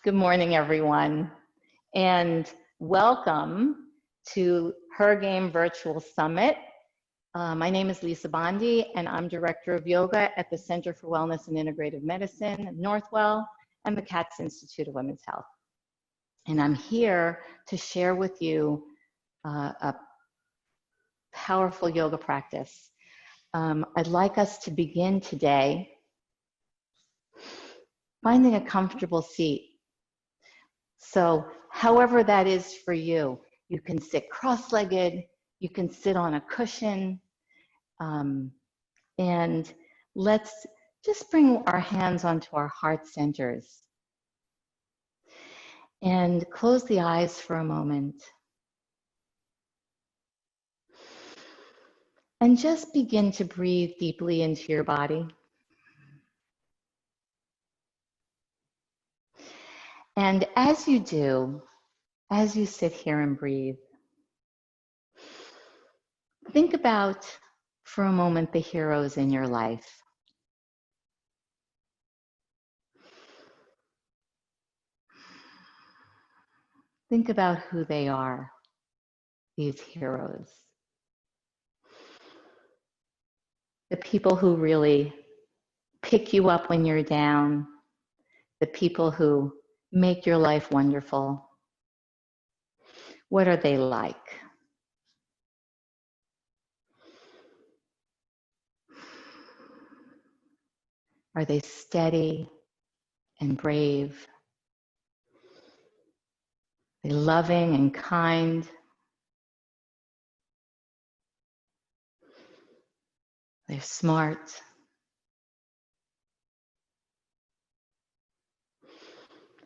Good morning, everyone, and welcome to Her Game Virtual Summit. My name is Lisa Bondi, and I'm Director of Yoga at the Center for Wellness and Integrative Medicine at Northwell and the Katz Institute of Women's Health. And I'm here to share with you a powerful yoga practice. I'd like us to begin today finding a comfortable seat. So however that is for you, you can sit cross-legged, you can sit on a cushion, and let's just bring our hands onto our heart centers. And close the eyes for a moment. And just begin to breathe deeply into your body. And as you do, as you sit here and breathe, think about for a moment the heroes in your life. Think about who they are, these heroes. The people who really pick you up when you're down, the people who make your life wonderful. What are they like? Are they steady and brave? Are they loving and kind? They're smart.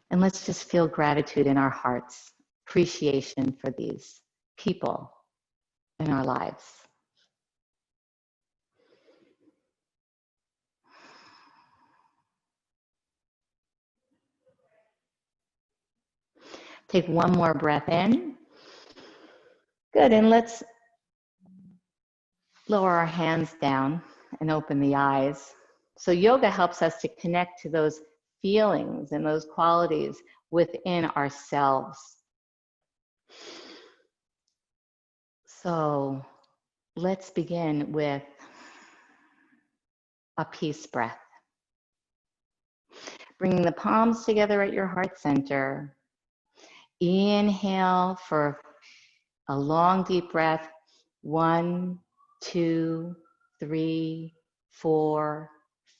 And let's just feel gratitude in our hearts, appreciation for these people in our lives. Take one more breath in. Good, and let's lower our hands down and open the eyes. So yoga helps us to connect to those feelings and those qualities within ourselves. So let's begin with a peace breath. Bringing the palms together at your heart center. Inhale for a long, deep breath. 1, 2, 3, 4,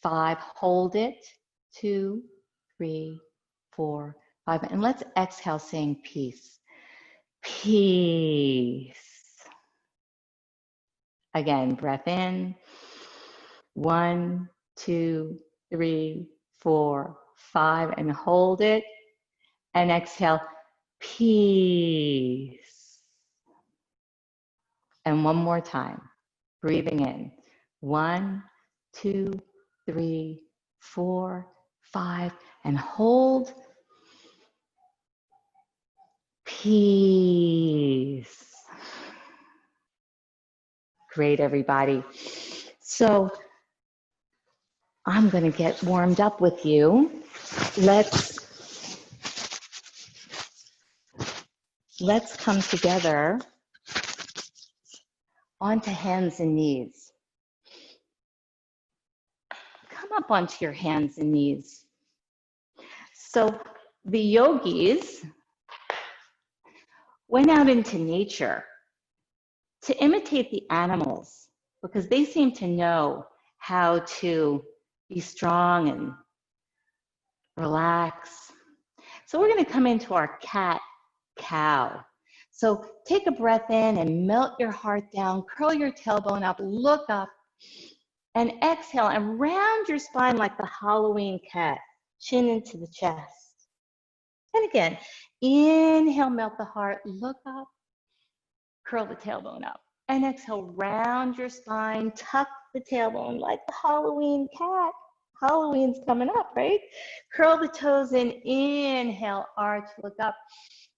5. Hold it. 2, 3, 4, 5. And let's exhale saying peace. Peace. Again, breath in. 1, 2, 3, 4, 5. And hold it. And exhale. Peace. And one more time, breathing in. 1, 2, 3, 4, 5, and hold. Peace. Great, everybody. So I'm going to get warmed up with you. Let's come together onto hands and knees. Come up onto your hands and knees. So the yogis went out into nature to imitate the animals because they seem to know how to be strong and relax. So we're going to come into our cat-cow. So take a breath in and melt your heart down, curl your tailbone up, look up, and exhale and round your spine like the Halloween cat, chin into the chest. And again, inhale, melt the heart, look up, curl the tailbone up. And exhale, round your spine, tuck the tailbone like the Halloween cat. Halloween's coming up, right? Curl the toes in, inhale, arch, look up.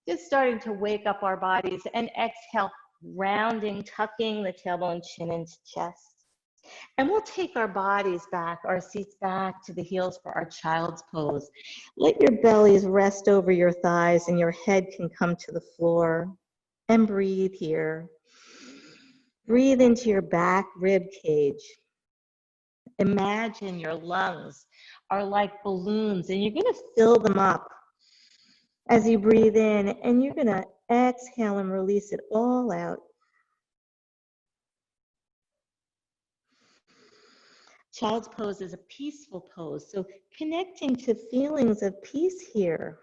Just starting to wake up our bodies. And exhale, rounding, tucking the tailbone, chin into chest. And we'll take our bodies back, our seats back to the heels for our child's pose. Let your bellies rest over your thighs and your head can come to the floor. And breathe here. Breathe into your back rib cage. Imagine your lungs are like balloons and you're going to fill them up as you breathe in, and you're going to exhale and release it all out. Child's pose is a peaceful pose, so connecting to feelings of peace here.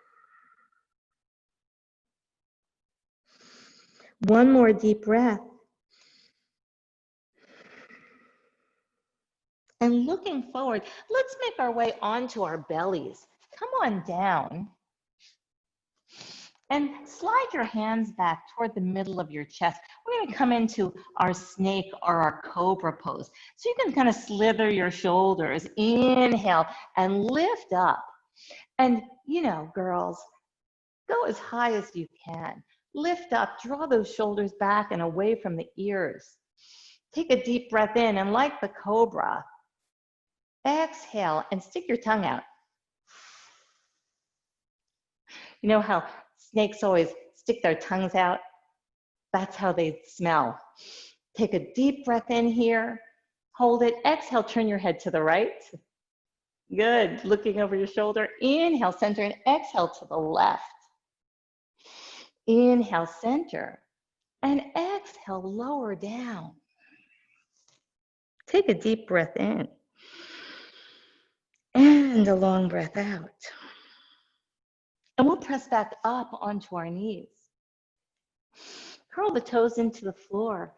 One more deep breath. And looking forward, let's make our way onto our bellies. Come on down. And slide your hands back toward the middle of your chest. We're going to come into our snake or our cobra pose. So you can kind of slither your shoulders, inhale, and lift up. And, you know, girls, go as high as you can. Lift up, draw those shoulders back and away from the ears. Take a deep breath in, and like the cobra, exhale and stick your tongue out. You know how snakes always stick their tongues out? That's how they smell. Take a deep breath in here. Hold it. Exhale, turn your head to the right. Good. Looking over your shoulder. Inhale, center, and exhale to the left. Inhale, center, and exhale, lower down. Take a deep breath in and a long breath out. And we'll press back up onto our knees. Curl the toes into the floor.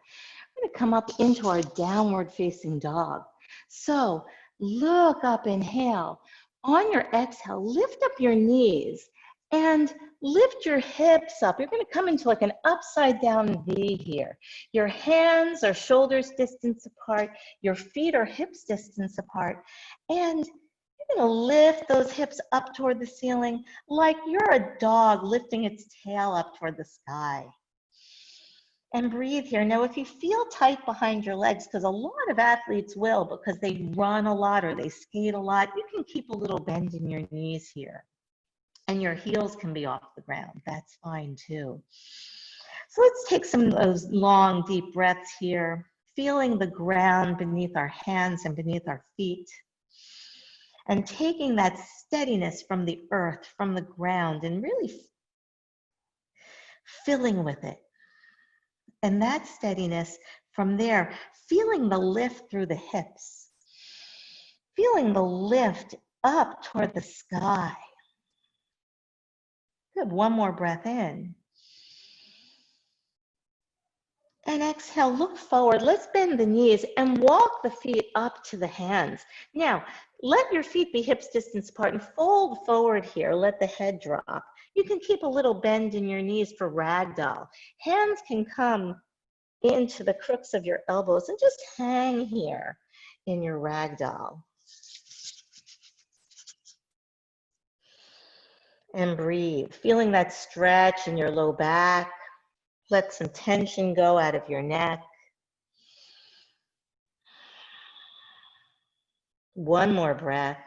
We're going to come up into our downward facing dog. So look up, inhale. On your exhale, lift up your knees and lift your hips up. You're going to come into like an upside down V here. Your hands are shoulders distance apart. Your feet are hips distance apart. And you're going to lift those hips up toward the ceiling like you're a dog lifting its tail up toward the sky. And breathe here. Now, if you feel tight behind your legs, because a lot of athletes will because they run a lot or they skate a lot, you can keep a little bend in your knees here. And your heels can be off the ground. That's fine too. So let's take some of those long, deep breaths here, feeling the ground beneath our hands and beneath our feet. And taking that steadiness from the earth, from the ground, and really filling with it. And that steadiness from there, feeling the lift through the hips, feeling the lift up toward the sky. Good, one more breath in. And exhale, look forward. Let's bend the knees and walk the feet up to the hands. Now, let your feet be hips distance apart and fold forward here. Let the head drop. You can keep a little bend in your knees for ragdoll. Hands can come into the crooks of your elbows and just hang here in your ragdoll. And breathe, feeling that stretch in your low back. Let some tension go out of your neck. One more breath.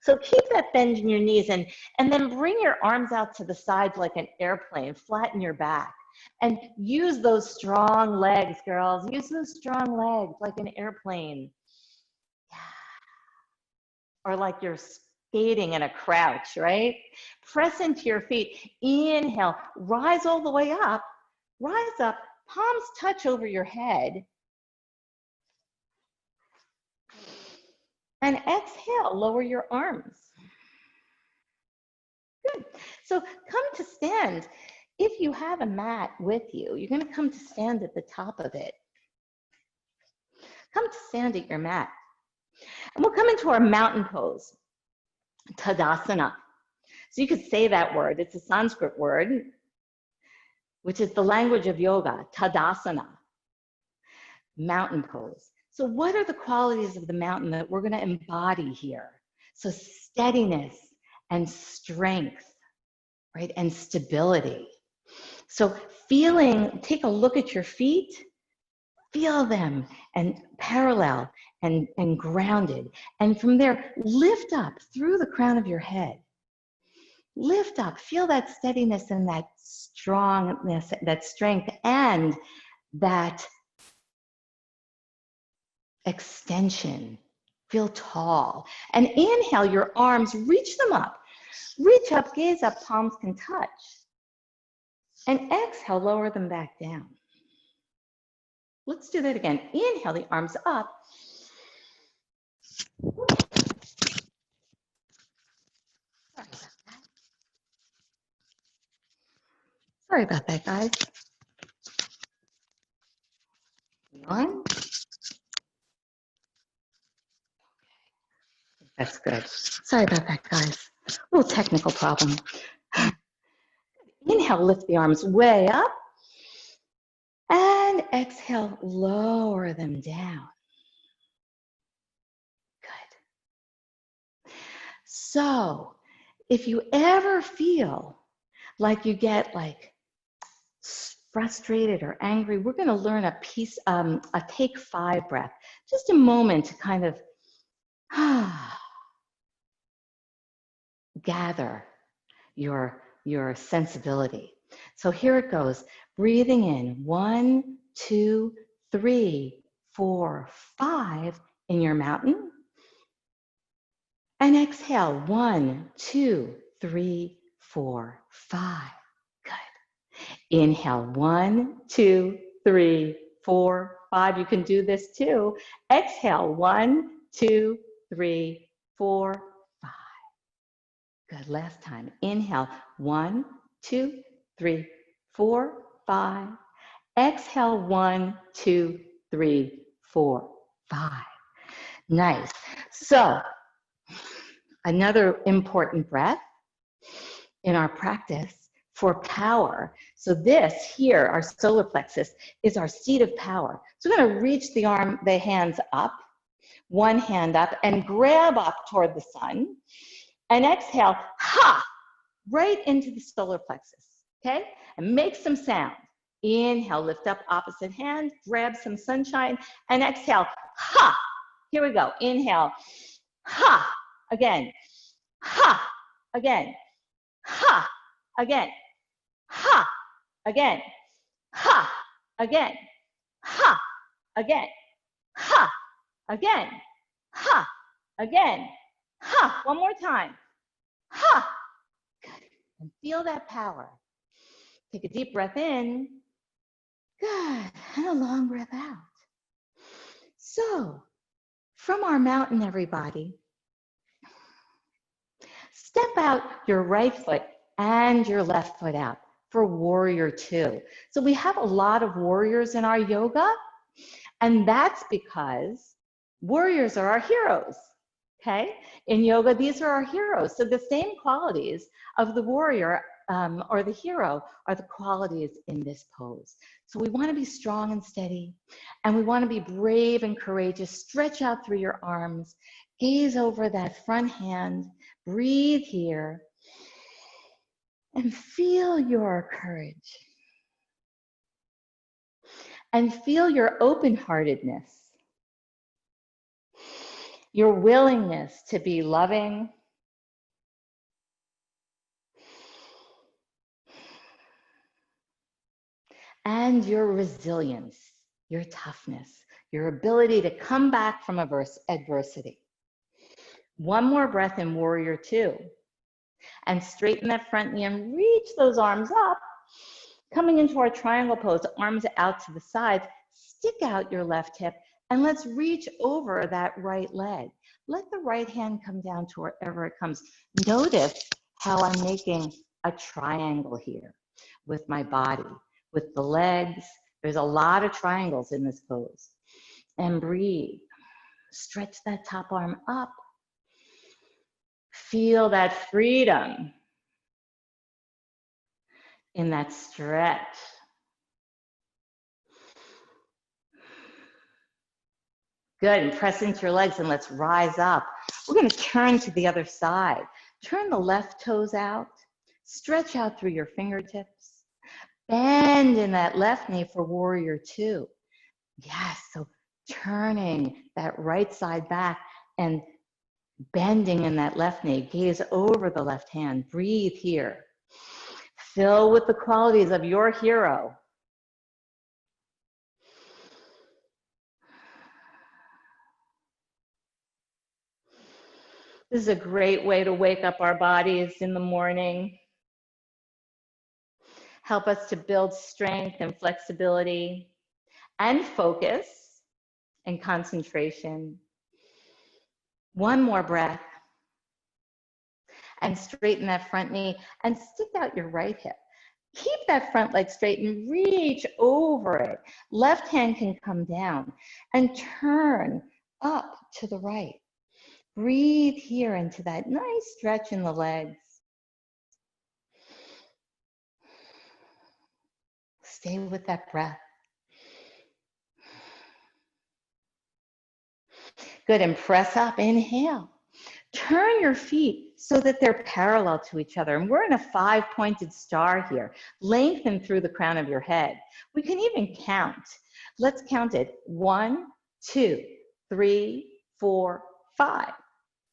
So keep that bend in your knees and then bring your arms out to the sides like an airplane. Flatten your back. And use those strong legs, girls. Use those strong legs like an airplane. Or like you're skating in a crouch, right? Press into your feet. Inhale, rise all the way up. Rise up, palms touch over your head. And exhale, lower your arms. Good. So come to stand. If you have a mat with you, you're going to come to stand at the top of it. Come to stand at your mat. And we'll come into our mountain pose, Tadasana. So you could say that word. It's a Sanskrit word, which is the language of yoga, Tadasana, mountain pose. So what are the qualities of the mountain that we're going to embody here? So steadiness and strength, right? And stability. So take a look at your feet, Feel them and parallel and grounded. And from there, lift up through the crown of your head. Lift up, feel that steadiness and that strongness, that strength, and that extension. Feel tall. And inhale your arms, reach them up. Reach up, gaze up, palms can touch. And exhale, lower them back down. Let's do that again. Inhale the arms up. Sorry about that, guys. One. That's good. Sorry about that, guys. A little technical problem. Inhale, lift the arms way up. And exhale, lower them down. Good. So, if you ever feel like you get like frustrated or angry, we're going to learn a take 5 breath. Just a moment to kind of gather your sensibility. So here it goes. Breathing in 1, 2, 3, 4, 5 in your mountain. And exhale 1, 2, 3, 4, 5. Good. Inhale 1, 2, 3, 4, 5. You can do this too. Exhale 1, 2, 3, 4, 5. Good. Last time. Inhale 1, 2, 3, 4, 5. Exhale 1, 2, 3, 4, 5. Nice. So another important breath in our practice for power. So this here, our solar plexus, is our seat of power. So we're going to reach the hands up, one hand up, and grab up toward the sun. And exhale, right into the solar plexus, okay? And make some sound. Inhale, lift up opposite hand, grab some sunshine, and exhale, Here we go. Inhale, again, again, again, again, again, again, again, again, one more time. Good. And feel that power. Take a deep breath in. Good. And a long breath out. So, from our mountain, everybody, step out your right foot and your left foot out for warrior 2. So we have a lot of warriors in our yoga, and that's because warriors are our heroes. Okay, in yoga, these are our heroes. So the same qualities of the warrior or the hero are the qualities in this pose. So we want to be strong and steady, and we want to be brave and courageous. Stretch out through your arms, gaze over that front hand, breathe here, and feel your courage. And feel your open-heartedness. Your willingness to be loving, and your resilience, your toughness, your ability to come back from adversity. One more breath in warrior 2. And straighten that front knee and reach those arms up. Coming into our triangle pose, arms out to the sides, stick out your left hip, and let's reach over that right leg. Let the right hand come down to wherever it comes. Notice how I'm making a triangle here with my body, with the legs. There's a lot of triangles in this pose. And breathe. Stretch that top arm up. Feel that freedom in that stretch. Good, and press into your legs and let's rise up. We're going to turn to the other side. Turn the left toes out. Stretch out through your fingertips. Bend in that left knee for warrior 2. Yes, so turning that right side back and bending in that left knee, gaze over the left hand, breathe here. Fill with the qualities of your hero. This is a great way to wake up our bodies in the morning. Help us to build strength and flexibility and focus and concentration. One more breath. And straighten that front knee and stick out your right hip. Keep that front leg straight and reach over it. Left hand can come down and turn up to the right. Breathe here into that nice stretch in the legs. Stay with that breath. Good, and press up, inhale. Turn your feet so that they're parallel to each other. And we're in a 5-pointed star here. Lengthen through the crown of your head. We can even count. Let's count it. 1, 2, 3, 4, 5.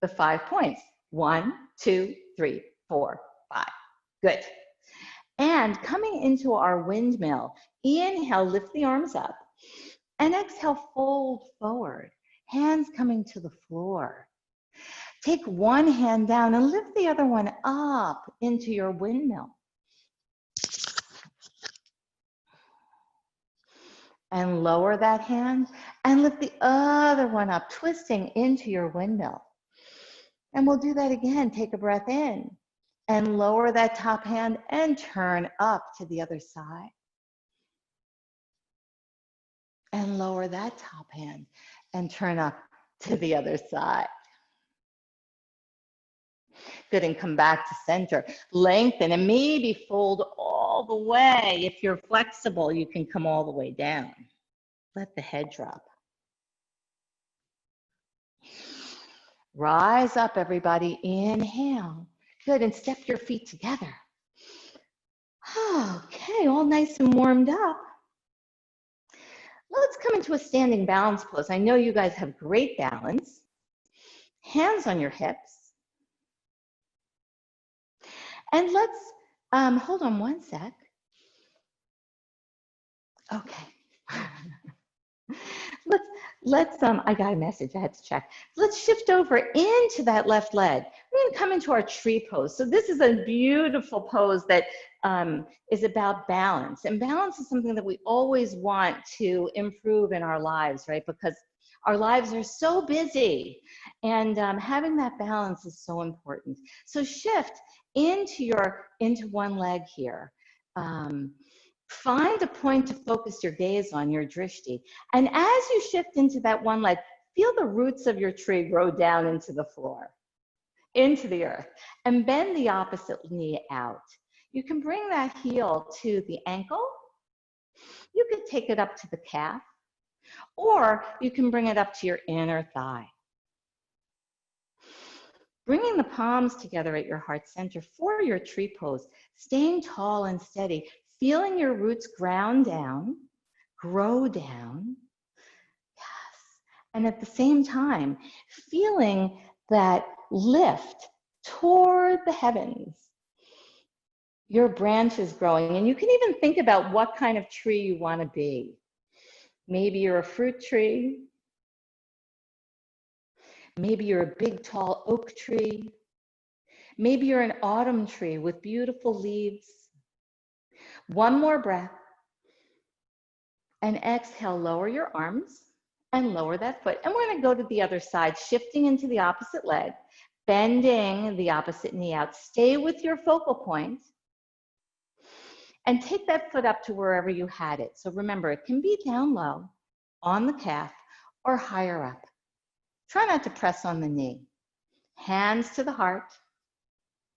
The 5 points. 1, 2, 3, 4, 5. Good. And coming into our windmill, inhale, lift the arms up. And exhale, fold forward. Hands coming to the floor. Take one hand down and lift the other one up into your windmill. And lower that hand and lift the other one up, twisting into your windmill. And we'll do that again. Take a breath in and lower that top hand and turn up to the other side. And lower that top hand and turn up to the other side. Good, and come back to center. Lengthen and maybe fold all the way. If you're flexible, you can come all the way down. Let the head drop. Rise up, everybody. Inhale. Good, and step your feet together. Okay, all nice and warmed up. Let's come into a standing balance pose. I know you guys have great balance. Hands on your hips. And let's, hold on one sec. Okay. I got a message, I had to check. Let's shift over into that left leg. We're gonna come into our tree pose. So this is a beautiful pose that is about balance. And balance is something that we always want to improve in our lives, right? Because our lives are so busy, and having that balance is so important. So shift into one leg here. Find a point to focus your gaze on, your drishti. And as you shift into that one leg, feel the roots of your tree grow down into the floor, into the earth, and bend the opposite knee out. You can bring that heel to the ankle. You could take it up to the calf, or you can bring it up to your inner thigh. Bringing the palms together at your heart center for your tree pose, staying tall and steady, feeling your roots ground down, grow down. Yes. And at the same time, feeling that lift toward the heavens. Your branches growing. And you can even think about what kind of tree you want to be. Maybe you're a fruit tree. Maybe you're a big, tall oak tree. Maybe you're an autumn tree with beautiful leaves. One more breath. And exhale, lower your arms and lower that foot. And we're going to go to the other side, shifting into the opposite leg, bending the opposite knee out. Stay with your focal point. And take that foot up to wherever you had it. So remember, it can be down low, on the calf, or higher up. Try not to press on the knee. Hands to the heart.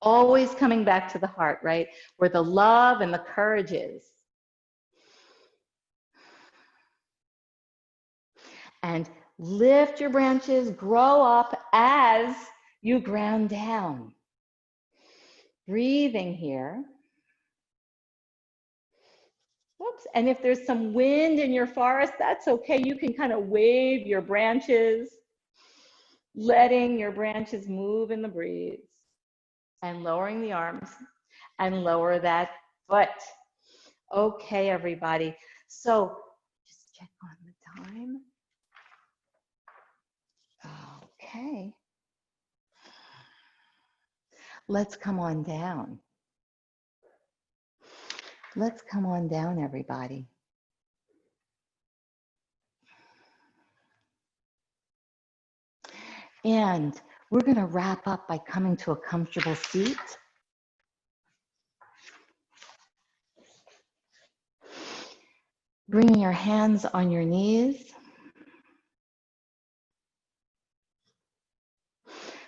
Always coming back to the heart, right? Where the love and the courage is. And lift your branches, grow up as you ground down. Breathing here. Oops. And if there's some wind in your forest, that's okay. You can kind of wave your branches, letting your branches move in the breeze and lowering the arms and lower that foot. Okay, everybody. So just check on the time. Okay. Let's come on down. Let's come on down, everybody. And we're going to wrap up by coming to a comfortable seat. Bringing your hands on your knees.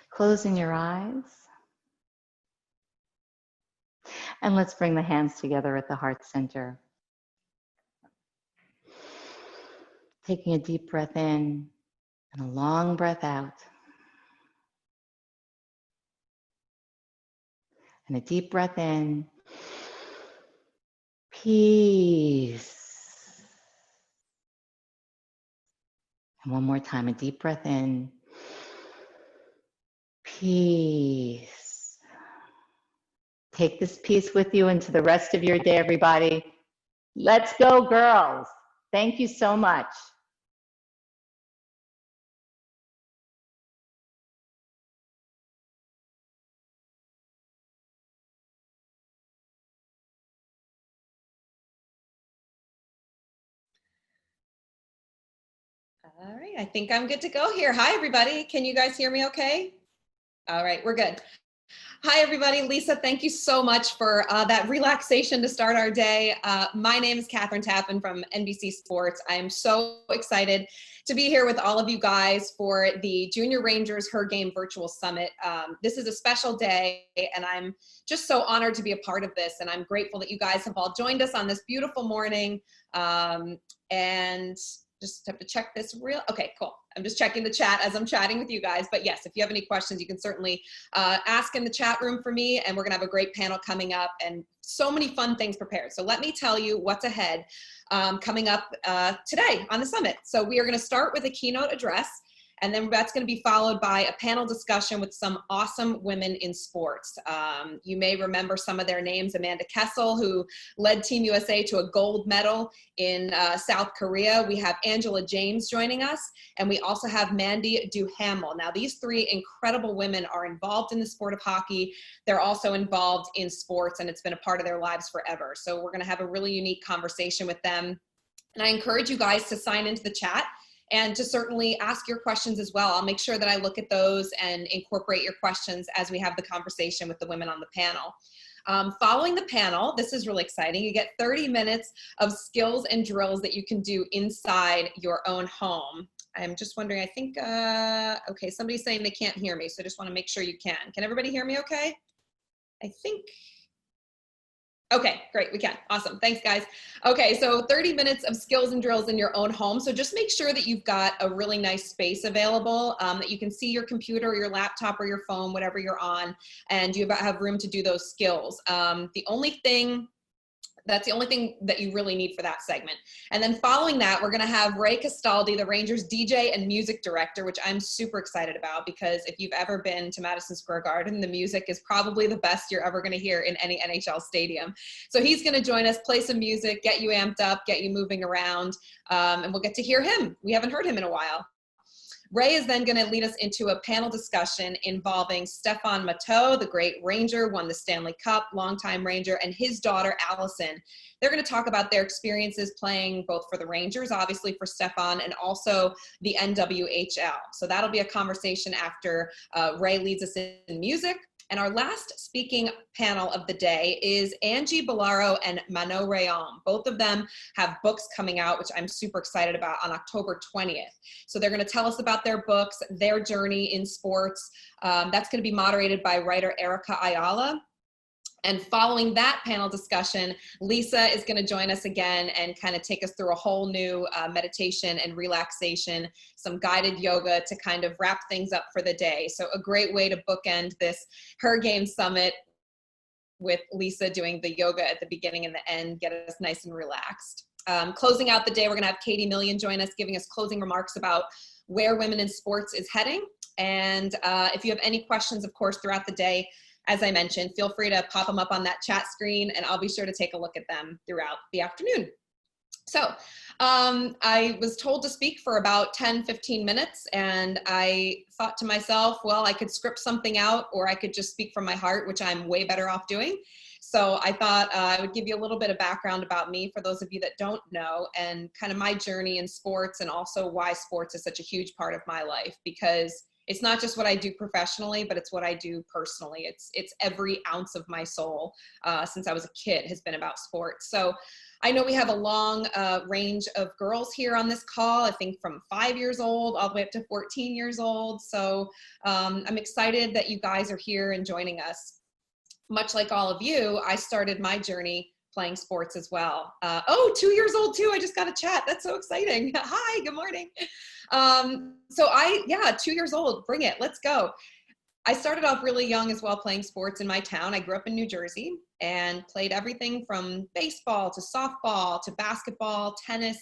Closing your eyes. And let's bring the hands together at the heart center. Taking a deep breath in and a long breath out. And a deep breath in. Peace. And one more time, a deep breath in. Peace. Take this peace with you into the rest of your day, everybody. Let's go, girls. Thank you so much. All right, I think I'm good to go here. Hi, everybody. Can you guys hear me okay? All right, we're good. Hi, everybody. Lisa, thank you so much for that relaxation to start our day. My name is Catherine Tappan from NBC Sports. I am so excited to be here with all of you guys for the Junior Rangers Her Game Virtual Summit. This is a special day, and I'm just so honored to be a part of this, and I'm grateful that you guys have all joined us on this beautiful morning. And just have to check this okay, cool. I'm just checking the chat as I'm chatting with you guys. But yes, if you have any questions, you can certainly ask in the chat room for me, and we're gonna have a great panel coming up and so many fun things prepared. So let me tell you what's ahead coming up today on the summit. So we are gonna start with a keynote address, and then that's going to be followed by a panel discussion with some awesome women in sports. You may remember some of their names: Amanda Kessel, who led Team USA to a gold medal in South Korea. We have Angela James joining us, and we also have Mandy Duhamel. Now, these three incredible women are involved in the sport of hockey. They're also involved in sports, and it's been a part of their lives forever. So we're going to have a really unique conversation with them. And I encourage you guys to sign into the chat and to certainly ask your questions as well. I'll make sure that I look at those and incorporate your questions as we have the conversation with the women on the panel. Following the panel, this is really exciting, you get 30 minutes of skills and drills that you can do inside your own home. I'm just wondering, I think, okay, somebody's saying they can't hear me, so I just wanna make sure you can. Can everybody hear me okay? I think, okay, great, we can. Awesome, thanks guys. Okay, so 30 minutes of skills and drills in your own home. So just make sure that you've got a really nice space available, that you can see your computer or your laptop or your phone, whatever you're on, and you have room to do those skills. That's the only thing that you really need for that segment. And then following that, we're gonna have Ray Castaldi, the Rangers DJ and music director, which I'm super excited about, because if you've ever been to Madison Square Garden, the music is probably the best you're ever gonna hear in any NHL stadium. So he's gonna join us, play some music, get you amped up, get you moving around, and we'll get to hear him. We haven't heard him in a while. Ray is then going to lead us into a panel discussion involving Stefan Matteau, the great Ranger, won the Stanley Cup, longtime Ranger, and his daughter, Allison. They're going to talk about their experiences playing both for the Rangers, obviously for Stefan, and also the NWHL. So that'll be a conversation after Ray leads us in music. And our last speaking panel of the day is Angie Bellaro and Manon Rayon. Both of them have books coming out, which I'm super excited about, on October 20th. So they're going to tell us about their books, their journey in sports. That's going to be moderated by writer Erica Ayala. And following that panel discussion, Lisa is going to join us again and kind of take us through a whole new meditation and relaxation, some guided yoga to kind of wrap things up for the day. So a great way to bookend this Her Game Summit with Lisa doing the yoga at the beginning and the end, get us nice and relaxed. Closing out the day, we're going to have Katie Million join us, giving us closing remarks about where women in sports is heading. And if you have any questions, of course, throughout the day, as I mentioned, feel free to pop them up on that chat screen, and I'll be sure to take a look at them throughout the afternoon. So I was told to speak for about 10, 15 minutes, and I thought to myself, well, I could script something out, or I could just speak from my heart, which I'm way better off doing. So I thought I would give you a little bit of background about me for those of you that don't know, and kind of my journey in sports, and also why sports is such a huge part of my life, because it's not just what I do professionally, but it's what I do personally. It's every ounce of my soul since I was a kid has been about sports. So I know we have a long range of girls here on this call, I think from 5 years old all the way up to 14 years old. So I'm excited that you guys are here and joining us. Much like all of you, I started my journey playing sports as well. Oh, 2 years old too. I just got a chat. That's so exciting. Hi, good morning. So 2 years old, bring it, let's go. I started off really young as well playing sports in my town. I grew up in New Jersey and played everything from baseball to softball to basketball, tennis,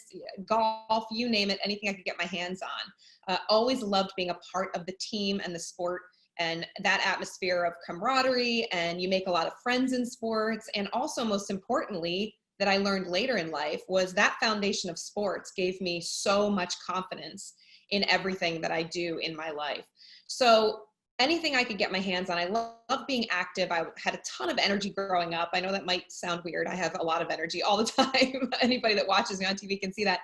golf, you name it, anything I could get my hands on. Always loved being a part of the team and the sport, and that atmosphere of camaraderie, and you make a lot of friends in sports. And also, most importantly, that I learned later in life was that foundation of sports gave me so much confidence in everything that I do in my life. So anything I could get my hands on. I love being active. I had a ton of energy growing up. I know that might sound weird. I have a lot of energy all the time. Anybody that watches me on TV can see that.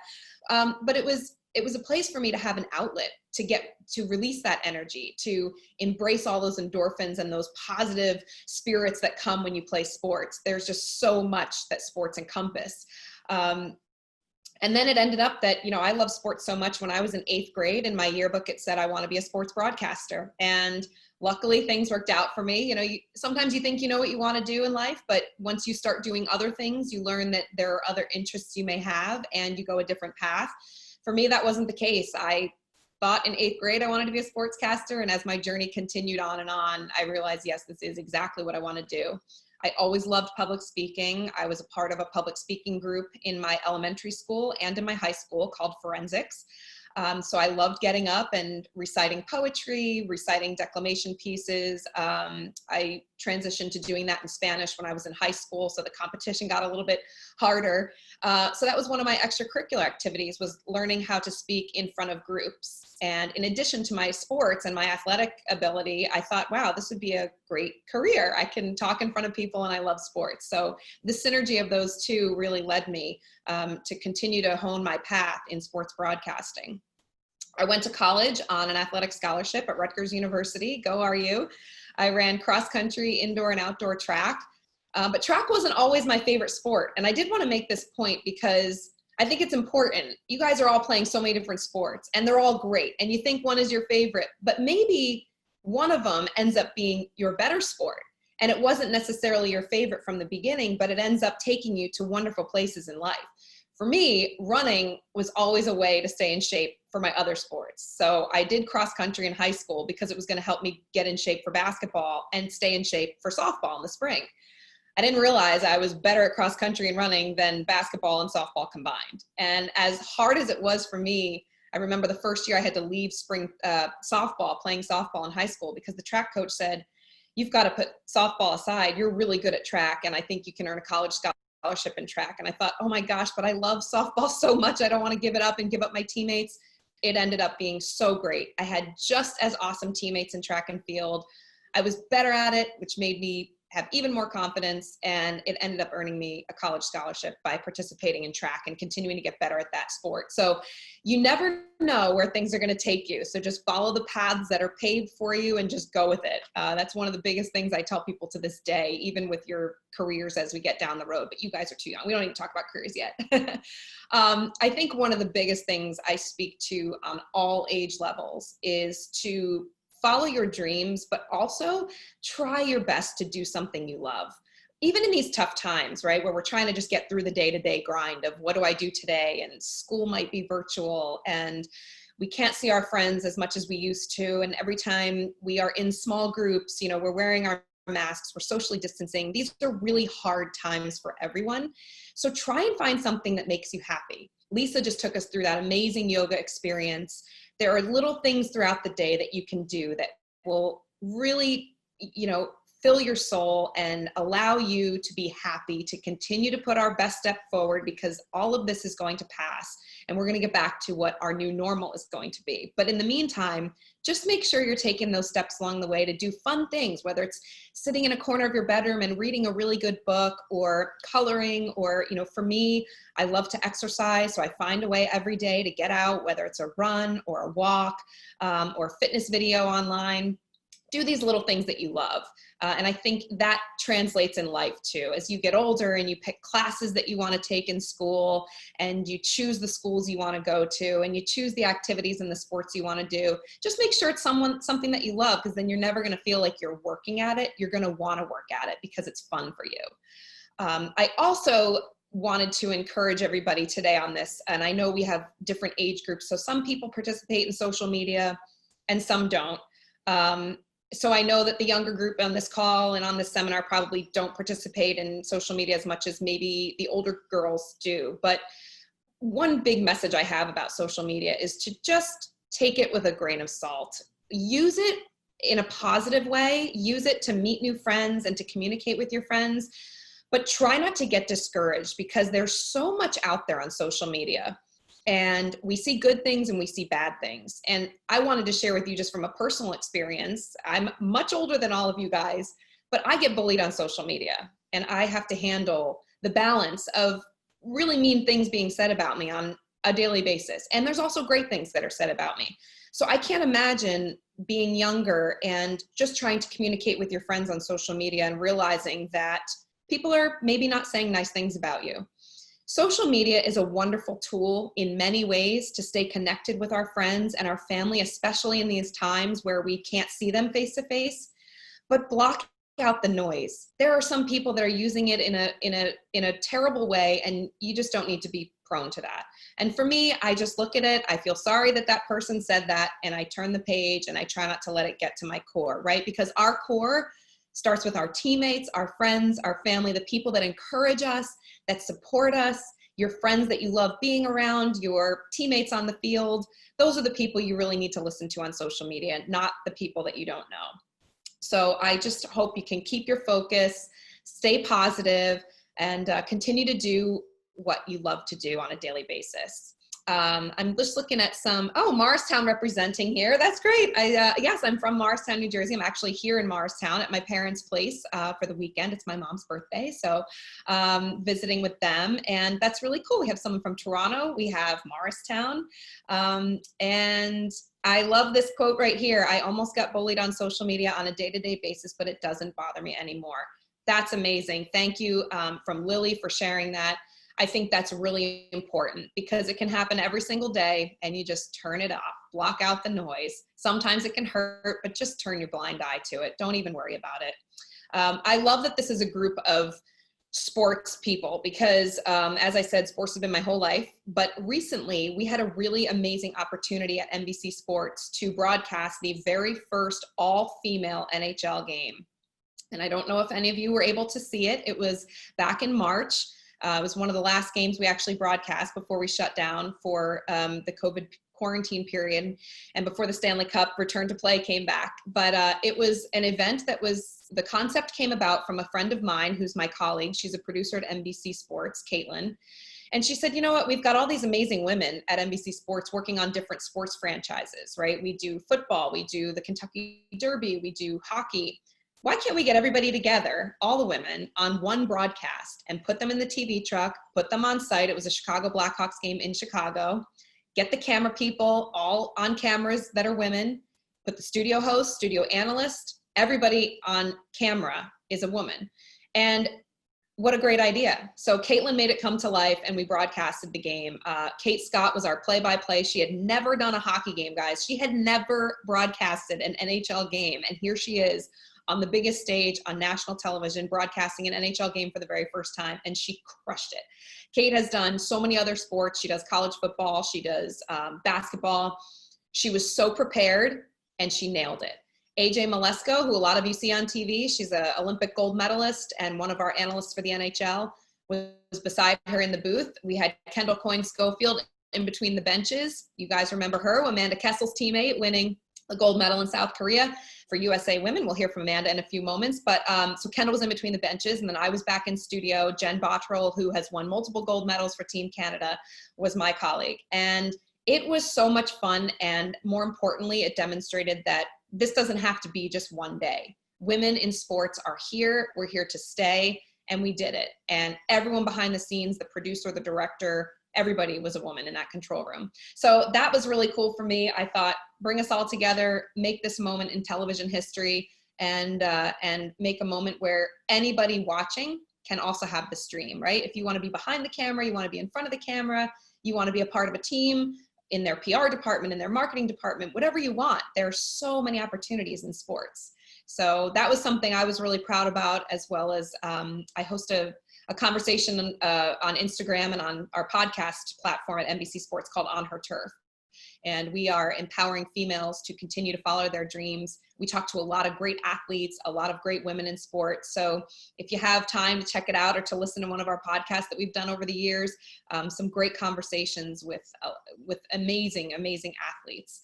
But it was a place for me to have an outlet, to release that energy, to embrace all those endorphins and those positive spirits that come when you play sports. There's just so much that sports encompass. And then it ended up that, I love sports so much. When I was in 8th grade, in my yearbook, it said I want to be a sports broadcaster. And luckily things worked out for me. Sometimes you think you know what you want to do in life, but once you start doing other things, you learn that there are other interests you may have, and you go a different path. For me, that wasn't the case. I thought in 8th grade I wanted to be a sportscaster, and as my journey continued on and on, I realized, yes, this is exactly what I want to do. I always loved public speaking. I was a part of a public speaking group in my elementary school and in my high school called Forensics. So I loved getting up and reciting poetry, reciting declamation pieces. I transitioned to doing that in Spanish when I was in high school, so the competition got a little bit harder. So that was one of my extracurricular activities, was learning how to speak in front of groups. And in addition to my sports and my athletic ability, I thought, wow, this would be a great career. I can talk in front of people, and I love sports. So the synergy of those two really led me to continue to hone my path in sports broadcasting. I went to college on an athletic scholarship at Rutgers University. Go RU. I ran cross country, indoor and outdoor track. But track wasn't always my favorite sport. And I did want to make this point because I think it's important. You guys are all playing so many different sports, and they're all great. And you think one is your favorite, but maybe one of them ends up being your better sport. And it wasn't necessarily your favorite from the beginning, but it ends up taking you to wonderful places in life. For me, running was always a way to stay in shape for my other sports. So I did cross country in high school because it was going to help me get in shape for basketball and stay in shape for softball in the spring. I didn't realize I was better at cross country and running than basketball and softball combined. And as hard as it was for me, I remember the first year I had to leave spring softball, playing softball in high school, because the track coach said, you've got to put softball aside. You're really good at track, and I think you can earn a college scholarship in track. And I thought, oh my gosh, but I love softball so much. I don't want to give it up and give up my teammates. It ended up being so great. I had just as awesome teammates in track and field. I was better at it, which made me have even more confidence, and it ended up earning me a college scholarship by participating in track and continuing to get better at that sport. So you never know where things are going to take you. So just follow the paths that are paved for you and just go with it. That's one of the biggest things I tell people to this day, even with your careers as we get down the road. But you guys are too young. We don't even talk about careers yet. I think one of the biggest things I speak to on all age levels is to follow your dreams, but also try your best to do something you love. Even in these tough times, right, where we're trying to just get through the day-to-day grind of what do I do today, and school might be virtual, and we can't see our friends as much as we used to, and every time we are in small groups, we're wearing our masks, we're socially distancing. These are really hard times for everyone. So try and find something that makes you happy. Lisa just took us through that amazing yoga experience. There are little things throughout the day that you can do that will really, fill your soul and allow you to be happy, to continue to put our best step forward, because all of this is going to pass and we're going to get back to what our new normal is going to be. But in the meantime, just make sure you're taking those steps along the way to do fun things, whether it's sitting in a corner of your bedroom and reading a really good book, or coloring, or, for me, I love to exercise. So I find a way every day to get out, whether it's a run or a walk, or a fitness video online. Do these little things that you love. And I think that translates in life too. As you get older and you pick classes that you want to take in school, and you choose the schools you want to go to, and you choose the activities and the sports you want to do, just make sure it's something that you love, because then you're never going to feel like you're working at it. You're going to want to work at it because it's fun for you. I also wanted to encourage everybody today on this, and I know we have different age groups. So some people participate in social media and some don't. So I know that the younger group on this call and on this seminar probably don't participate in social media as much as maybe the older girls do. But one big message I have about social media is to just take it with a grain of salt. Use it in a positive way. Use it to meet new friends and to communicate with your friends. But try not to get discouraged, because there's so much out there on social media. And we see good things and we see bad things. And I wanted to share with you, just from a personal experience, I'm much older than all of you guys, but I get bullied on social media, and I have to handle the balance of really mean things being said about me on a daily basis. And there's also great things that are said about me. So I can't imagine being younger and just trying to communicate with your friends on social media and realizing that people are maybe not saying nice things about you. Social media is a wonderful tool in many ways to stay connected with our friends and our family, especially in these times where we can't see them face to face, but block out the noise. There are some people that are using it in a terrible way, and you just don't need to be prone to that. And for me, I just look at it, I feel sorry that that person said that, and I turn the page and I try not to let it get to my core, right? Because our core starts with our teammates, our friends, our family, the people that encourage us, that support us, your friends that you love being around, your teammates on the field. Those are the people you really need to listen to on social media, not the people that you don't know. So I just hope you can keep your focus, stay positive, and continue to do what you love to do on a daily basis. I'm just looking at Morristown representing here. That's great. Yes, I'm from Morristown, New Jersey. I'm actually here in Morristown at my parents' place for the weekend. It's my mom's birthday, so visiting with them, and that's really cool. We have someone from Toronto. We have Morristown, and I love this quote right here. I almost got bullied on social media on a day-to-day basis, but it doesn't bother me anymore. That's amazing. Thank you from Lily for sharing that. I think that's really important, because it can happen every single day, and you just turn it off, block out the noise. Sometimes it can hurt, but just turn your blind eye to it. Don't even worry about it. I love that this is a group of sports people, because as I said, sports have been my whole life. But recently we had a really amazing opportunity at NBC Sports to broadcast the very first all-female NHL game. And I don't know if any of you were able to see it. It was back in March. It was one of the last games we actually broadcast before we shut down for the COVID quarantine period, and before the Stanley Cup return to play came back. But it was an event the concept came about from a friend of mine who's my colleague. She's a producer at NBC Sports, Caitlin. And she said, you know what, we've got all these amazing women at NBC Sports working on different sports franchises, right? We do football, we do the Kentucky Derby, we do hockey. Why can't we get everybody together, all the women, on one broadcast and put them in the TV truck, put them on site? It was a Chicago Blackhawks game in Chicago. Get the camera people all on cameras that are women, put the studio host, studio analyst, everybody on camera is a woman. And what a great idea. So Caitlin made it come to life, and we broadcasted the game. Kate Scott was our play-by-play. She had never done a hockey game, guys. She had never broadcasted an NHL game. And here she is on the biggest stage on national television, broadcasting an NHL game for the very first time, and she crushed it. Kate has done so many other sports. She does college football. She does basketball. She was so prepared, and she nailed it. AJ Malesko, who a lot of you see on TV. She's an Olympic gold medalist and one of our analysts for the NHL, was beside her in the booth. We had Kendall Coyne Schofield in between the benches. You guys remember her, Amanda Kessel's teammate, winning a gold medal in South Korea for USA Women. We'll hear from Amanda in a few moments. But so Kendall was in between the benches, and then I was back in studio. Jen Bottrell, who has won multiple gold medals for Team Canada, was my colleague. And it was so much fun. And more importantly, it demonstrated that this doesn't have to be just one day. Women in sports are here. We're here to stay. And we did it. And everyone behind the scenes, the producer, the director, everybody was a woman in that control room. So that was really cool for me. I thought, bring us all together, make this moment in television history, and make a moment where anybody watching can also have the stream, right? If you want to be behind the camera, you want to be in front of the camera, you want to be a part of a team, in their PR department, in their marketing department, whatever you want. There are so many opportunities in sports. So that was something I was really proud about, as well as I host a conversation on Instagram and on our podcast platform at NBC Sports called On Her Turf. And we are empowering females to continue to follow their dreams. We talk to a lot of great athletes, a lot of great women in sports. So if you have time to check it out or to listen to one of our podcasts that we've done over the years, some great conversations with amazing, amazing athletes.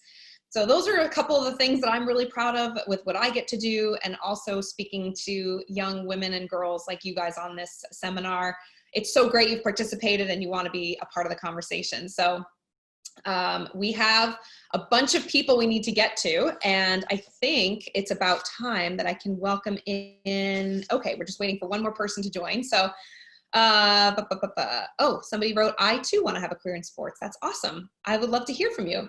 So those are a couple of the things that I'm really proud of with what I get to do, and also speaking to young women and girls like you guys on this seminar. It's so great you've participated and you want to be a part of the conversation. So we have a bunch of people we need to get to, and I think it's about time that I can welcome in. Okay, we're just waiting for one more person to join. So, oh, somebody wrote, I too want to have a career in sports. That's awesome. I would love to hear from you.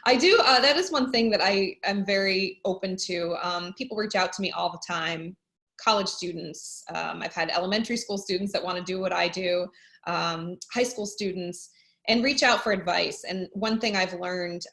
I do. That is one thing that I am very open to. People reach out to me all the time. College students. I've had elementary school students that want to do what I do. High school students. And reach out for advice. And one thing I've learned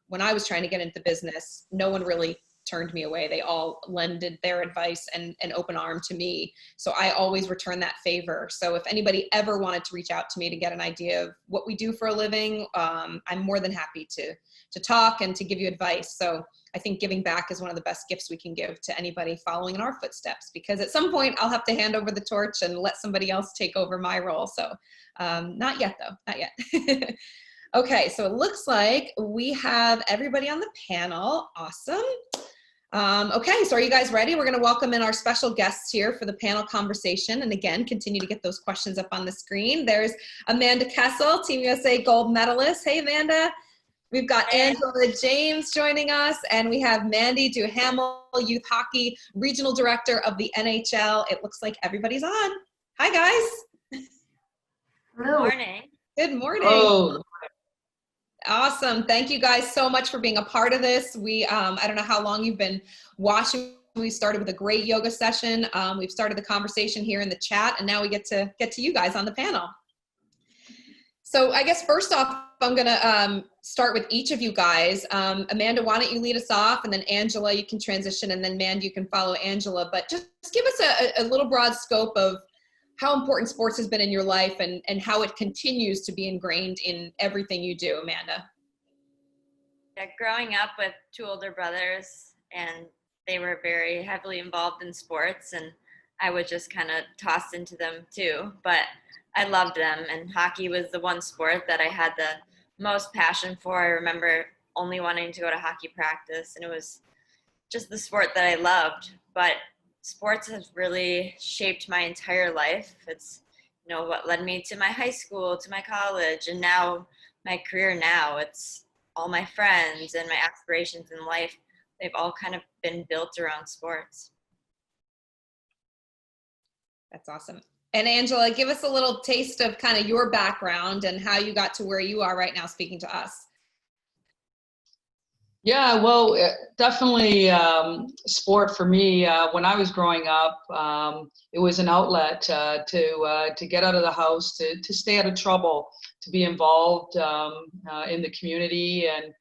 when I was trying to get into business, no one really turned me away. They all lended their advice and an open arm to me. So I always return that favor. So if anybody ever wanted to reach out to me to get an idea of what we do for a living, I'm more than happy to talk and to give you advice. So I think giving back is one of the best gifts we can give to anybody following in our footsteps, because at some point I'll have to hand over the torch and let somebody else take over my role. So not yet though, not yet. Okay, so it looks like we have everybody on the panel. Awesome. Okay, so are you guys ready? We're going to welcome in our special guests here for the panel conversation. And again, continue to get those questions up on the screen. There's Amanda Kessel, Team USA gold medalist. Hey, Amanda. We've got Angela James joining us, and we have Mandy Duhamel, Youth Hockey Regional Director of the NHL. It looks like everybody's on. Hi, guys. Good morning. Good morning. Oh. Awesome. Thank you guys so much for being a part of this. I don't know how long you've been watching. We started with a great yoga session. We've started the conversation here in the chat, and now we get to you guys on the panel. So I guess first off, I'm going to start with each of you guys. Amanda, why don't you lead us off, and then Angela, you can transition, and then Mandy, you can follow Angela. But just give us a little broad scope of how important sports has been in your life, and how it continues to be ingrained in everything you do, Amanda. Yeah, growing up with two older brothers, and they were very heavily involved in sports, and I was just kind of tossed into them too. But I loved them, and hockey was the one sport that I had the most passion for. I remember only wanting to go to hockey practice, and it was just the sport that I loved. But sports has really shaped my entire life. It's, what led me to my high school, to my college, and now my career now. It's all my friends and my aspirations in life. They've all kind of been built around sports. That's awesome. And Angela, give us a little taste of kind of your background and how you got to where you are right now speaking to us. Yeah, well, definitely sport for me. When I was growing up, it was an outlet to get out of the house, to stay out of trouble, to be involved in the community, and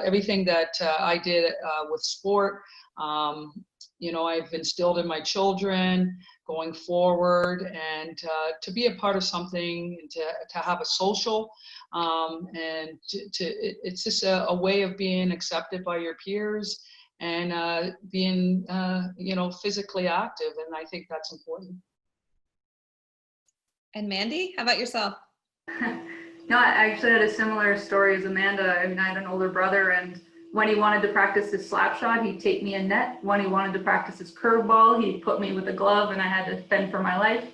everything that I did with sport. I've instilled in my children going forward, and to be a part of something, and to have a social, and it's just a way of being accepted by your peers, and being, physically active. And I think that's important. And Mandy, how about yourself? No, I actually had a similar story as Amanda. I mean, I had an older brother, and when he wanted to practice his slap shot, he'd take me a net. When he wanted to practice his curveball, he'd put me with a glove, and I had to fend for my life.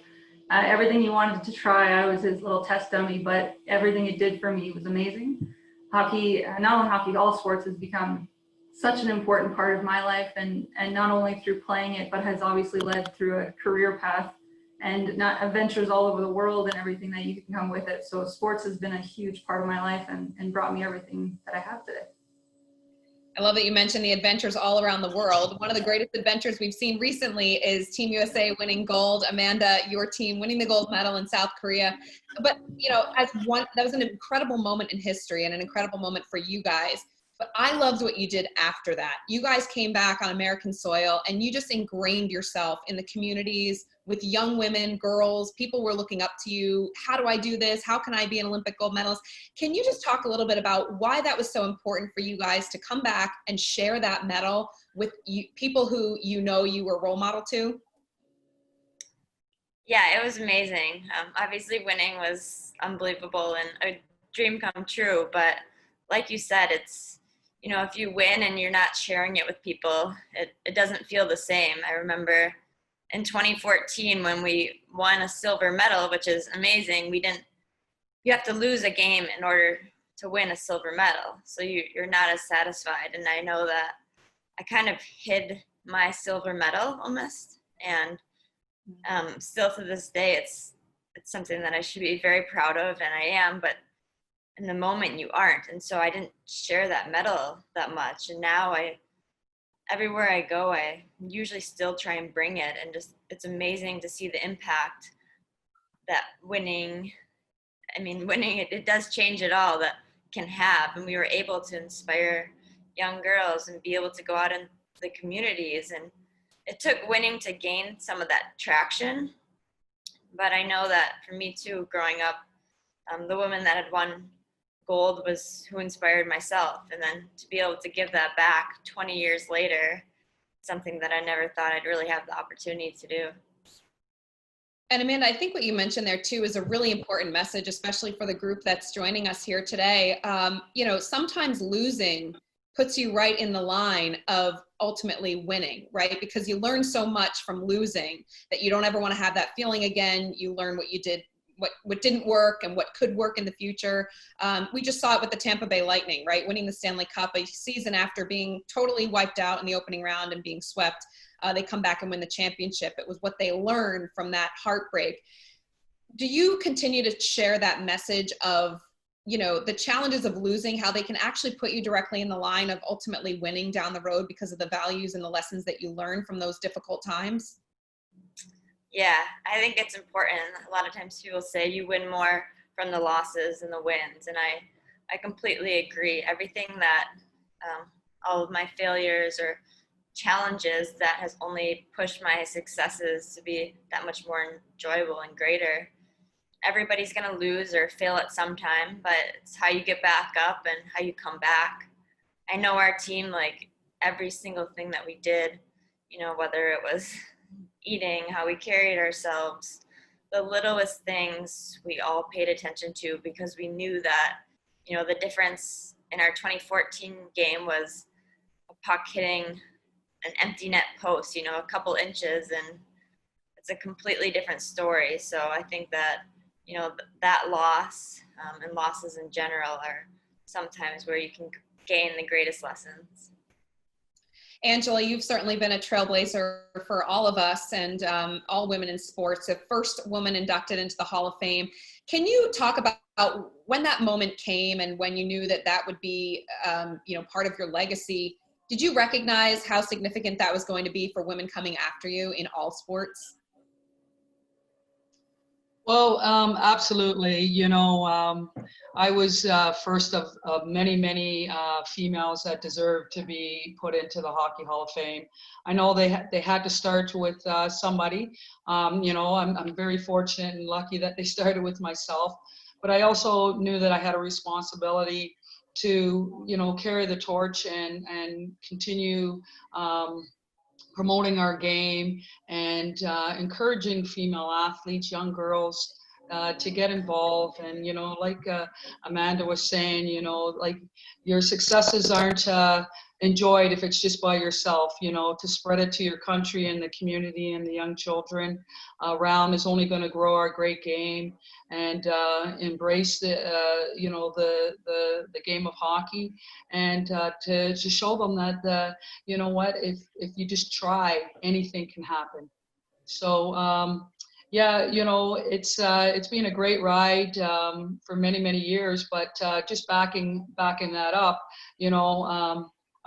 Everything he wanted to try, I was his little test dummy, but everything it did for me was amazing. Hockey, not only hockey, all sports has become such an important part of my life, and not only through playing it, but has obviously led through a career path and not adventures all over the world and everything that you can come with it. So sports has been a huge part of my life, and brought me everything that I have today. I love that you mentioned the adventures all around the world. One of the greatest adventures we've seen recently is Team USA winning gold. Amanda, your team winning the gold medal in South Korea. But, that was an incredible moment in history and an incredible moment for you guys. But I loved what you did after that. You guys came back on American soil, and you just ingrained yourself in the communities with young women, girls. People were looking up to you. How do I do this? How can I be an Olympic gold medalist? Can you just talk a little bit about why that was so important for you guys to come back and share that medal with people who you were a role model to? Yeah, it was amazing. Obviously, winning was unbelievable and a dream come true. But like you said, it's, if you win and you're not sharing it with people, it doesn't feel the same. I remember in 2014 when we won a silver medal, which is amazing. You have to lose a game in order to win a silver medal. So you're not as satisfied. And I know that I kind of hid my silver medal almost. And still to this day, it's something that I should be very proud of, and I am, but in the moment you aren't. And so I didn't share that medal that much. And now everywhere I go, I usually still try and bring it. And just, it's amazing to see the impact that winning, it does change it all, that can have. And we were able to inspire young girls and be able to go out in the communities. And it took winning to gain some of that traction. But I know that for me too, growing up, the woman that had won gold was who inspired myself. And then to be able to give that back 20 years later, something that I never thought I'd really have the opportunity to do. And Amanda, I think what you mentioned there too is a really important message, especially for the group that's joining us here today. Sometimes losing puts you right in the line of ultimately winning, right? Because you learn so much from losing that you don't ever want to have that feeling again. You learn what you did, what didn't work, and what could work in the future. We just saw it with the Tampa Bay Lightning, right? Winning the Stanley Cup a season after being totally wiped out in the opening round and being swept. They come back and win the championship. It was what they learned from that heartbreak. Do you continue to share that message of, the challenges of losing, how they can actually put you directly in the line of ultimately winning down the road because of the values and the lessons that you learn from those difficult times? Yeah, I think it's important. A lot of times people say you win more from the losses than the wins. And I completely agree. Everything that, all of my failures or challenges, that has only pushed my successes to be that much more enjoyable and greater. Everybody's going to lose or fail at some time, but it's how you get back up and how you come back. I know our team, like every single thing that we did, whether it was eating, how we carried ourselves, the littlest things we all paid attention to, because we knew that, the difference in our 2014 game was a puck hitting an empty net post, a couple inches, and it's a completely different story. So I think that, that loss and losses in general are sometimes where you can gain the greatest lessons. Angela, you've certainly been a trailblazer for all of us and all women in sports, the first woman inducted into the Hall of Fame. Can you talk about when that moment came and when you knew that would be, part of your legacy? Did you recognize how significant that was going to be for women coming after you in all sports? Well, absolutely. I was first of many, many females that deserve to be put into the Hockey Hall of Fame. I know they had to start with somebody. I'm very fortunate and lucky that they started with myself. But I also knew that I had a responsibility to, carry the torch and continue promoting our game and encouraging female athletes, young girls, to get involved. And, like Amanda was saying, like your successes aren't enjoyed if it's just by yourself, to spread it to your country and the community and the young children around is only going to grow our great game and embrace the game of hockey and to show them that, if you just try, anything can happen. So, yeah, it's been a great ride for many, many years, but just backing that up,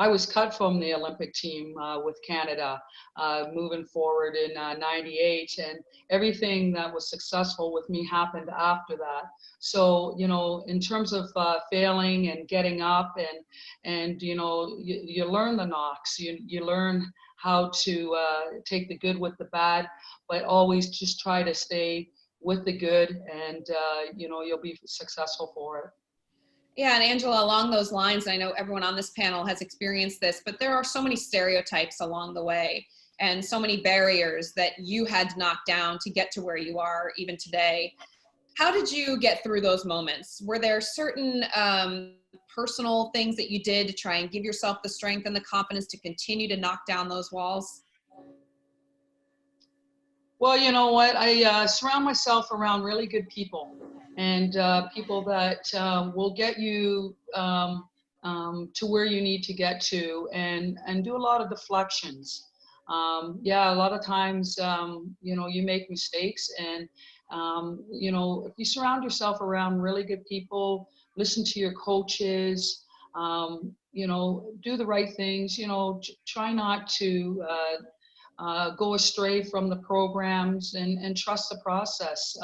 I was cut from the Olympic team with Canada moving forward in '98, and everything that was successful with me happened after that. So, in terms of failing and getting up and you learn the knocks, you learn how to take the good with the bad, but always just try to stay with the good and, you'll be successful for it. Yeah, and Angela, along those lines, I know everyone on this panel has experienced this, but there are so many stereotypes along the way and so many barriers that you had to knock down to get to where you are even today. How did you get through those moments? Were there certain personal things that you did to try and give yourself the strength and the confidence to continue to knock down those walls? Well, you know what? I surround myself around really good people and people that will get you to where you need to get to and do a lot of deflections. Yeah, a lot of times, you make mistakes and, if you surround yourself around really good people, listen to your coaches, do the right things, try not to go astray from the programs and trust the process.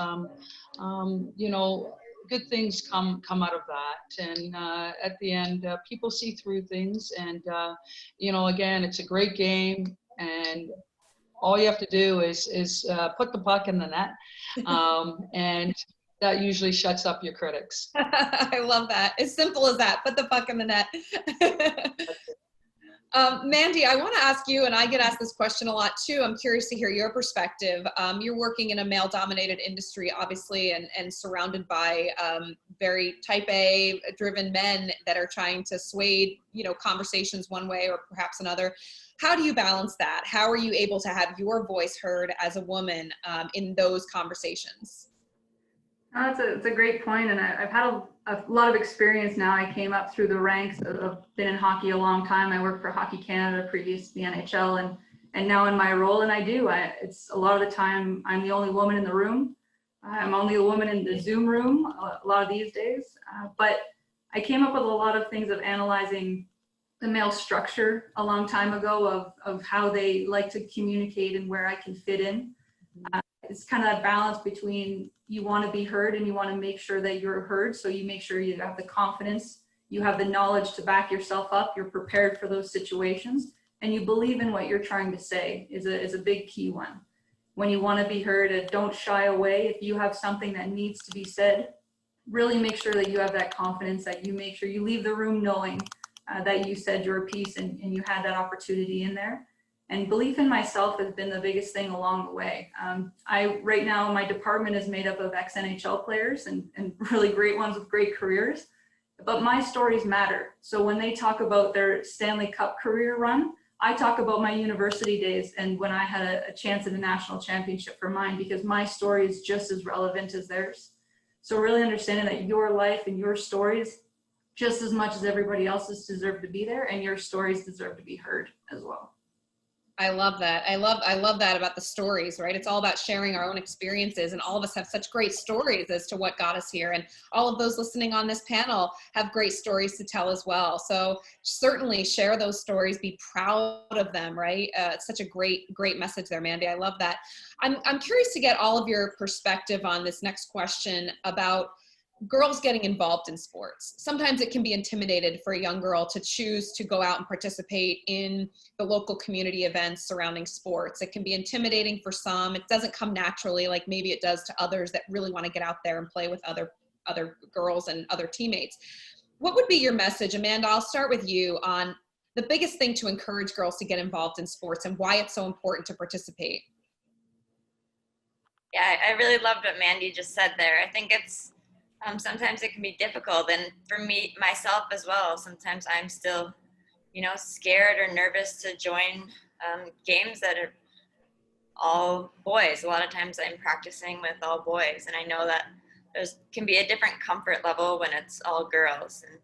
Good things come out of that. And at the end, people see through things. And, again, it's a great game. And all you have to do is put the puck in the net. And that usually shuts up your critics. I love that. As simple as that. Put the puck in the net. Mandy, I want to ask you, and I get asked this question a lot too. I'm curious to hear your perspective. You're working in a male-dominated industry, obviously, and surrounded by very type A driven men that are trying to sway, conversations one way or perhaps another. How do you balance that? How are you able to have your voice heard as a woman in those conversations? It's a great point, and I've had a lot of experience now. I came up through the ranks. I've been in hockey a long time. I worked for Hockey Canada, previous to the NHL, and now in my role, and it's a lot of the time I'm the only woman in the room. I'm only a woman in the Zoom room a lot of these days. But I came up with a lot of things of analyzing the male structure a long time ago of how they like to communicate and where I can fit in. It's kind of that balance between you want to be heard and you want to make sure that you're heard. So you make sure you have the confidence, you have the knowledge to back yourself up, you're prepared for those situations, and you believe in what you're trying to say is a big key one. When you want to be heard, don't shy away. If you have something that needs to be said, really make sure that you have that confidence, that you make sure you leave the room knowing that you said your piece and you had that opportunity in there. And belief in myself has been the biggest thing along the way. Right now, my department is made up of ex-NHL players and really great ones with great careers, but my stories matter. So when they talk about their Stanley Cup career run, I talk about my university days and when I had a chance at a national championship for mine, because my story is just as relevant as theirs. So really understanding that your life and your stories, just as much as everybody else's, deserve to be there, and your stories deserve to be heard as well. I love that. I love that about the stories, right? It's all about sharing our own experiences, and all of us have such great stories as to what got us here. And all of those listening on this panel have great stories to tell as well. So certainly share those stories, be proud of them, right? It's such a great message there, Mandy. I love that. I'm curious to get all of your perspective on this next question about girls getting involved in sports. Sometimes it can be intimidated for a young girl to choose to go out and participate in the local community events surrounding sports. It can be intimidating for some. It doesn't come naturally like maybe it does to others that really want to get out there and play with other girls and other teammates. What would be your message, Amanda? I'll start with you on the biggest thing to encourage girls to get involved in sports and why it's so important to participate. Yeah, I really loved what Mandy just said there. I think it's sometimes it can be difficult, and for me myself as well, sometimes I'm still scared or nervous to join games that are all boys. A lot of times I'm practicing with all boys, and I know that there's can be a different comfort level when it's all girls. And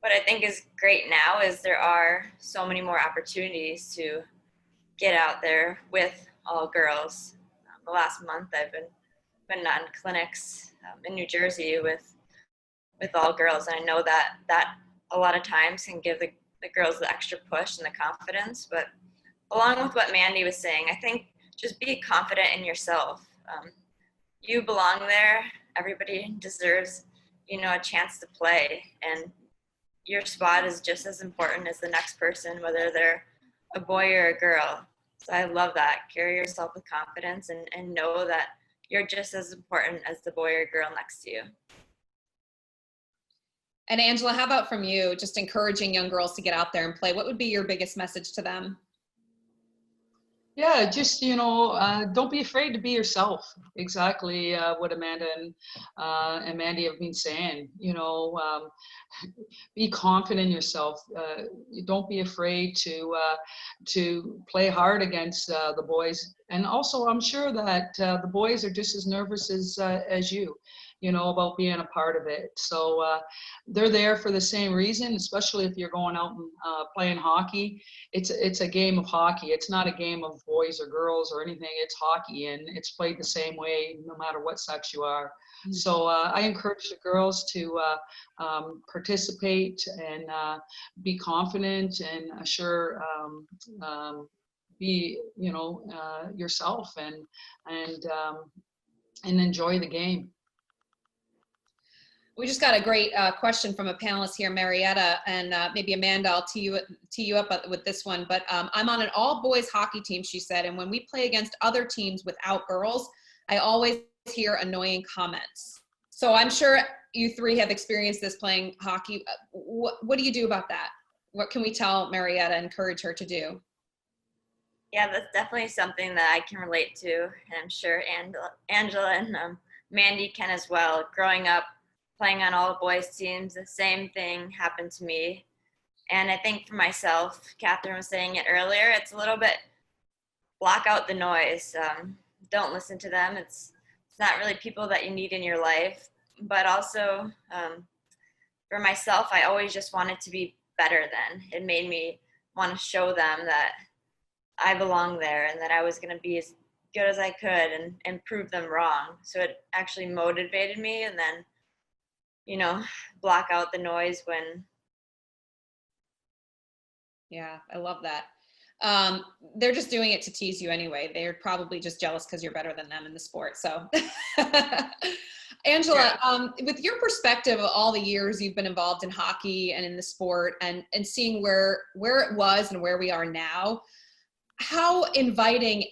what I think is great now is there are so many more opportunities to get out there with all girls. The last month I've been on clinics in New Jersey with all girls, and I know that a lot of times can give the girls the extra push and the confidence. But along with what Mandy was saying, I think just be confident in yourself. You belong there. Everybody deserves a chance to play, and your spot is just as important as the next person, whether they're a boy or a girl. So I love that. Carry yourself with confidence and know that you're just as important as the boy or girl next to you. And Angela, how about from you, just encouraging young girls to get out there and play? What would be your biggest message to them? Yeah, just, don't be afraid to be yourself. Exactly what Amanda and Mandy have been saying. Be confident in yourself. Don't be afraid to play hard against the boys. And also, I'm sure that the boys are just as nervous as you, about being a part of it. So they're there for the same reason, especially if you're going out and playing hockey. It's a game of hockey. It's not a game of boys or girls or anything. It's hockey, and it's played the same way no matter what sex you are. Mm-hmm. So I encourage the girls to participate and be confident and be yourself and enjoy the game. We just got a great question from a panelist here, Marietta, and maybe Amanda, I'll tee you up with this one. But I'm on an all-boys hockey team, she said, and when we play against other teams without girls, I always hear annoying comments. So I'm sure you three have experienced this playing hockey. What do you do about that? What can we tell Marietta, encourage her to do? Yeah, that's definitely something that I can relate to, and I'm sure Angela and Mandy can as well. Growing up, playing on all boys teams, the same thing happened to me. And I think for myself, Catherine was saying it earlier, it's a little bit block out the noise. Don't listen to them. It's not really people that you need in your life. But also for myself, I always just wanted to be better than. It made me want to show them that I belong there and that I was going to be as good as I could and prove them wrong. So it actually motivated me, and then block out the noise when. Yeah, I love that. They're just doing it to tease you anyway. They're probably just jealous because you're better than them in the sport. So, Angela, yeah. With your perspective of all the years you've been involved in hockey and in the sport, and seeing where it was and where we are now, how inviting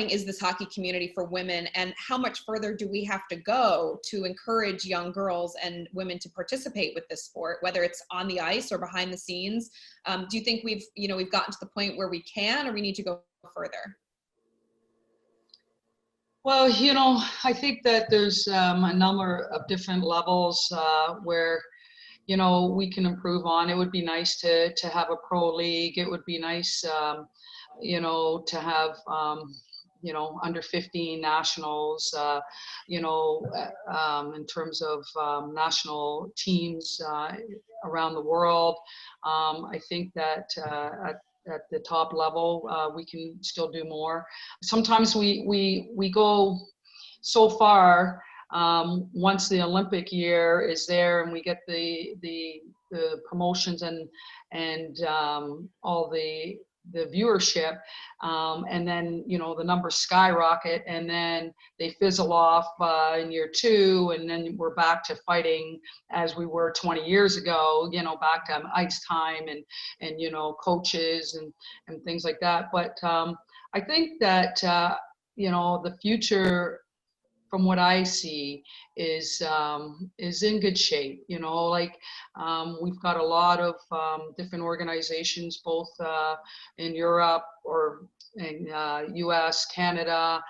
is this hockey community for women, and how much further do we have to go to encourage young girls and women to participate with this sport, whether it's on the ice or behind the scenes? Do you think we've gotten to the point where we can, or we need to go further? Well, I think that there's a number of different levels where we can improve on. It would be nice to have a pro league. It would be nice to have under 15 nationals, in terms of national teams around the world. I think that at the top level, we can still do more. Sometimes we go so far, once the Olympic year is there and we get the promotions and all the viewership, and then the numbers skyrocket, and then they fizzle off in year 2, and then we're back to fighting as we were 20 years ago, back to ice time and coaches and things like that. But I think that the future, from what I see, is in good shape. We've got a lot of different organizations, both in Europe or in U.S., Canada,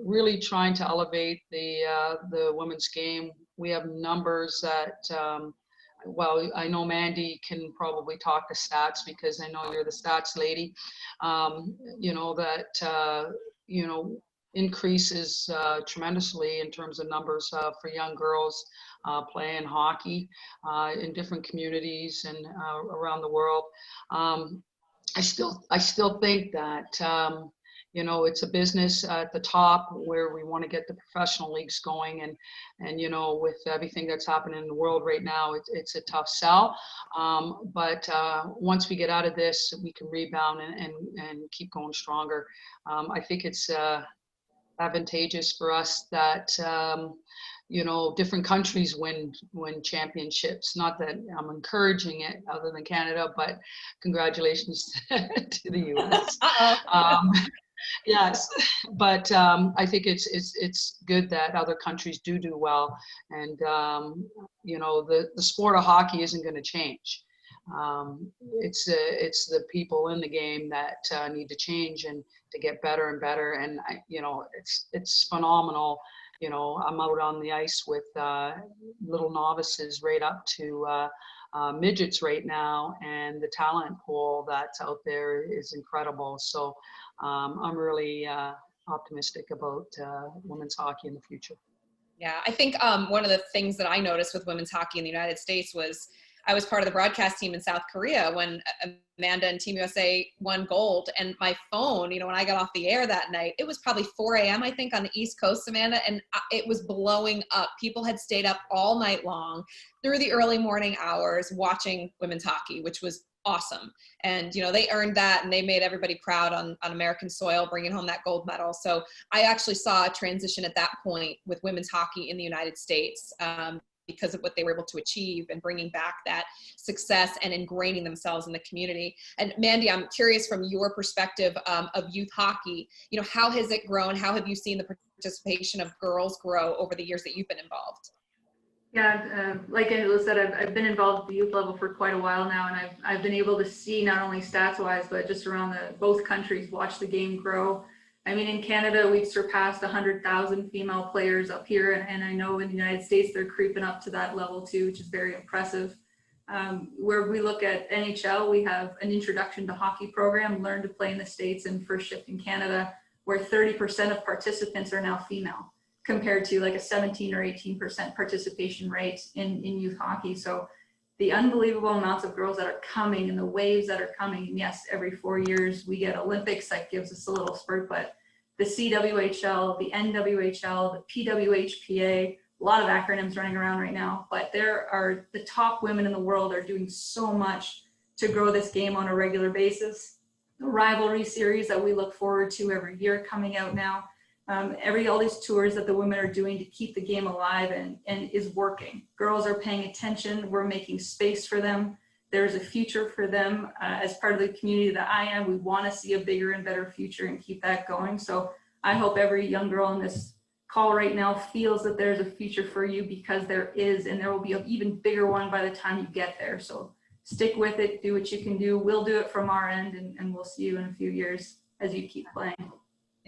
really trying to elevate the women's game. We have numbers that, well, I know Mandy can probably talk to stats because I know you're the stats lady. Increases tremendously in terms of numbers for young girls playing hockey in different communities and around the world. I still think that it's a business at the top where we want to get the professional leagues going, and with everything that's happening in the world right now, it's a tough sell. But once we get out of this, we can rebound and keep going stronger. I think it's advantageous for us that different countries win championships. Not that I'm encouraging it, other than Canada, but congratulations to the U.S. Yes, but I think it's good that other countries do well, and the sport of hockey isn't going to change. It's the people in the game that need to change and to get better and better. And it's phenomenal. I'm out on the ice with little novices right up to midgets right now, and the talent pool that's out there is incredible. So I'm really optimistic about women's hockey in the future. Yeah, I think one of the things that I noticed with women's hockey in the United States was I was part of the broadcast team in South Korea when Amanda and Team USA won gold. And my phone, when I got off the air that night, it was probably 4 a.m., I think, on the East Coast, Amanda, and it was blowing up. People had stayed up all night long through the early morning hours watching women's hockey, which was awesome. And, they earned that, and they made everybody proud on American soil, bringing home that gold medal. So I actually saw a transition at that point with women's hockey in the United States, because of what they were able to achieve and bringing back that success and ingraining themselves in the community. And Mandy, I'm curious from your perspective of youth hockey, how has it grown? How have you seen the participation of girls grow over the years that you've been involved? Yeah, like Angela said, I've been involved at the youth level for quite a while now, and I've been able to see, not only stats-wise, but just around both countries, watch the game grow. I mean, in Canada, we've surpassed 100,000 female players up here, and I know in the United States, they're creeping up to that level too, which is very impressive. Where we look at NHL, we have an introduction to hockey program, Learn to Play in the States and First Shift in Canada, where 30% of participants are now female, compared to like a 17 or 18% participation rate in youth hockey. So the unbelievable amounts of girls that are coming and the waves that are coming. And yes, every 4 years we get Olympics, that gives us a little spurt, but the CWHL, the NWHL, the PWHPA, a lot of acronyms running around right now, but the top women in the world are doing so much to grow this game on a regular basis. The rivalry series that we look forward to every year coming out now. All these tours that the women are doing to keep the game alive and is working. Girls are paying attention. We're making space for them. There's a future for them. As part of the community that I am, we want to see a bigger and better future and keep that going. So I hope every young girl in this call right now feels that there's a future for you, because there is, and there will be an even bigger one by the time you get there. So stick with it, do what you can do. We'll do it from our end, and we'll see you in a few years as you keep playing.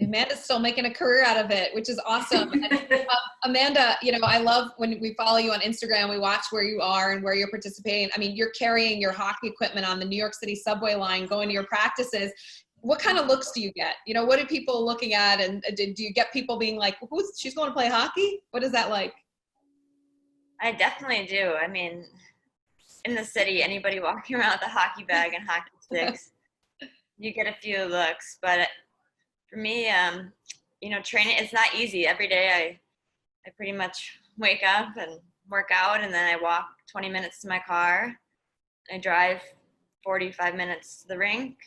Amanda's still making a career out of it, which is awesome. And, Amanda, I love when we follow you on Instagram, we watch where you are and where you're participating. I mean, you're carrying your hockey equipment on the New York City subway line, going to your practices. What kind of looks do you get? What are people looking at? And do you get people being like, she's going to play hockey? What is that like? I definitely do. I mean, in the city, anybody walking around with a hockey bag and hockey sticks, you get a few looks, but for me, training, it's not easy. Every day I pretty much wake up and work out, and then I walk 20 minutes to my car. I drive 45 minutes to the rink,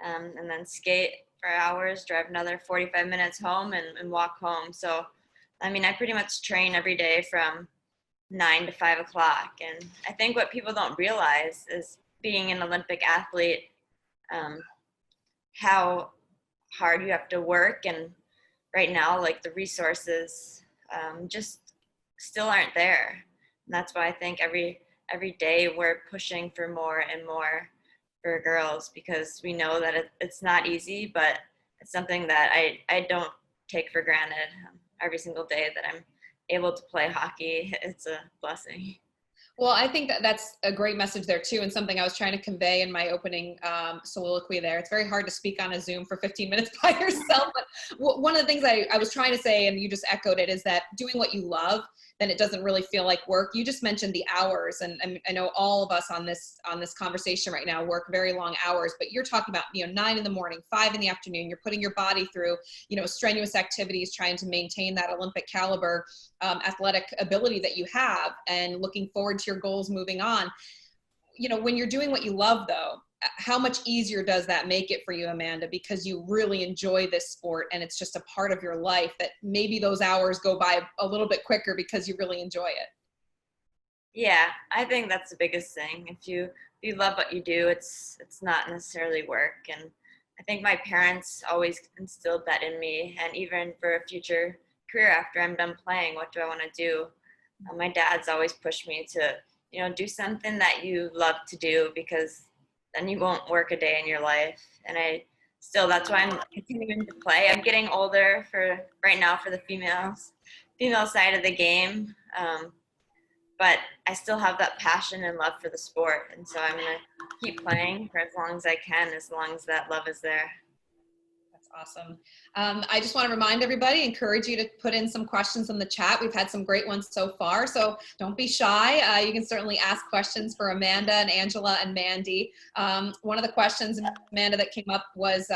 and then skate for hours, drive another 45 minutes home, and walk home. So, I mean, I pretty much train every day from 9 to 5 o'clock. And I think what people don't realize is being an Olympic athlete, how hard you have to work. And right now, like, the resources just still aren't there. And that's why I think every day we're pushing for more and more for girls, because we know that it's not easy, but it's something that I don't take for granted. Every single day that I'm able to play hockey, it's a blessing. Well, I think that that's a great message there too, and something I was trying to convey in my opening soliloquy there. It's very hard to speak on a Zoom for 15 minutes by yourself, but one of the things I was trying to say, and you just echoed it, is that doing what you love, then it doesn't really feel like work. You just mentioned the hours, and I know all of us on this conversation right now work very long hours, but you're talking about 9 in the morning, 5 in the afternoon. You're putting your body through strenuous activities, trying to maintain that Olympic caliber athletic ability that you have, and looking forward to your goals moving on. When you're doing what you love, though, how much easier does that make it for you, Amanda, because you really enjoy this sport and it's just a part of your life, that maybe those hours go by a little bit quicker because you really enjoy it? Yeah, I think that's the biggest thing. If you love what you do, it's not necessarily work. And I think my parents always instilled that in me, and even for a future career after I'm done playing, what do I want to do? My dad's always pushed me to do something that you love to do, because then you won't work a day in your life. And that's why I'm continuing to play. I'm getting older for right now for the female side of the game. But I still have that passion and love for the sport. And so I'm going to keep playing for as long as I can, as long as that love is there. That's awesome. I just want to remind everybody, encourage you to put in some questions in the chat. We've had some great ones so far, so don't be shy. You can certainly ask questions for Amanda and Angela and Mandy. One of the questions, Amanda, that came up was,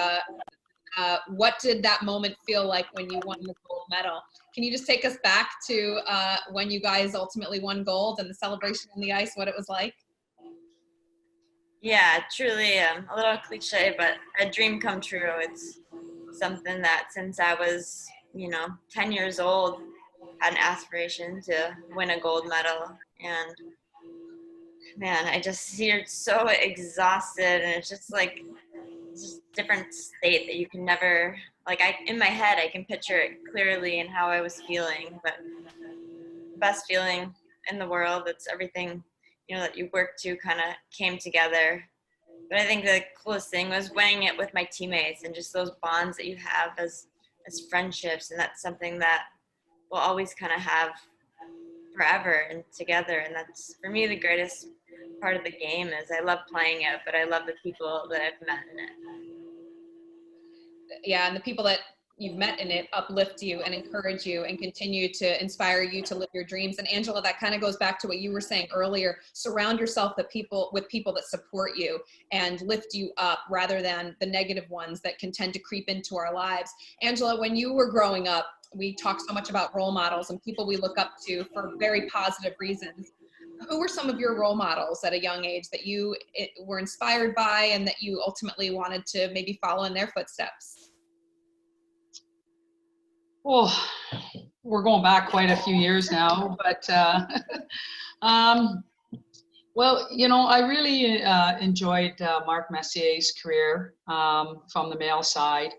what did that moment feel like when you won the gold medal? Can you just take us back to when you guys ultimately won gold and the celebration on the ice, what it was like? Yeah, truly a little cliche, but a dream come true. It's something that since I was, 10 years old, had an aspiration to win a gold medal. And man, I just you're so exhausted, and it's just like different state that you can never, like, in my head I can picture it clearly and how I was feeling, but the best feeling in the world. It's everything that you work to kind of came together. But I think the coolest thing was winning it with my teammates, and just those bonds that you have as friendships, and that's something that we'll always kind of have forever and together. And that's, for me, the greatest part of the game. Is I love playing it, but I love the people that I've met in it. Yeah, and the people that you've met in it uplift you and encourage you and continue to inspire you to live your dreams. And Angela, that kind of goes back to what you were saying earlier. Surround yourself with people that support you and lift you up, rather than the negative ones that can tend to creep into our lives. Angela, when you were growing up, we talk so much about role models and people we look up to for very positive reasons. Who were some of your role models at a young age that you were inspired by and that you ultimately wanted to maybe follow in their footsteps? Well, we're going back quite a few years now, but well, I really enjoyed Mark Messier's career from the male side.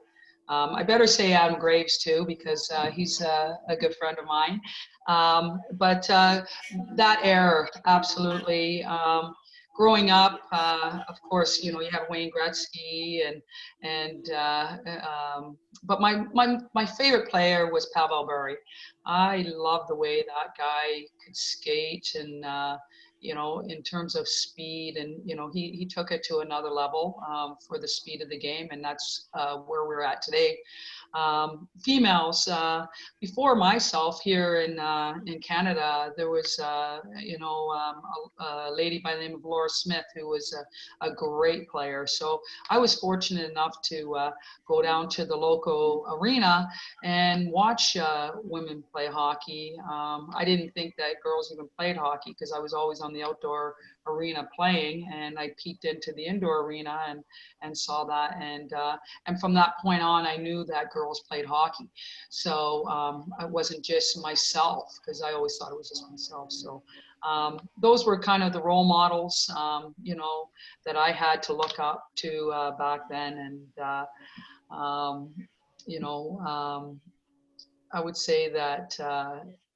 I better say Adam Graves too, because he's a good friend of mine. But that era, absolutely. Growing up, of course, you have Wayne Gretzky but my favorite player was Pavel Bure. I love the way that guy could skate, and in terms of speed, and he took it to another level for the speed of the game, and that's where we're at today. females. Before myself here in Canada, there was a lady by the name of Laura Smith who was a great player. So I was fortunate enough to go down to the local arena and watch women play hockey. I didn't think that girls even played hockey because I was always on the outdoor arena playing, and I peeked into the indoor arena and saw that, and from that point on I knew that girls played hockey. So I wasn't just myself, because I always thought it was just myself. So those were kind of the role models, that I had to look up to back then. And I would say that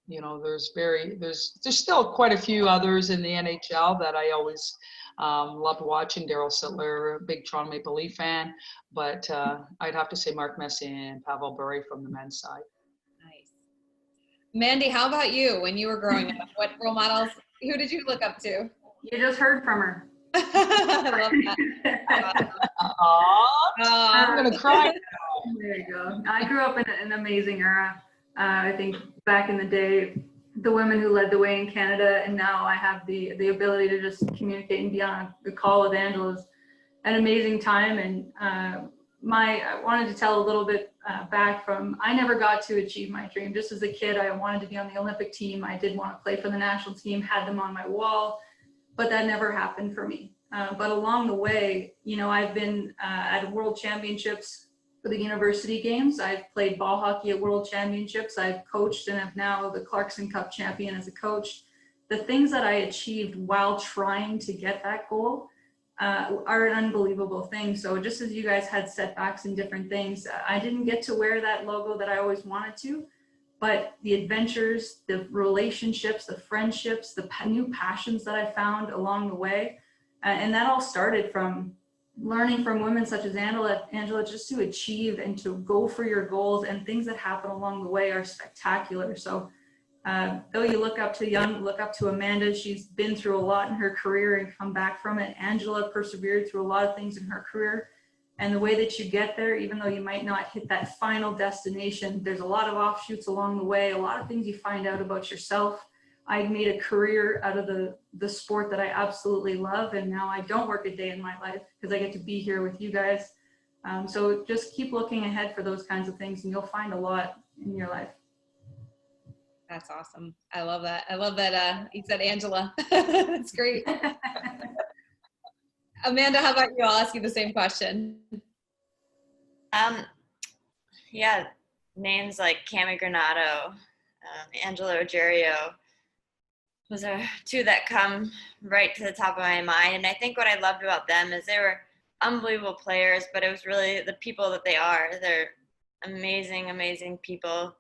there's still quite a few others in the NHL that I always loved watching. Daryl Sittler, a big Toronto Maple Leaf fan, but I'd have to say Mark Messier and Pavel Bure from the men's side. Nice. Mandy, how about you when you were growing up? What role models, who did you look up to? You just heard from her. I love that. I'm gonna cry. There you go. I grew up in an amazing era. I think back in the day, the women who led the way in Canada, and now I have the ability to just communicate and be on a call with Angela is an amazing time. And I wanted to tell a little bit back from, I never got to achieve my dream. Just as a kid, I wanted to be on the Olympic team. I did want to play for the national team, had them on my wall, but that never happened for me. But along the way, I've been at World Championships for the university games. I've played ball hockey at World Championships. I've coached and am now the Clarkson Cup champion as a coach. The things that I achieved while trying to get that goal are an unbelievable thing. So just as you guys had setbacks and different things, I didn't get to wear that logo that I always wanted to, but the adventures, the relationships, the friendships, the new passions that I found along the way, and that all started from learning from women such as Angela, just to achieve and to go for your goals, and things that happen along the way are spectacular. So though you look up to Amanda, she's been through a lot in her career and come back from it. Angela persevered through a lot of things in her career, and the way that you get there, even though you might not hit that final destination, there's a lot of offshoots along the way, a lot of things you find out about yourself. I made a career out of the sport that I absolutely love, and now I don't work a day in my life because I get to be here with you guys. So just keep looking ahead for those kinds of things, and you'll find a lot in your life. That's awesome. I love that. I love that you said Angela. That's great. Amanda, how about you? I'll ask you the same question. Yeah, names like Cami Granato, Angela Ruggiero, those are two that come right to the top of my mind. And I think what I loved about them is they were unbelievable players, but it was really the people that they are. They're amazing, amazing people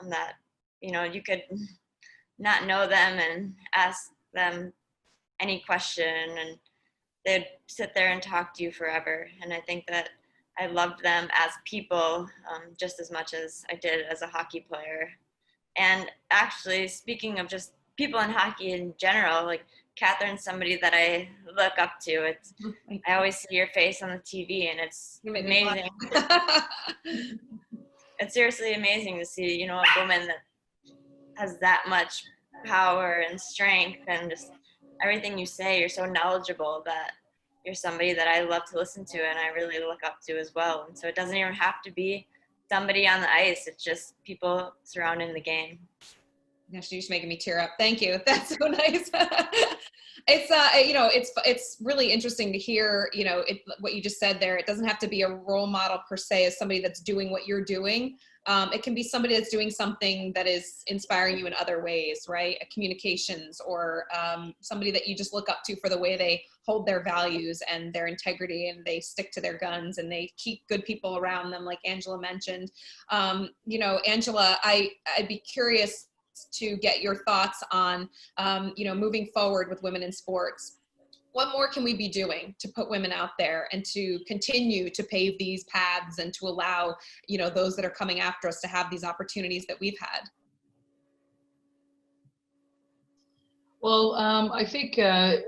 that, you could not know them and ask them any question and they'd sit there and talk to you forever. And I think that I loved them as people just as much as I did as a hockey player. And actually, speaking of just people in hockey in general, like Catherine's somebody that I look up to. I always see your face on the TV, and it's amazing. It's seriously amazing to see, a woman that has that much power and strength, and just everything you say, you're so knowledgeable that you're somebody that I love to listen to and I really look up to as well. And so it doesn't even have to be somebody on the ice. It's just people surrounding the game. Gosh, you're just making me tear up. Thank you. That's so nice. It's really interesting to hear, what you just said there. It doesn't have to be a role model per se as somebody that's doing what you're doing. It can be somebody that's doing something that is inspiring you in other ways, right? Communications, or somebody that you just look up to for the way they hold their values and their integrity, and they stick to their guns and they keep good people around them, like Angela mentioned. Angela, I'd be curious to get your thoughts on, moving forward with women in sports. What more can we be doing to put women out there and to continue to pave these paths and to allow, those that are coming after us to have these opportunities that we've had? Well, I think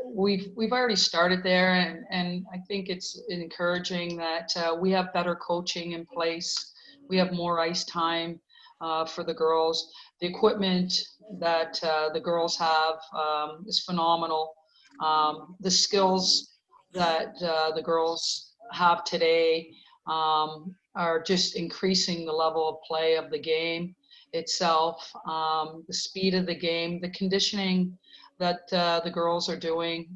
we've already started there, and I think it's encouraging that we have better coaching in place. We have more ice time for the girls. The equipment that the girls have is phenomenal. The skills that the girls have today are just increasing the level of play of the game itself, the speed of the game, the conditioning that the girls are doing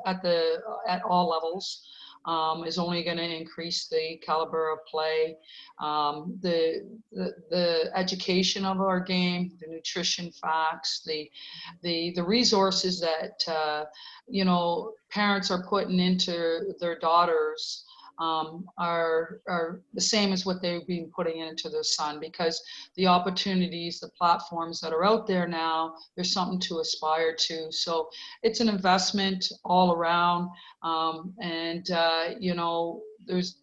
at all levels is only going to increase the caliber of play. The education of our game, the nutrition facts, the resources that parents are putting into their daughters are the same as what they've been putting into their son, because the opportunities, the platforms that are out there now, there's something to aspire to. So it's an investment all around.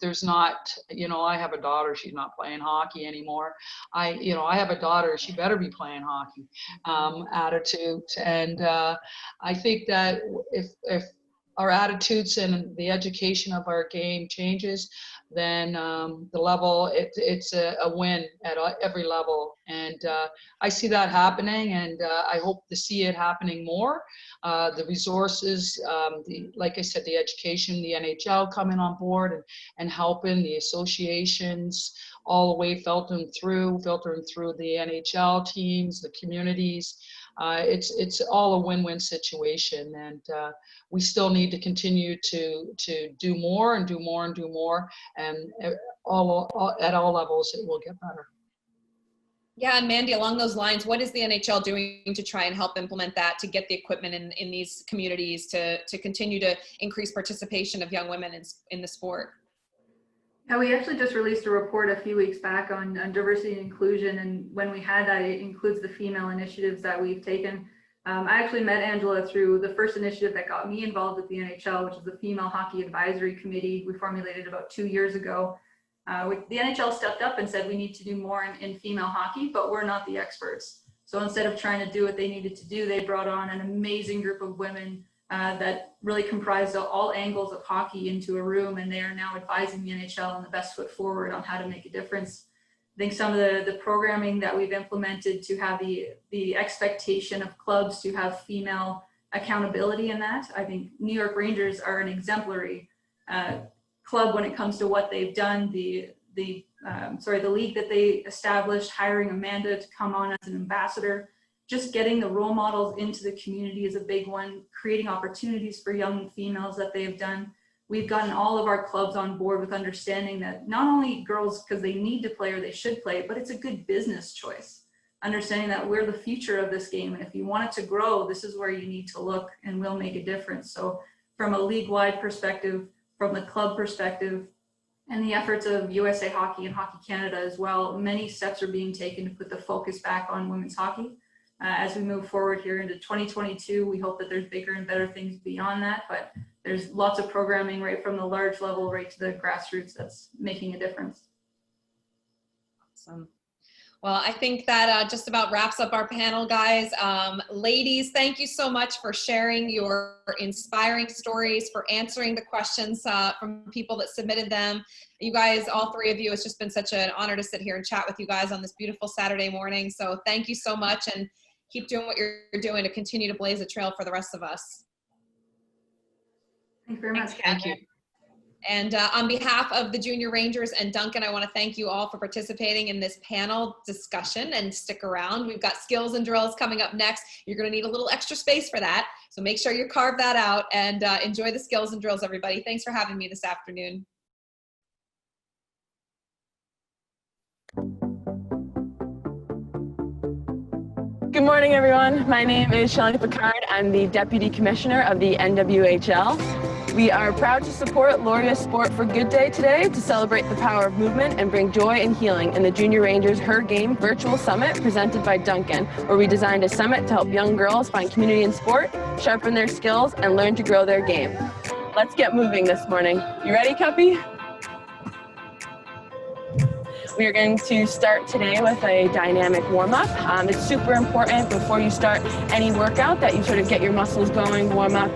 There's not, I have a daughter, she's not playing hockey anymore. I have a daughter, she better be playing hockey attitude. And I think that if our attitudes and the education of our game changes, then the level, it's a win at every level. And I see that happening, and I hope to see it happening more. The resources, like I said, the education, the NHL coming on board and helping, the associations, all the way filtering through the NHL teams, the communities. It's all a win-win situation, and we still need to continue to do more and do more and do more, and at all levels it will get better. Yeah, and Mandy, along those lines, what is the NHL doing to try and help implement that, to get the equipment in these communities to continue to increase participation of young women in the sport? Yeah, we actually just released a report a few weeks back on diversity and inclusion, and when we had that, it includes the female initiatives that we've taken. I actually met Angela through the first initiative that got me involved with the NHL, which is the Female Hockey Advisory Committee we formulated about 2 years ago. The NHL stepped up and said we need to do more in female hockey, but we're not the experts. So instead of trying to do what they needed to do, they brought on an amazing group of women that really comprised all angles of hockey into a room, and they are now advising the NHL on the best foot forward on how to make a difference. I think some of the programming that we've implemented to have the expectation of clubs to have female accountability in that. I think New York Rangers are an exemplary club when it comes to what they've done. The league that they established, hiring Amanda to come on as an ambassador, just getting the role models into the community is a big one, creating opportunities for young females that they have done. We've gotten all of our clubs on board with understanding that not only girls, because they need to play or they should play, but it's a good business choice. Understanding that we're the future of this game, and if you want it to grow, this is where you need to look, and we'll make a difference. So from a league-wide perspective, from the club perspective, and the efforts of USA Hockey and Hockey Canada as well, many steps are being taken to put the focus back on women's hockey. As we move forward here into 2022, we hope that there's bigger and better things beyond that, but there's lots of programming right from the large level right to the grassroots that's making a difference. Awesome. Well, I think that just about wraps up our panel, guys. Ladies, thank you so much for sharing your inspiring stories, for answering the questions from people that submitted them. You guys, all three of you, it's just been such an honor to sit here and chat with you guys on this beautiful Saturday morning. So thank you so much, and keep doing what you're doing to continue to blaze a trail for the rest of us. Thank you very much. Thank you. And on behalf of the Junior Rangers and Dunkin, I want to thank you all for participating in this panel discussion, and stick around. We've got skills and drills coming up next. You're going to need a little extra space for that. So make sure you carve that out, and enjoy the skills and drills, everybody. Thanks for having me this afternoon. Good morning, everyone. My name is Shelley Picard. I'm the Deputy Commissioner of the NWHL. We are proud to support Laureate Sport for Good Day today to celebrate the power of movement and bring joy and healing in the Junior Rangers Her Game Virtual Summit presented by Dunkin, where we designed a summit to help young girls find community in sport, sharpen their skills, and learn to grow their game. Let's get moving this morning. You ready, Cuppy? We are going to start today with a dynamic warm-up. It's super important before you start any workout that you sort of get your muscles going, warm up.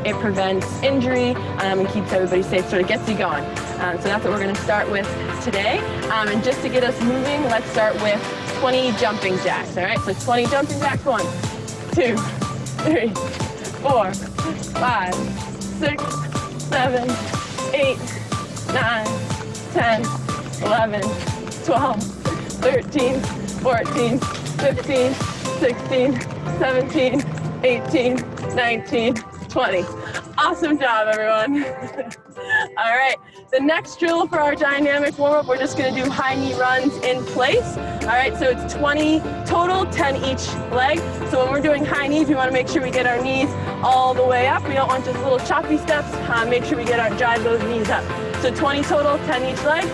It prevents injury and keeps everybody safe, sort of gets you going. So that's what we're going to start with today. And just to get us moving, let's start with 20 jumping jacks, all right? So 20 jumping jacks, 1, 2, 3, 4, 5, 6, 7, 8, 9, 10, 11, 12, 13, 14, 15, 16, 17, 18, 19, 20. Awesome job, everyone. All right, the next drill for our dynamic warm-up, we're just gonna do high knee runs in place. All right, so it's 20 total, 10 each leg. So when we're doing high knees, we wanna make sure we get our knees all the way up. We don't want just little choppy steps. Make sure we drive those knees up. So 20 total, 10 each leg.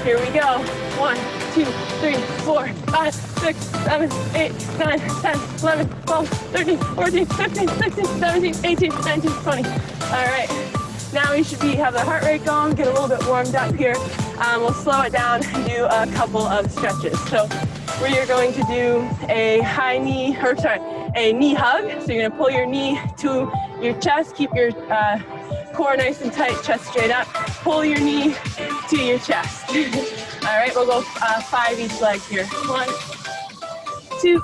Here we go. 1, 2, 3, 4, 5, 6, 7, 8, 9, 10, 11, 12, 13, 14, 15, 16, 17, 18, 19, 20. All right. Now we should have the heart rate going, get a little bit warmed up here. We'll slow it down and do a couple of stretches. So we are going to do a a knee hug. So you're gonna pull your knee to your chest, keep your core nice and tight, chest straight up. Pull your knee to your chest. All right, we'll go 5 each leg here. 1, 2,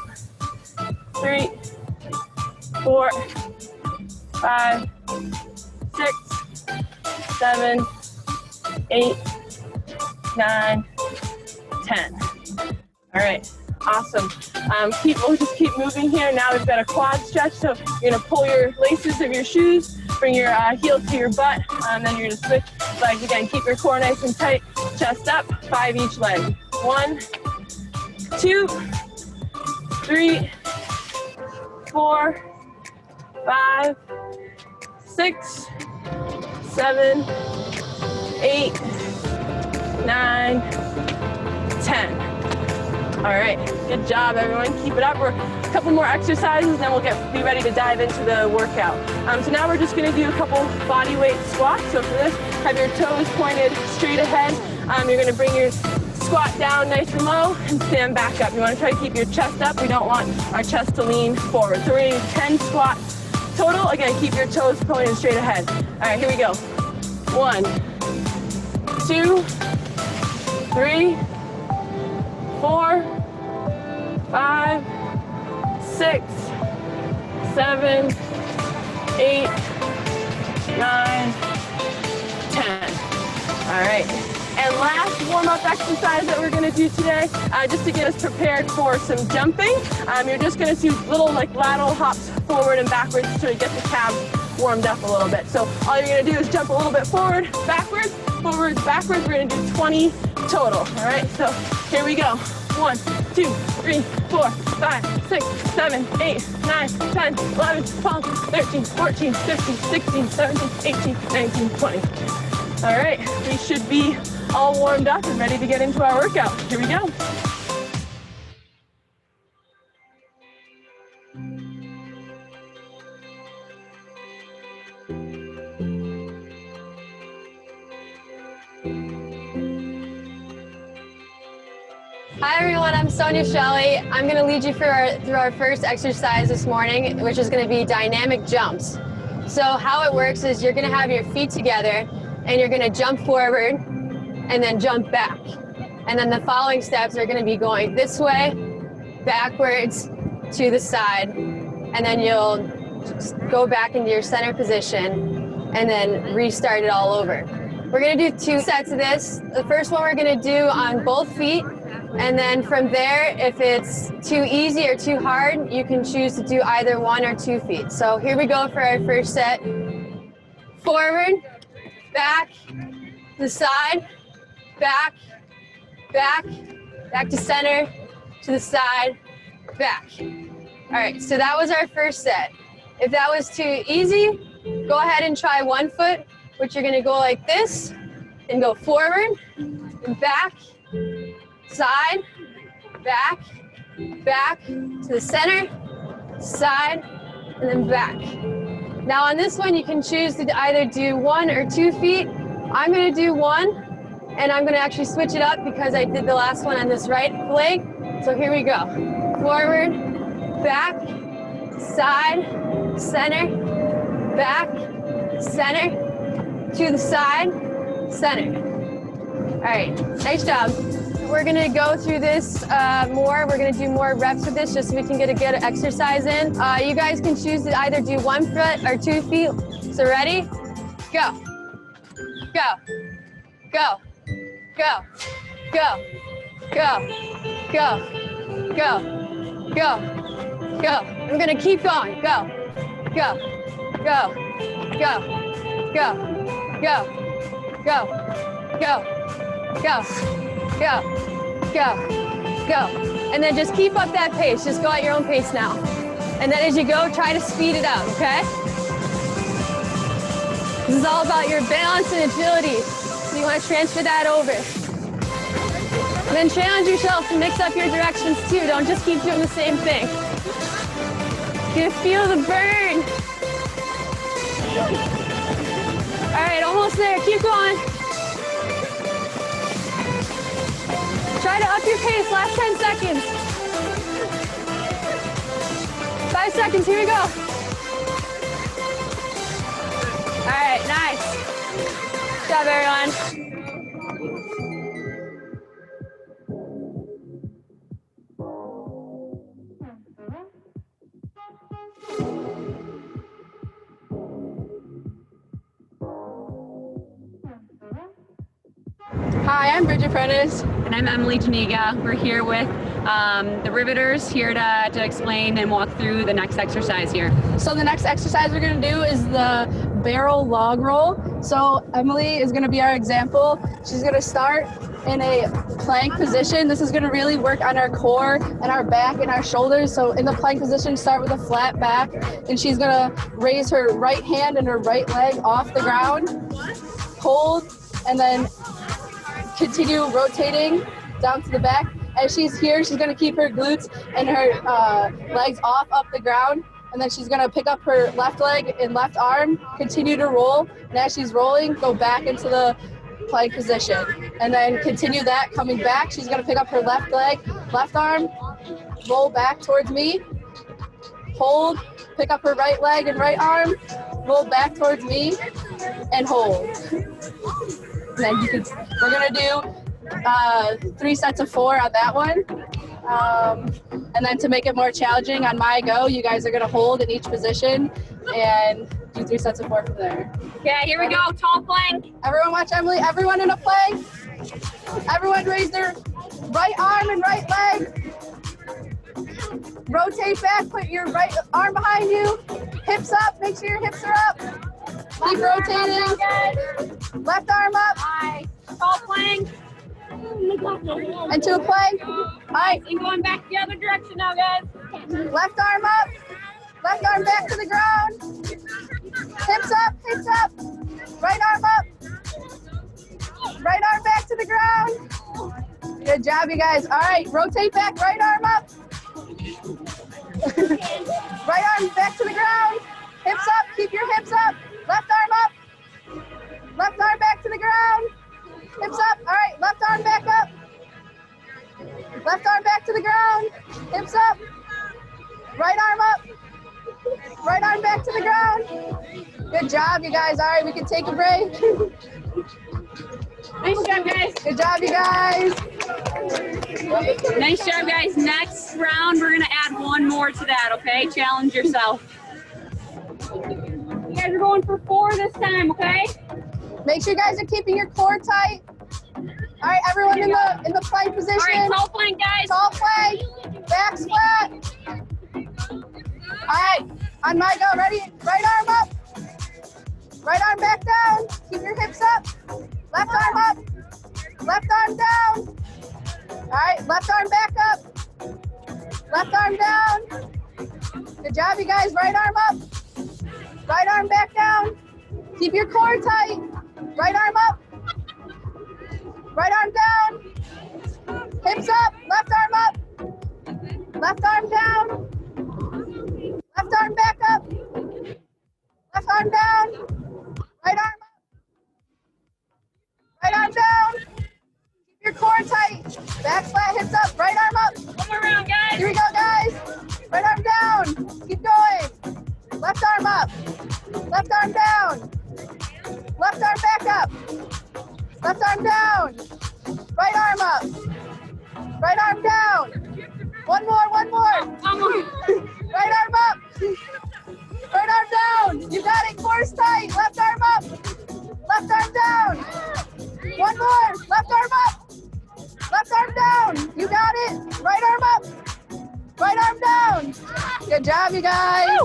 3, 4, 5, 6, 7, 8, 9, 10. All right, awesome. We'll just keep moving here. Now we've got a quad stretch, so you're gonna pull your laces of your shoes, bring your heels to your butt, and then you're gonna switch legs again. Keep your core nice and tight, chest up, 5 each leg. 1, 2, 3, 4, 5, 6, 7, 8, 9, 10. All right, good job, everyone. Keep it up. We're a couple more exercises, and then we'll be ready to dive into the workout. So now we're just gonna do a couple body weight squats. So for this, have your toes pointed straight ahead. You're gonna bring your squat down nice and low and stand back up. You wanna try to keep your chest up. We don't want our chest to lean forward. So we're gonna do 10 squats total. Again, keep your toes pointed straight ahead. All right, here we go. 1, 2, 3, 4, 5, 6, 7, 8, 9, 10. All right. And last warm-up exercise that we're gonna do today, just to get us prepared for some jumping. You're just gonna do little lateral hops forward and backwards to get the calves warmed up a little bit. So all you're gonna do is jump a little bit forward, backwards, forwards, backwards. We're gonna do 20 total, all right? So here we go. 1, 2, 3, 4, 5, 6, 7, 8, 9, 10, 11, 12, 13, 14, 15, 16, 17, 18, 19, 20. All right, we should be all warmed up and ready to get into our workout. Here we go. Hi everyone, I'm Sonia Shelley. I'm going to lead you through our first exercise this morning, which is going to be dynamic jumps. So how it works is you're going to have your feet together and you're going to jump forward and then jump back. And then the following steps are going to be going this way, backwards, to the side, and then you'll go back into your center position and then restart it all over. We're going to do 2 sets of this. The first one we're going to do on both feet. And then from there, if it's too easy or too hard, you can choose to do either 1 or 2 feet. So here we go for our first set. Forward, back, to the side, back, back, back to center, to the side, back. All right, so that was our first set. If that was too easy, go ahead and try 1 foot, which you're gonna go like this, and go forward, and back, side, back, back, to the center, side, and then back. Now on this one, you can choose to either do 1 or 2 feet. I'm gonna do 1, and I'm gonna actually switch it up because I did the last one on this right leg. So here we go. Forward, back, side, center, back, center, to the side, center. All right, nice job. We're gonna go through this more. We're gonna do more reps with this just so we can get a good exercise in. You guys can choose to either do 1 foot or 2 feet. So ready? Go, go, go, go, go, go, go, go, go, go. We're gonna keep going. Go, go, go, go, go, go, go, go, go, go, go, go. And then just keep up that pace. Just go at your own pace now. And then as you go, try to speed it up, okay? This is all about your balance and agility. So you want to transfer that over. And then challenge yourself to mix up your directions too. Don't just keep doing the same thing. You feel the burn. All right, almost there. Keep going. Try to up your pace. Last 10 seconds. 5 seconds. Here we go. All right, nice. Good job, everyone. Hi, I'm Bridget Prentice. And I'm Emily Janiga. We're here with the Riveters here to explain and walk through the next exercise here. So the next exercise we're going to do is the barrel log roll. So Emily is going to be our example. She's going to start in a plank position. This is going to really work on our core and our back and our shoulders. So in the plank position, start with a flat back, and she's going to raise her right hand and her right leg off the ground, hold, and then continue rotating down to the back. As she's here, she's going to keep her glutes and her legs off up the ground, and then she's going to pick up her left leg and left arm, continue to roll, and as she's rolling, go back into the plank position, and then continue that. Coming back, she's going to pick up her left leg, left arm, roll back towards me, hold, pick up her right leg and right arm, roll back towards me, and hold. And then we're gonna do 3 sets of 4 on that one. And then to make it more challenging on my go, you guys are gonna hold in each position and do 3 sets of 4 from there. Okay, here we go, tall plank. Everyone watch Emily, everyone in a plank. Everyone raise their right arm and right leg. Rotate back, put your right arm behind you. Hips up, make sure your hips are up. Keep rotating. Left arm up. Tall plank. Into a plank. All right. And going back the other direction now, guys. Left arm up. Left arm back to the ground. Hips up, hips up. Right arm up. Right arm back to the ground. Good job, you guys. All right, rotate back, right arm up. Right arm back to the ground. Hips up, keep your hips up. Left arm up. Left arm back to the ground. Hips up. All right, left arm back up. Left arm back to the ground. Hips up. Right arm up. Right arm back to the ground. Good job, you guys. All right, we can take a break. Nice job, guys. Good job, you guys. Nice job, guys. Next round, we're going to add 1 more to that, okay? Challenge yourself. You guys are going for 4 this time, okay? Make sure you guys are keeping your core tight. All right, everyone in the plank position. All right, tall plank, guys. Tall plank. Back's flat. All right, on my go, ready? Right arm up. Right arm back down. Keep your hips up. Left arm up. Left arm down. All right, left arm back up. Left arm down. Good job, you guys. Right arm up. Right arm back down. Keep your core tight. Right arm up. Right arm down. Hips up. Left arm up. Left arm down. Left arm back up. Left arm down. Right arm up. Right arm down. Left arm down. Right arm up. Right arm down. One more, one more. One more. Right arm up. Right arm down. You got it. Course tight. Left arm up. Left arm down. One more. Left arm up. Left arm down. You got it. Right arm up. Right arm down. Good job, you guys.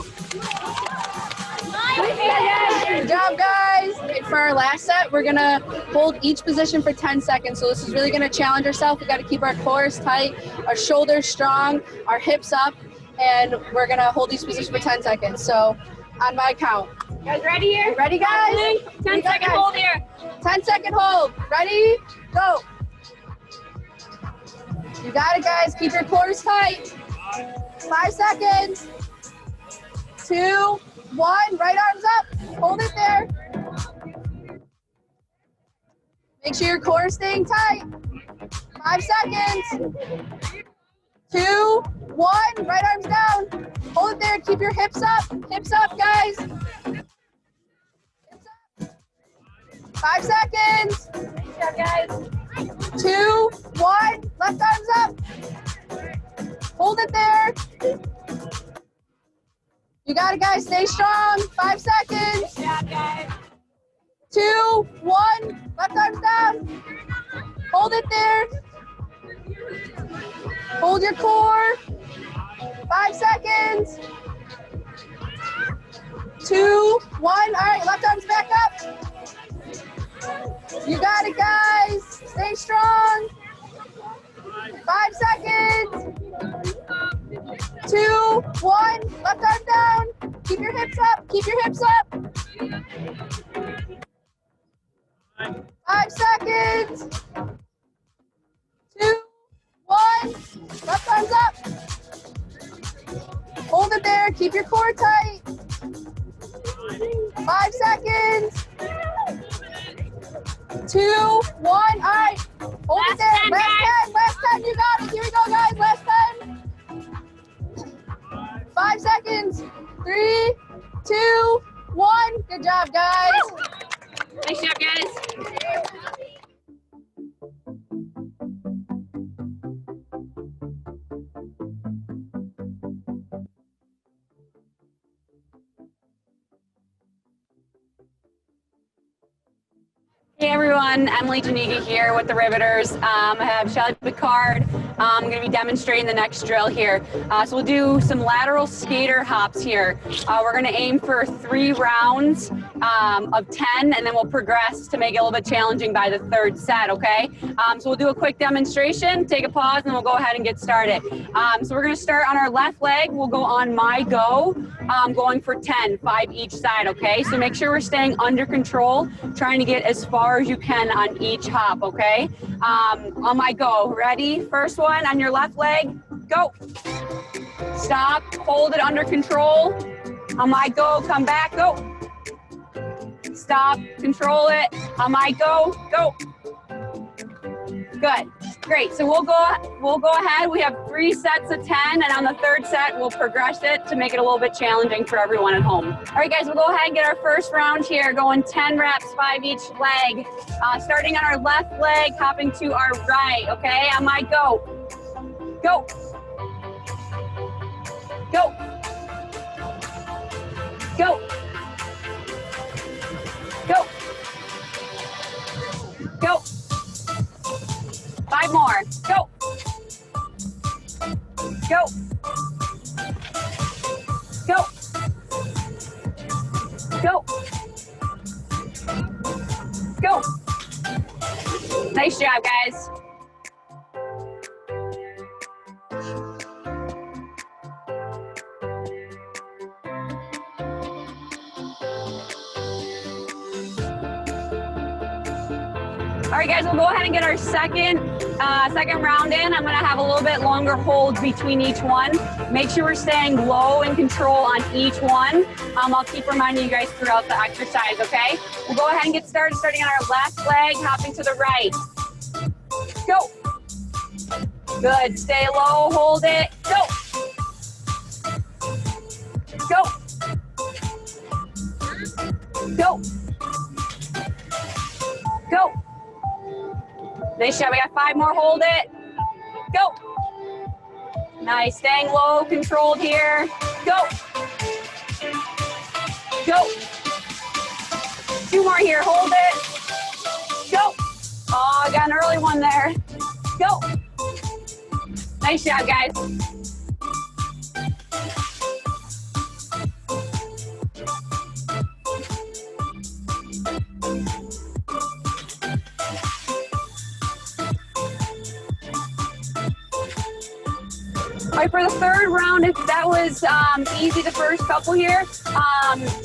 Good job, guys. Okay, for our last set, we're gonna hold each position for 10 seconds. So this is really gonna challenge ourselves. We gotta keep our cores tight, our shoulders strong, our hips up, and we're gonna hold each position for 10 seconds. So on my count. You guys ready here? Ready, guys? 10-second hold here. 10-second hold. Ready? Go. You got it, guys. Keep your cores tight. 5 seconds. 2, 1. Right arms up. Hold it there. Make sure your core is staying tight. 5 seconds. 2, 1. Right arms down. Hold it there. Keep your hips up. Hips up, guys. Hips up. 5 seconds. Good job, guys. 2, 1. Left arms up. Hold it there. You got it, guys. Stay strong. 5 seconds. Good job, guys. 2, 1. Left arms down. Hold it there. Hold your core. 5 seconds. 2, 1. All right, left arms back up. You got it, guys. Stay strong. 5 seconds. 2, 1. Left arm down. Keep your hips up. Keep your hips up. 5 seconds. 2, 1. Left arms up. Hold it there. Keep your core tight. 5 seconds. 2, 1. All right. Hold it there. Last 10. Last 10. You got it. Here we go, guys. Last 10. 5 seconds. 3, 2, 1. Good job, guys. Nice job, guys. Hey everyone, Emily Janiga here with the Riveters. I have Shelly Picard. I'm going to be demonstrating the next drill here. So we'll do some lateral skater hops here. We're going to aim for 3 rounds of 10, and then we'll progress to make it a little bit challenging by the 3rd set, okay? So we'll do a quick demonstration, take a pause, and then we'll go ahead and get started. So we're going to start on our left leg. We'll go on my go, going for 10, 5 each side, okay? So make sure we're staying under control, trying to get as far as you can on each hop, okay? On my go, ready? First one on your left leg, go. Stop, hold it under control. On my go, come back, go. Stop, control it. On my go, go. Good, great. So we'll go ahead. We have 3 sets of 10, and on the 3rd set, we'll progress it to make it a little bit challenging for everyone at home. All right, guys, we'll go ahead and get our first round here, going 10 reps, 5 each leg. Starting on our left leg, hopping to our right, okay? On my go. Go. Go. Go. Go. Go. 5 more. Go. Go. Go. Go. Go. Nice job, guys. All right, guys, we'll go ahead and get our second round in. I'm gonna have a little bit longer hold between each one. Make sure we're staying low and control on each one. I'll keep reminding you guys throughout the exercise, okay? We'll go ahead and get started, starting on our left leg, hopping to the right. Go. Good, stay low, hold it, go. Go. Go. Go. Nice job. We got 5 more. Hold it. Go. Nice. Staying low, controlled here. Go. Go. 2 more here. Hold it. Go. Oh, I got an early one there. Go. Nice job, guys. All right, for the third round, if that was easy the first couple here,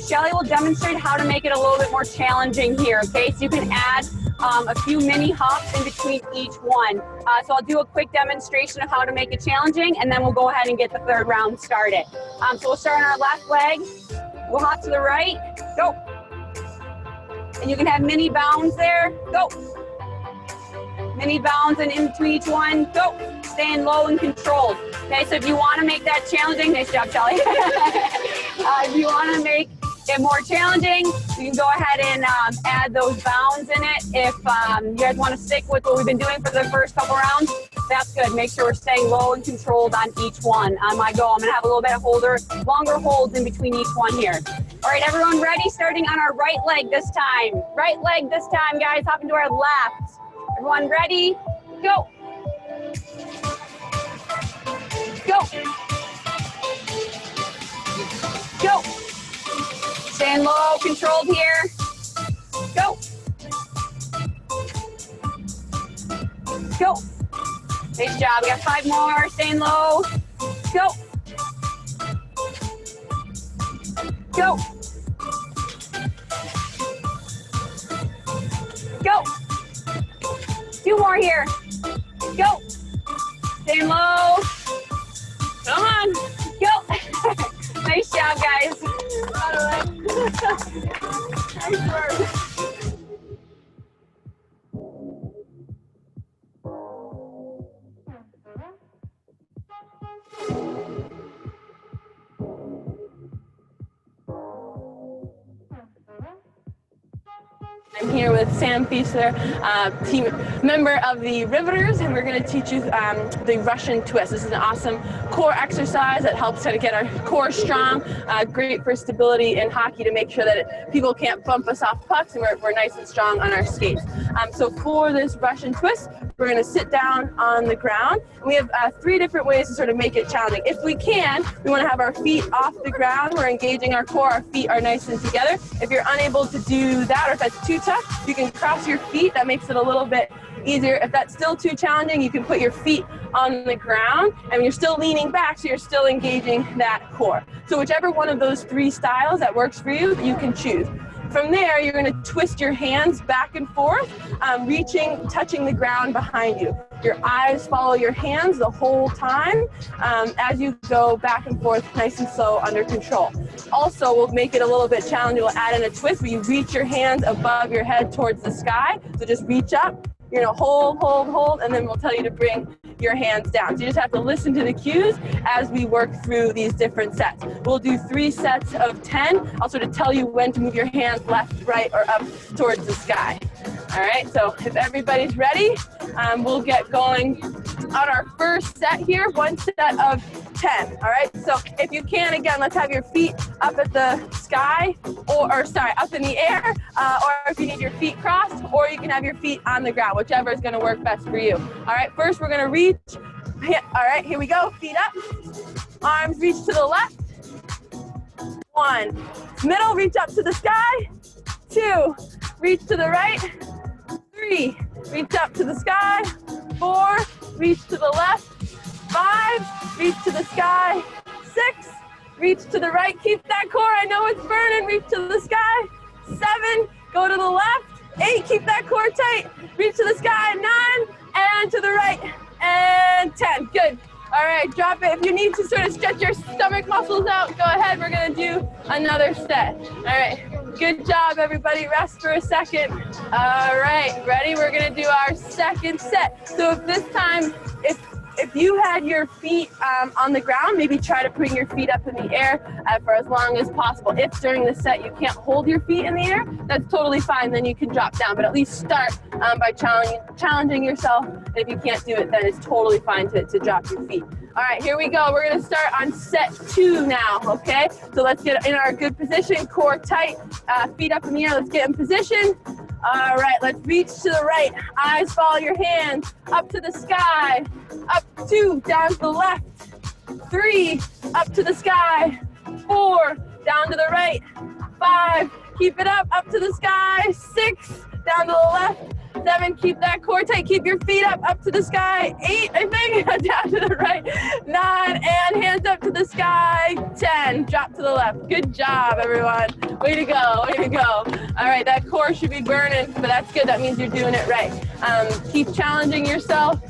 Shelly will demonstrate how to make it a little bit more challenging here, okay? So you can add a few mini hops in between each one. So I'll do a quick demonstration of how to make it challenging, and then we'll go ahead and get the third round started. So we'll start on our left leg. We'll hop to the right. Go. And you can have mini bounds there. Go. Mini bounds and in between each one. Go. Staying low and controlled. Okay, so if you want to make that challenging, nice job, Shelly. If you want to make it more challenging, you can go ahead and add those bounds in it. If you guys want to stick with what we've been doing for the first couple rounds, that's good. Make sure we're staying low and controlled on each one. On my go, I'm going to have a little bit of longer holds in between each one here. All right, everyone ready? Starting on our right leg this time. Right leg this time, guys. Hop into our left. Everyone ready? Go. Go. Go. Staying low, controlled here. Go. Go. Nice job. We got 5 more. Staying low. Go. Go. Go. 2 more here. Go. Staying low. Come on. Go. Nice job, guys. Nice work. I'm here with Sam Fiesler, team member of the Riveters, and we're going to teach you the Russian twist. This is an awesome core exercise that helps kind of get our core strong, great for stability in hockey to make sure that people can't bump us off pucks and we're nice and strong on our skates. So for this Russian twist, we're going to sit down on the ground. We have 3 different ways to sort of make it challenging. If we can, we want to have our feet off the ground. We're engaging our core. Our feet are nice and together. If you're unable to do that, or if that's too tough, you can cross your feet. That makes it a little bit easier. If that's still too challenging, you can put your feet on the ground and you're still leaning back, so you're still engaging that core. So whichever one of those 3 styles that works for you, you can choose. From there, you're going to twist your hands back and forth, reaching, touching the ground behind you. Your eyes follow your hands the whole time as you go back and forth, nice and slow, under control. Also, we'll make it a little bit challenging. We'll add in a twist where you reach your hands above your head towards the sky. So just reach up. You're going to hold, and then we'll tell you to bring your hands down. So you just have to listen to the cues as we work through these different sets. We'll do 3 sets of 10. I'll sort of tell you when to move your hands left, right, or up towards the sky. All right, so if everybody's ready, we'll get going on our first set here, 1 set of 10. All right, so if you can, again, let's have your feet up at the sky, or sorry, up in the air, or if you need your feet crossed, or you can have your feet on the ground, whichever is going to work best for you. All right, first we're going to reach. All right, here we go. Feet up. Arms reach to the left. 1. Middle, reach up to the sky. 2. Reach to the right. 3. Reach up to the sky. 4. Reach to the left. 5. Reach to the sky. 6. Reach to the right. Keep that core. I know it's burning. Reach to the sky. 7. Go to the left. 8. Keep that core tight. Reach to the sky. 9. And to the right. And 10. Good. All right, drop it. If you need to sort of stretch your stomach muscles out, go ahead. We're going to do another set. All right. Good job, everybody. Rest for a second. All right. Ready? We're going to do our second set. So if this time, if you had your feet on the ground, maybe try to bring your feet up in the air for as long as possible. If during the set you can't hold your feet in the air, that's totally fine. Then you can drop down, but at least start by challenging yourself. And if you can't do it, then it's totally fine to drop your feet. All right, here we go. We're gonna start on set 2 now, okay? So let's get in our good position, core tight, feet up in the air. Let's get in position. All right, let's reach to the right. Eyes follow your hands. Up to the sky. Up 2, down to the left. 3, up to the sky. 4, down to the right. 5, keep it up to the sky. 6, down to the left. 7, keep that core tight. Keep your feet up to the sky. 8, I think, down to the right. 9, and hands up to the sky. 10, drop to the left. Good job, everyone. Way to go, way to go. All right, that core should be burning, but that's good. That means you're doing it right. Keep challenging yourself.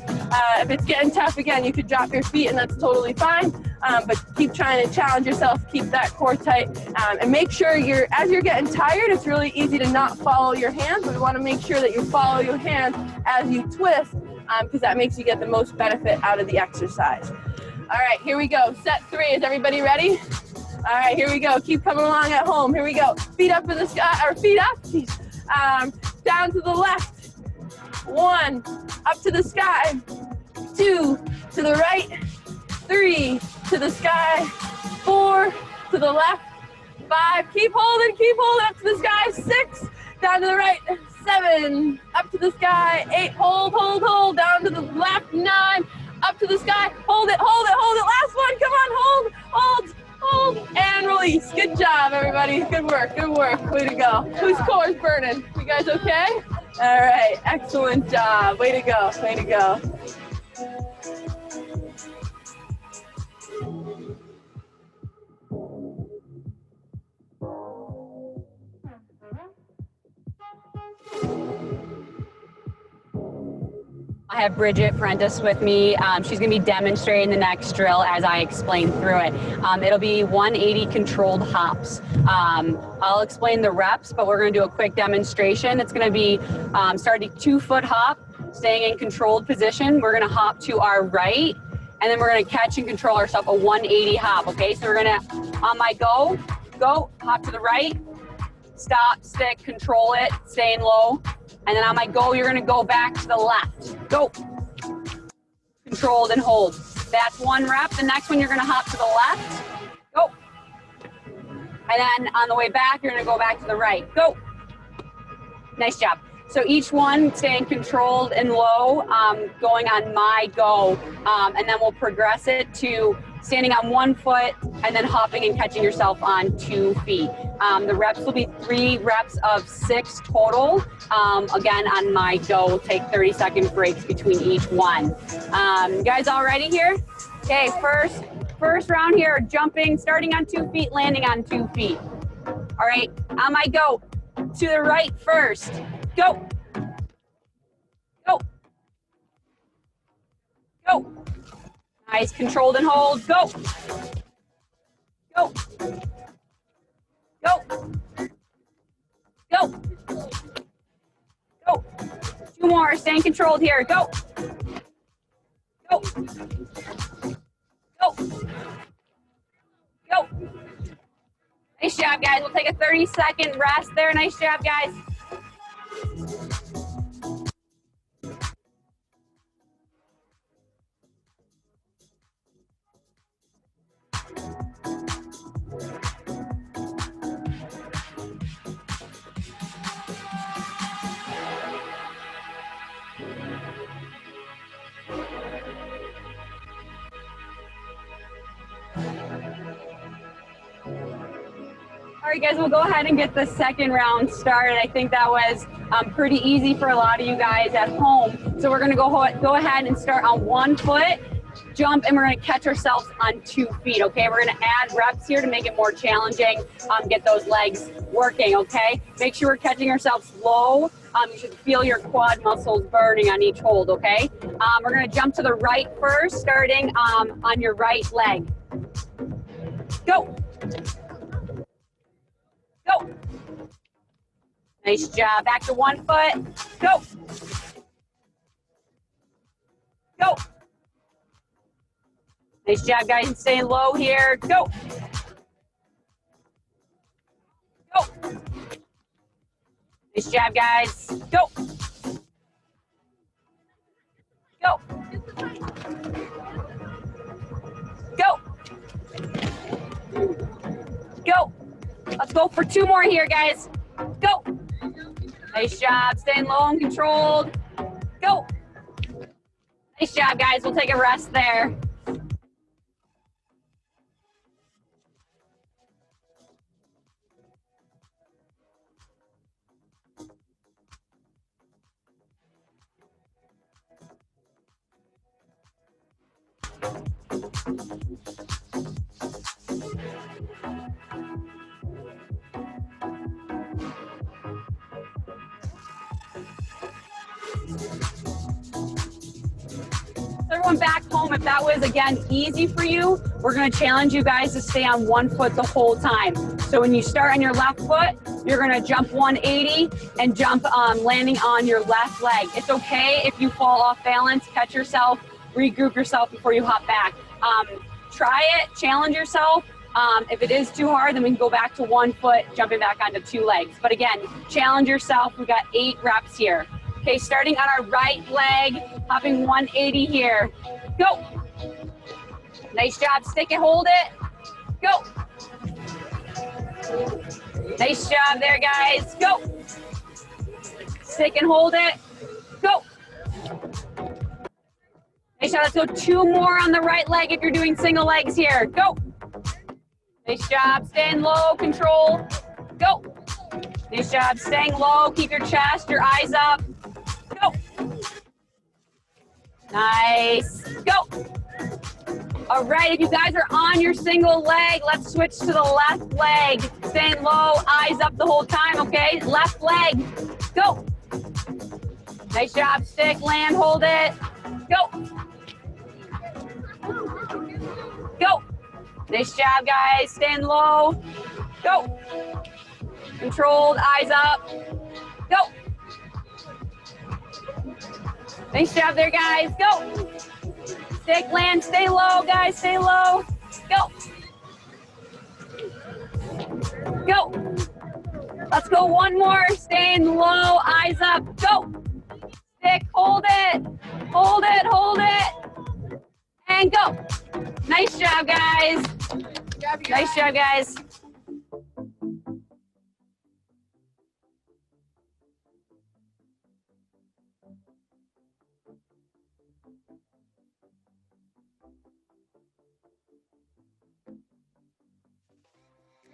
If it's getting tough, again, you could drop your feet, and that's totally fine. But keep trying to challenge yourself, keep that core tight, and make sure as you're getting tired, it's really easy to not follow your hands, but we want to make sure that you follow your hands as you twist, because that makes you get the most benefit out of the exercise. All right, here we go. Set 3. Is everybody ready? All right, here we go. Keep coming along at home. Here we go. Feet up in the sky, or feet up. Down to the left. 1, up to the sky. 2, to the right. 3, to the sky. 4, to the left. 5, keep holding up to the sky. 6, down to the right. 7, up to the sky. 8, hold, down to the left. 9, up to the sky. Hold it. Last one, come on, hold, and release. Good job, everybody. Good work. Way to go. Whose core is burning? You guys okay? All right, excellent job. Way to go. I have Bridget Prentice with me. She's going to be demonstrating the next drill as I explain through it. It'll be 180 controlled hops. I'll explain the reps, but we're going to do a quick demonstration. It's going to be starting 2-foot hop, staying in controlled position. We're going to hop to our right, and then we're going to catch and control ourselves, a 180 hop, okay? So we're going to, on my go, hop to the right, stop, stick, control it, staying low. And then on my go, you're gonna go back to the left. Go. Controlled and hold. That's 1 rep. The next one, you're gonna hop to the left. Go. And then on the way back, you're gonna go back to the right. Go. Nice job. So each one staying controlled and low, going on my go. And then we'll progress it to standing on 1 foot and then hopping and catching yourself on 2 feet. The reps will be 3 reps of 6 total. Again, on my go, we'll take 30-second breaks between each one. You guys all ready here? Okay, first round here, jumping, starting on 2 feet, landing on 2 feet. All right, on my go, to the right first. Go. Go. Go. Nice, controlled and hold. Go. Go. Go. Go. Go. 2 more, staying controlled here. Go. Go. Go. Go. Nice job, guys. We'll take a 30-second rest there. Nice job, guys. All right, guys, we'll go ahead and get the second round started. I think that was pretty easy for a lot of you guys at home. So we're gonna go ahead and start on 1 foot, jump, and we're gonna catch ourselves on 2 feet, okay? We're gonna add reps here to make it more challenging, get those legs working, okay? Make sure we're catching ourselves low. You should feel your quad muscles burning on each hold, okay? We're gonna jump to the right first, starting on your right leg. Go. Go. Nice job. Back to 1 foot. Go. Go. Nice job, guys, and staying low here. Go. Go. Nice job, guys. Go. Go. Go. Go. Let's go for 2 more here, guys. Go. Nice job, staying low and controlled. Go. Nice job, guys. We'll take a rest there. Everyone back home, if that was, again, easy for you, we're going to challenge you guys to stay on 1 foot the whole time. So when you start on your left foot, you're going to jump 180 and jump landing on your left leg. It's okay if you fall off balance, catch yourself, regroup yourself before you hop back. Try it, challenge yourself. If it is too hard, then we can go back to 1 foot, jumping back onto 2 legs. But again, challenge yourself. We got 8 reps here. Okay, starting on our right leg, hopping 180 here. Go. Nice job. Stick it, hold it. Go. Nice job there, guys. Go. Stick and hold it. Go. Nice job. Let's go 2 more on the right leg if you're doing single legs here. Go. Nice job. Staying low, control. Go. Nice job. Staying low. Keep your chest, your eyes up. Go. Nice. Go. All right, if you guys are on your single leg, let's switch to the left leg. Staying low, eyes up the whole time, okay? Left leg. Go. Nice job. Stick, land, hold it. Go. Go. Nice job, guys. Staying low. Go. Controlled, eyes up. Go. Nice job there, guys. Go. Stick, land, stay low, guys. Stay low. Go. Go. Let's go 1 more. Staying low, eyes up. Go. Stick, hold it. Hold it, hold it. And go. Nice job, guys. Nice job, guys.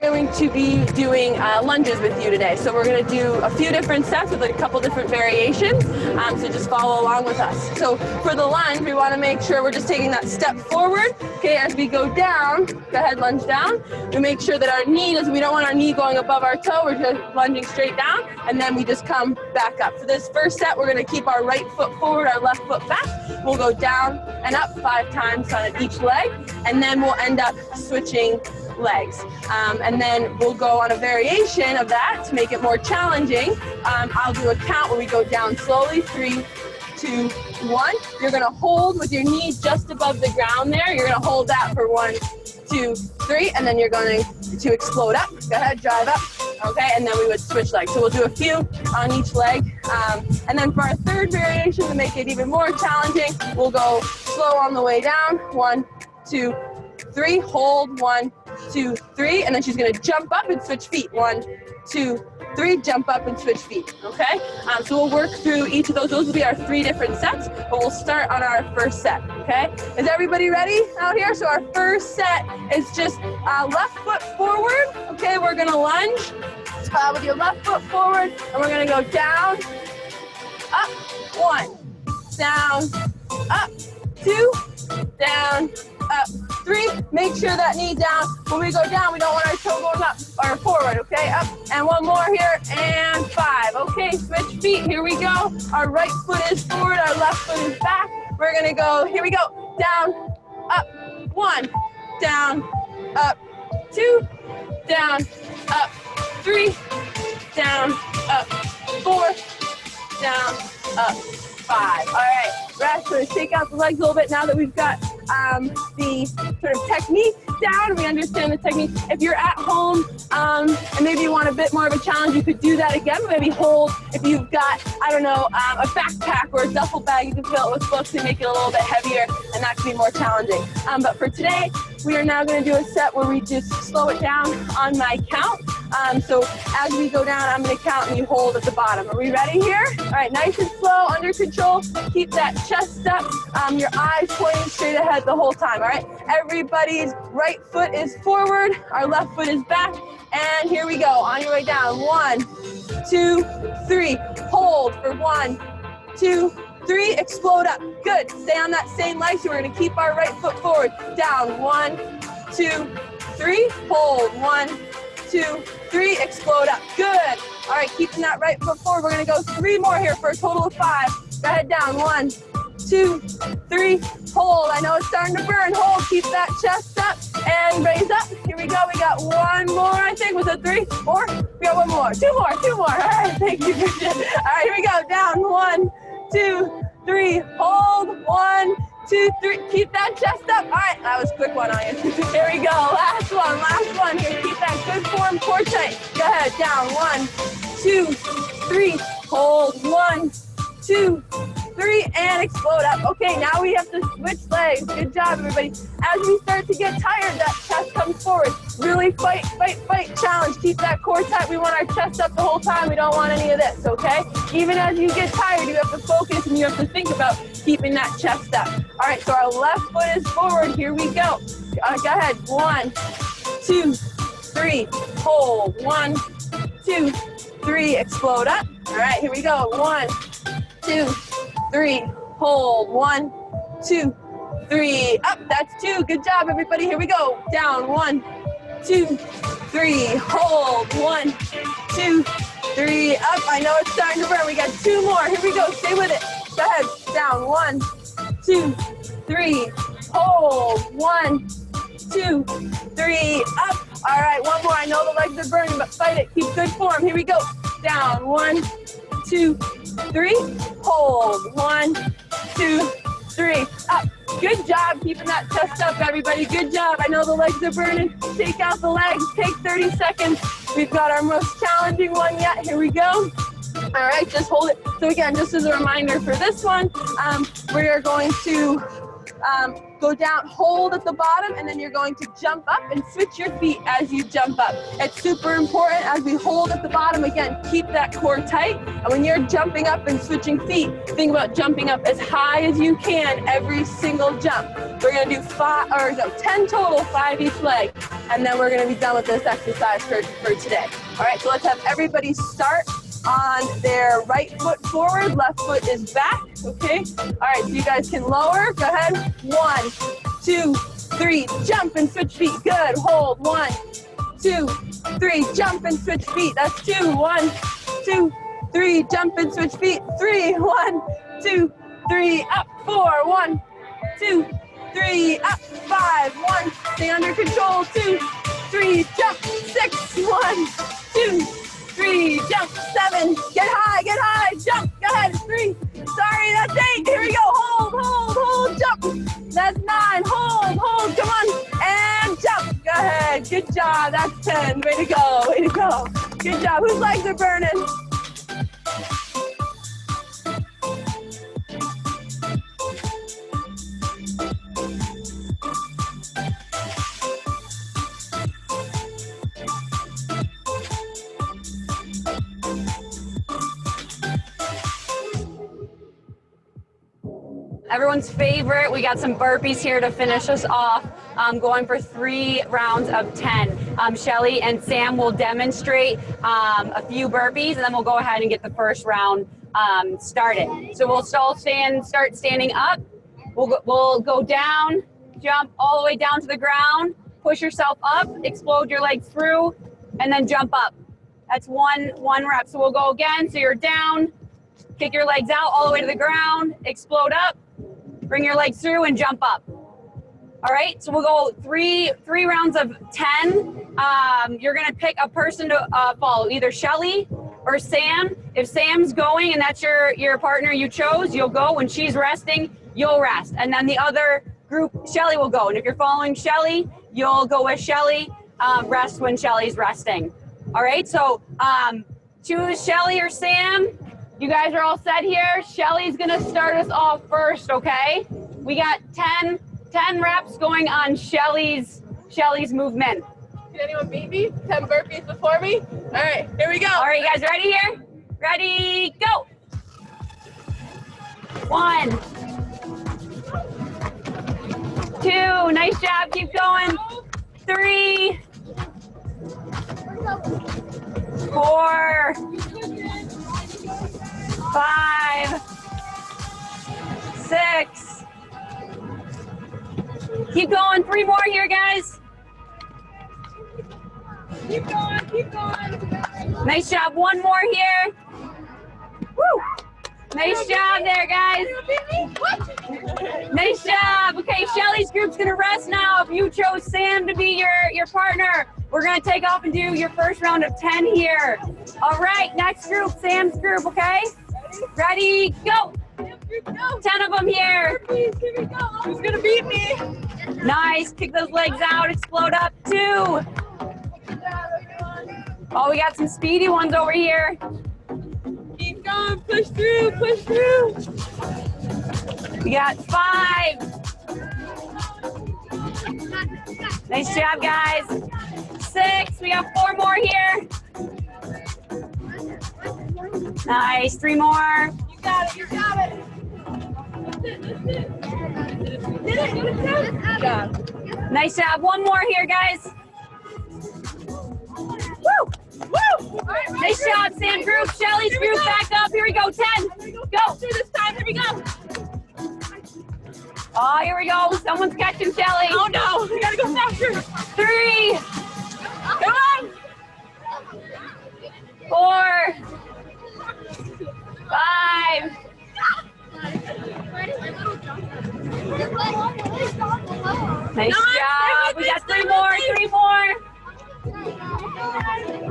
Going to be doing lunges with you today. So we're going to do a few different sets with a couple different variations. So just follow along with us. So for the lunge, we want to make sure we're just taking that step forward. Okay, as we go down, go ahead, lunge down. We make sure that our knee, we don't want our knee going above our toe. We're just lunging straight down, and then we just come back up. For this first set, we're going to keep our right foot forward, our left foot back. We'll go down and up 5 times on each leg, and then we'll end up switching legs. And then we'll go on a variation of that to make it more challenging. I'll do a count where we go down slowly, 3, 2, 1. You're gonna hold with your knee just above the ground there. You're gonna hold that for 1, 2, 3, and then you're going to explode up. Go ahead, drive up. Okay, and then we would switch legs. So we'll do a few on each leg. And then for our third variation, to make it even more challenging, we'll go slow on the way down. 1, 2, 3, hold, 1, 2, 3, and then she's gonna jump up and switch feet. 1, 2, 3, jump up and switch feet, okay? So we'll work through each of those. Those will be our 3 different sets, but we'll start on our first set, okay? Is everybody ready out here? So our first set is just left foot forward, okay? We're gonna lunge with your left foot forward, and we're gonna go down, up, 1, down, up, 2, down, up, 3. Make sure that knee down. When we go down, we don't want our toe going up or forward, okay? Up, and 1 more here, and 5. Okay, switch feet, here we go. Our right foot is forward, our left foot is back. We're gonna go, here we go, down, up, 1, down, up, 2, down, up, 3, down, up, 4, down, up, 5. All right, rest, so shake out the legs a little bit now that we've got the sort of technique down. We understand the technique. If you're at home and maybe you want a bit more of a challenge, you could do that again. Maybe hold, if you've got, I don't know, a backpack or a duffel bag, you can fill it with books and make it a little bit heavier, and that can be more challenging. But for today, we are now going to do a set where we just slow it down on my count. So as we go down, I'm going to count and you hold at the bottom. Are we ready here? All right, nice and slow, under control. Keep that chest up, your eyes pointing straight ahead the whole time, all right? Everybody's right foot is forward, our left foot is back, and here we go. On your way down, 1, 2, 3. Hold for 1, 2, 3. Explode up. Good. Stay on that same leg, so we're going to keep our right foot forward. Down, 1, 2, 3. Hold, 1, 2, 3. Explode up. Good. All right, keeping that right foot forward. We're going to go 3 more here for a total of 5. Go ahead, down, 1, 2, 3. Hold. I know it's starting to burn. Hold. Keep that chest up and raise up. Here we go. We got 1 more, I think. Was it 3, 4? We got 1 more. 2 more. 2 more. All right. Thank you, Bridget. All right, here we go. Down. 1, 2, 3. Hold. 1, 2, 3. Keep that chest up. All right. That was a quick one on you. Here we go. Last one. Last one. Here. Keep that good form. Core tight. Go ahead. Down. 1, 2, 3. Hold. 1, 2, 3, and explode up. Okay, now we have to switch legs. Good job, everybody. As we start to get tired, that chest comes forward. Really fight, fight, fight. Challenge. Keep that core tight. We want our chest up the whole time. We don't want any of this, okay? Even as you get tired, you have to focus and you have to think about keeping that chest up. All right, so our left foot is forward. Here we go. Go ahead. 1, 2, 3. Hold. 1, 2, 3. Explode up. All right, here we go. 1, 2, 3. Hold. 1, 2, 3. Up. That's 2. Good job, everybody. Here we go. Down. 1, 2, 3. Hold. 1, 2, 3. Up. I know it's starting to burn. We got 2 more. Here we go. Stay with it. Go ahead. Down. 1, 2, 3. Hold. 1, 2, 3. Up. All right. 1 more. I know the legs are burning, but fight it. Keep good form. Here we go. Down. 1, 2, 3. Hold. 1, 2, 3. Up. Good job keeping that chest up, everybody. Good job. I know the legs are burning. Take out the legs. Take 30 seconds. We've got our most challenging one yet. Here we go. All right, just hold it. So again, just as a reminder for this one, we are going to go down, hold at the bottom, and then you're going to jump up and switch your feet as you jump up. It's super important as we hold at the bottom. Again, keep that core tight. And when you're jumping up and switching feet, think about jumping up as high as you can every single jump. We're going to do 10 total, 5 each leg. And then we're going to be done with this exercise for today. All right, so let's have everybody start on their right foot forward, left foot is back, okay? All right, so you guys can lower, go ahead. 1, 2, 3, jump and switch feet, good. Hold, 1, 2, 3, jump and switch feet, that's 2, 1, 2, 3, jump and switch feet, 3, 1, 2, 3, up, 4, 1, 2, 3, up, 5, 1, stay under control, 2, 3, jump, 6, 1, 2, 3, jump, 7, get high, jump, go ahead, 3, sorry, that's 8, here we go, hold, jump, that's 9, hold, come on, and jump, go ahead, good job, that's 10, way to go, good job, whose legs are burning? Everyone's favorite, we got some burpees here to finish us off. Going for 3 rounds of 10. Shelly and Sam will demonstrate a few burpees, and then we'll go ahead and get the first round started. So we'll start standing up. We'll go down, jump all the way down to the ground, push yourself up, explode your legs through, and then jump up. That's one rep. So we'll go again. So you're down, kick your legs out all the way to the ground, explode up, bring your legs through and jump up. All right, so we'll go three rounds of 10. You're gonna pick a person to follow, either Shelly or Sam. If Sam's going and that's your partner you chose, you'll go. When she's resting, you'll rest. And then the other group, Shelly will go. And if you're following Shelly, you'll go with Shelly, rest when Shelly's resting. All right, so choose Shelly or Sam. You guys are all set here. Shelly's gonna start us off first, okay? We got 10 reps going on Shelly's movement. Can anyone beat me? 10 burpees before me? All right, here we go. All right, you guys ready here? Ready, go. 1, 2, nice job, keep going. 3, 4, 5, 6. Keep going, 3 more here, guys. Keep going, keep going. Nice job, 1 more here. Woo! Nice job there, guys. Nice job. Okay, Shelly's group's gonna rest now. If you chose Sam to be your partner, we're gonna take off and do your first round of 10 here. All right, next group, Sam's group, okay? Ready, go. 10 of them here. Here we go. Who's gonna beat me? Nice, kick those legs out, explode up, 2. Oh, we got some speedy ones over here. Keep going, push through, push through. We got 5. Nice job, guys. 6, we got 4 more here. Nice, 3 more. You got it, you got it. Good job. Nice job, 1 more here, guys. Woo! Woo! Nice job, Sam group. Shelly's group back up. Here we go, 10. Go. This time, here we go. Oh, here we go. Someone's catching Shelly. Oh no, we gotta go faster. 3. Come on. 4. 5. Nice job. We got 3 more, 3 more.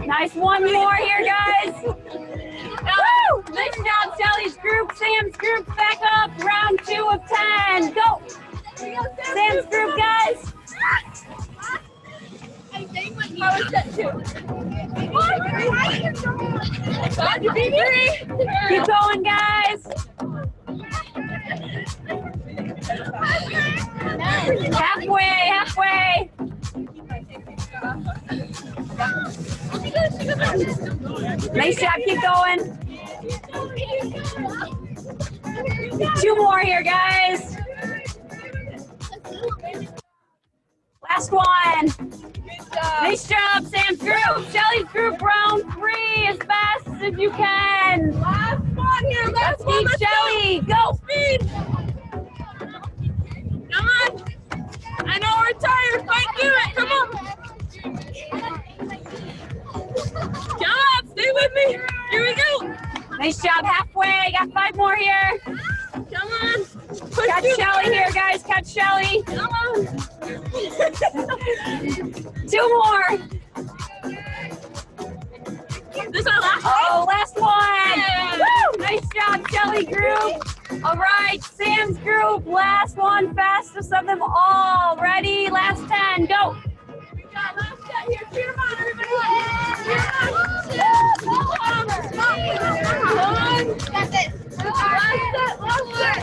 Nice, 1 more here, guys. Woo! Nice job, Shelly's group. Sam's group back up. Round 2 of 10. Go. Sam's group, guys. How is that 2? God, you beat me. Keep going, guys. Halfway, halfway. Nice job, keep going. 2 more here, guys. Last one. Nice job, Sam's group. Shelly's group, round 3 as fast as you can. Last one here, last one. Keep Shelly, go. Speed. Come on. I know we're tired. Fight through it. Come on. Come on, stay with me. Here we go. Nice job, halfway. Got 5 more here. Come on. Push Catch through. Shelly here, guys. Catch Shelly. Come on. 2 more. This is our last one. Oh, last one. Yeah. Woo! Nice job, Shelly group. All right, Sam's group. Last one, fastest of them all. Ready? Last 10. Go. We got last set here. Cheer them on, everybody. Cheer them on. Come on. That's it. Last set.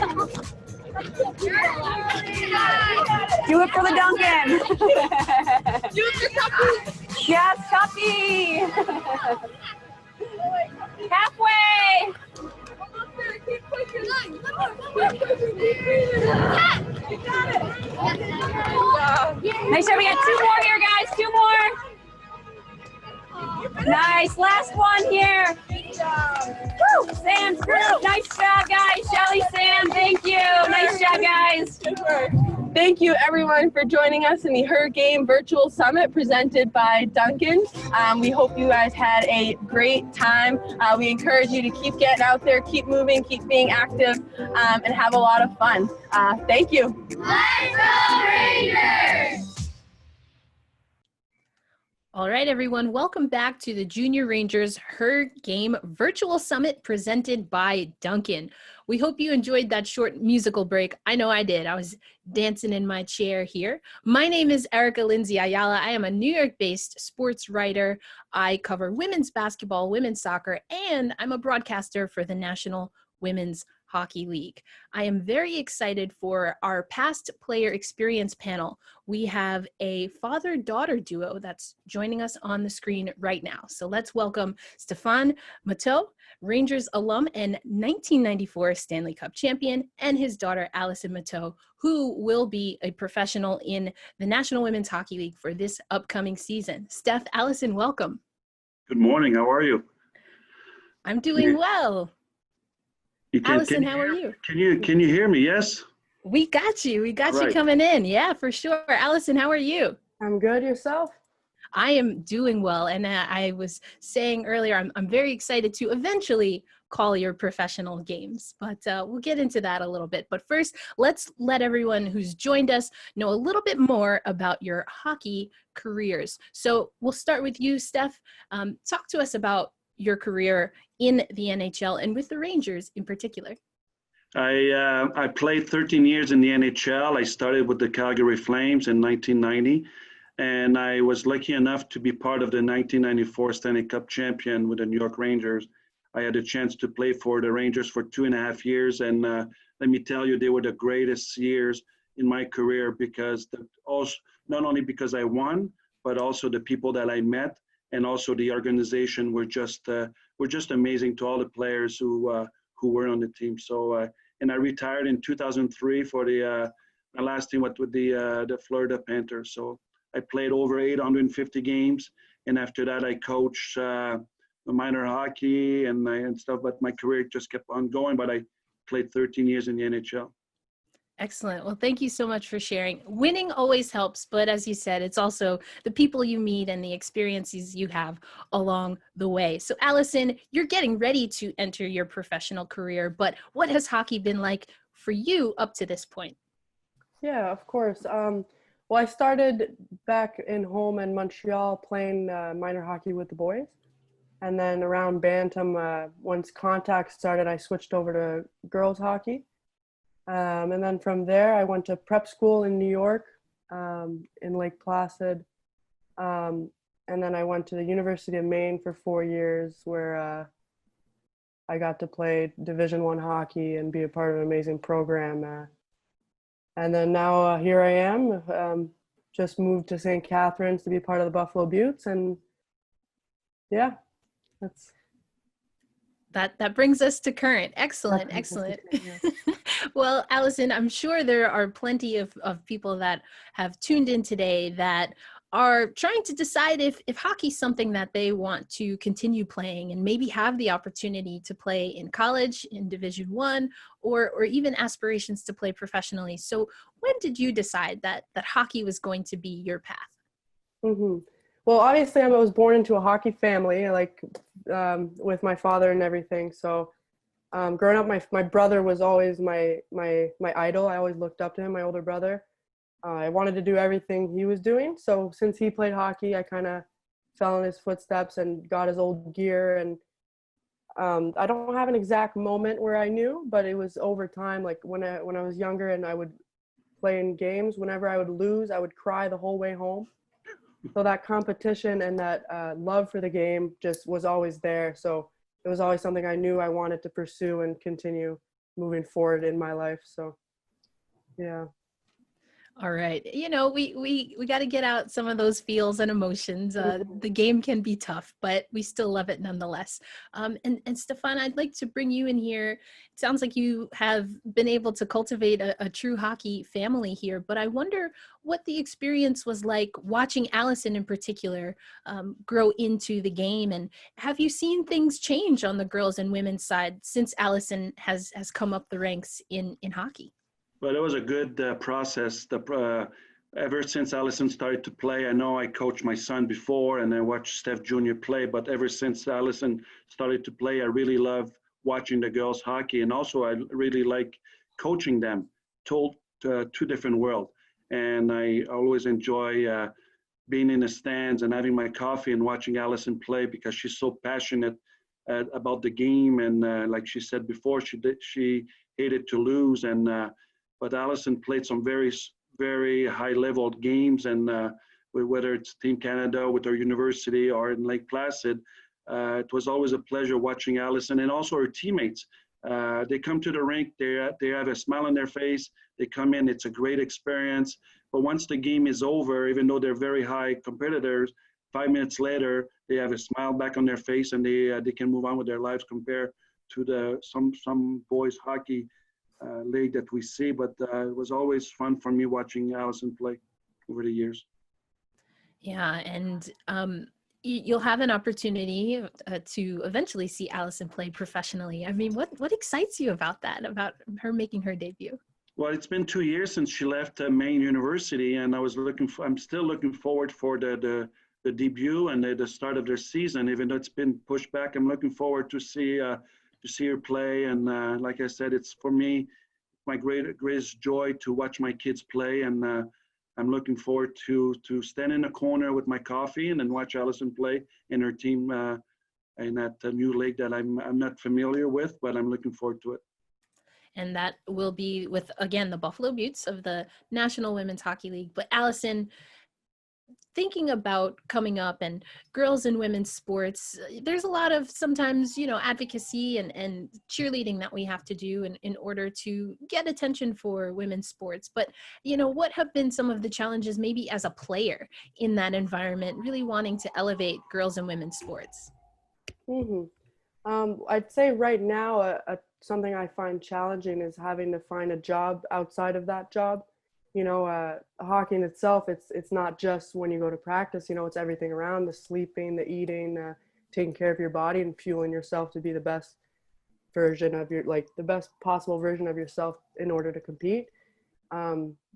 Do it for the Dunkin. Do it for Tucky. Yes, Tucky. Halfway. Almost there. Keep pushing. You got it. Nice job. We got 2 more here, guys. 2 more. Nice. Last one here. Woo! Sam's group. Nice job, guys. Shelly, Sam, thank you. Nice job, guys. Good work. Thank you, everyone, for joining us in the Her Game Virtual Summit presented by Dunkin. We hope you guys had a great time. We encourage you to keep getting out there, keep moving, keep being active, and have a lot of fun. Thank you. Let's go Rangers! All right, everyone, welcome back to the Junior Rangers Her Game Virtual Summit presented by Dunkin. We hope you enjoyed that short musical break. I know I did. I was dancing in my chair here. My name is Erica Lindsay Ayala. I am a New York-based sports writer. I cover women's basketball, women's soccer, and I'm a broadcaster for the National Women's Hockey League. I am very excited for our past player experience panel. We have a father-daughter duo that's joining us on the screen right now. So let's welcome Stefan Matteau, Rangers alum and 1994 Stanley Cup champion, and his daughter Allison Matteau, who will be a professional in the National Women's Hockey League for this upcoming season. Steph, Allison, welcome. Good morning. How are you? I'm doing well. Allison, how are you? Can you hear me? Yes. We got you. We got Right. you coming in. Yeah, for sure. Allison, how are you? I'm good. Yourself? I am doing well. And I was saying earlier, I'm very excited to eventually call your professional games, but we'll get into that a little bit. But first, let's let everyone who's joined us know a little bit more about your hockey careers. So we'll start with you, Steph. Talk to us about your career in the NHL and with the Rangers in particular. I played 13 years in the NHL. I started with the Calgary Flames in 1990, and I was lucky enough to be part of the 1994 Stanley Cup champion with the New York Rangers. I had a chance to play for the Rangers for 2.5 years, and let me tell you, they were the greatest years in my career because not only because I won, but also the people that I met, and also the organization were just amazing to all the players who were on the team. So and I retired in 2003 for my last team with the Florida Panthers. So I played over 850 games, and after that I coached minor hockey and stuff. But my career just kept on going. But I played 13 years in the NHL. Excellent. Well, thank you so much for sharing. Winning always helps, but as you said, it's also the people you meet and the experiences you have along the way. So Allison, you're getting ready to enter your professional career, but what has hockey been like for you up to this point? Yeah, of course. Well, I started back in home in Montreal playing minor hockey with the boys. And then around Bantam, once contact started, I switched over to girls hockey. And then from there, I went to prep school in New York, in Lake Placid. And then I went to the University of Maine for 4 years, where I got to play Division I hockey and be a part of an amazing program. And then now here I am, just moved to St. Catharines to be part of the Buffalo Beauts. And yeah, that brings us to current. Excellent. Well, Allison, I'm sure there are plenty of people that have tuned in today that are trying to decide if hockey's something that they want to continue playing and maybe have the opportunity to play in college, in Division I, or even aspirations to play professionally. So when did you decide that hockey was going to be your path? Mm-hmm. Well, obviously I was born into a hockey family, with my father and everything. So growing up, my brother was always my idol. I always looked up to him, my older brother. I wanted to do everything he was doing. So since he played hockey, I kind of fell in his footsteps and got his old gear. And I don't have an exact moment where I knew, but it was over time. Like when I was younger and I would play in games, whenever I would lose, I would cry the whole way home. So that competition and that love for the game just was always there. So it was always something I knew I wanted to pursue and continue moving forward in my life. So, yeah. All right. You know, we got to get out some of those feels and emotions. The game can be tough, but we still love it nonetheless. And Stefan, I'd like to bring you in here. It sounds like you have been able to cultivate a true hockey family here, but I wonder what the experience was like watching Allison in particular grow into the game. And have you seen things change on the girls and women's side since Allison has come up the ranks in hockey? Well, it was a good process. Ever since Allison started to play, I know I coached my son before and I watched Steph Jr. play, but ever since Allison started to play, I really love watching the girls hockey. And also I really like coaching them, two different worlds. And I always enjoy being in the stands and having my coffee and watching Allison play because she's so passionate about the game. And like she said before, she hated to lose. And but Allison played some very high level games, and whether it's Team Canada with our university or in Lake Placid, it was always a pleasure watching Allison and also her teammates. They come to the rink, they have a smile on their face. They come in, it's a great experience. But once the game is over, even though they're very high competitors, 5 minutes later, they have a smile back on their face and they can move on with their lives compared to some boys hockey league that we see. But it was always fun for me watching Allison play over the years. Yeah, and you'll have an opportunity to eventually see Allison play professionally. I mean, what excites you about that, about her making her debut? Well, it's been 2 years since she left Maine University, and I'm still looking forward for the debut and the start of their season. Even though it's been pushed back, I'm looking forward to see her play. And like I said, it's for me my greatest joy to watch my kids play, and I'm looking forward to stand in a corner with my coffee and then watch Allison play in her team in that new league that I'm not familiar with, but I'm looking forward to it. And that will be with, again, the Buffalo Beauts of the National Women's Hockey League. But Allison, thinking about coming up and girls and women's sports, there's a lot of sometimes, advocacy and cheerleading that we have to do in order to get attention for women's sports. But, what have been some of the challenges maybe as a player in that environment, really wanting to elevate girls and women's sports? I'd say right now, something I find challenging is having to find a job outside of that job. Hockey in itself, it's not just when you go to practice, it's everything around, the sleeping, the eating, taking care of your body and fueling yourself to be the best version of the best possible version of yourself in order to compete.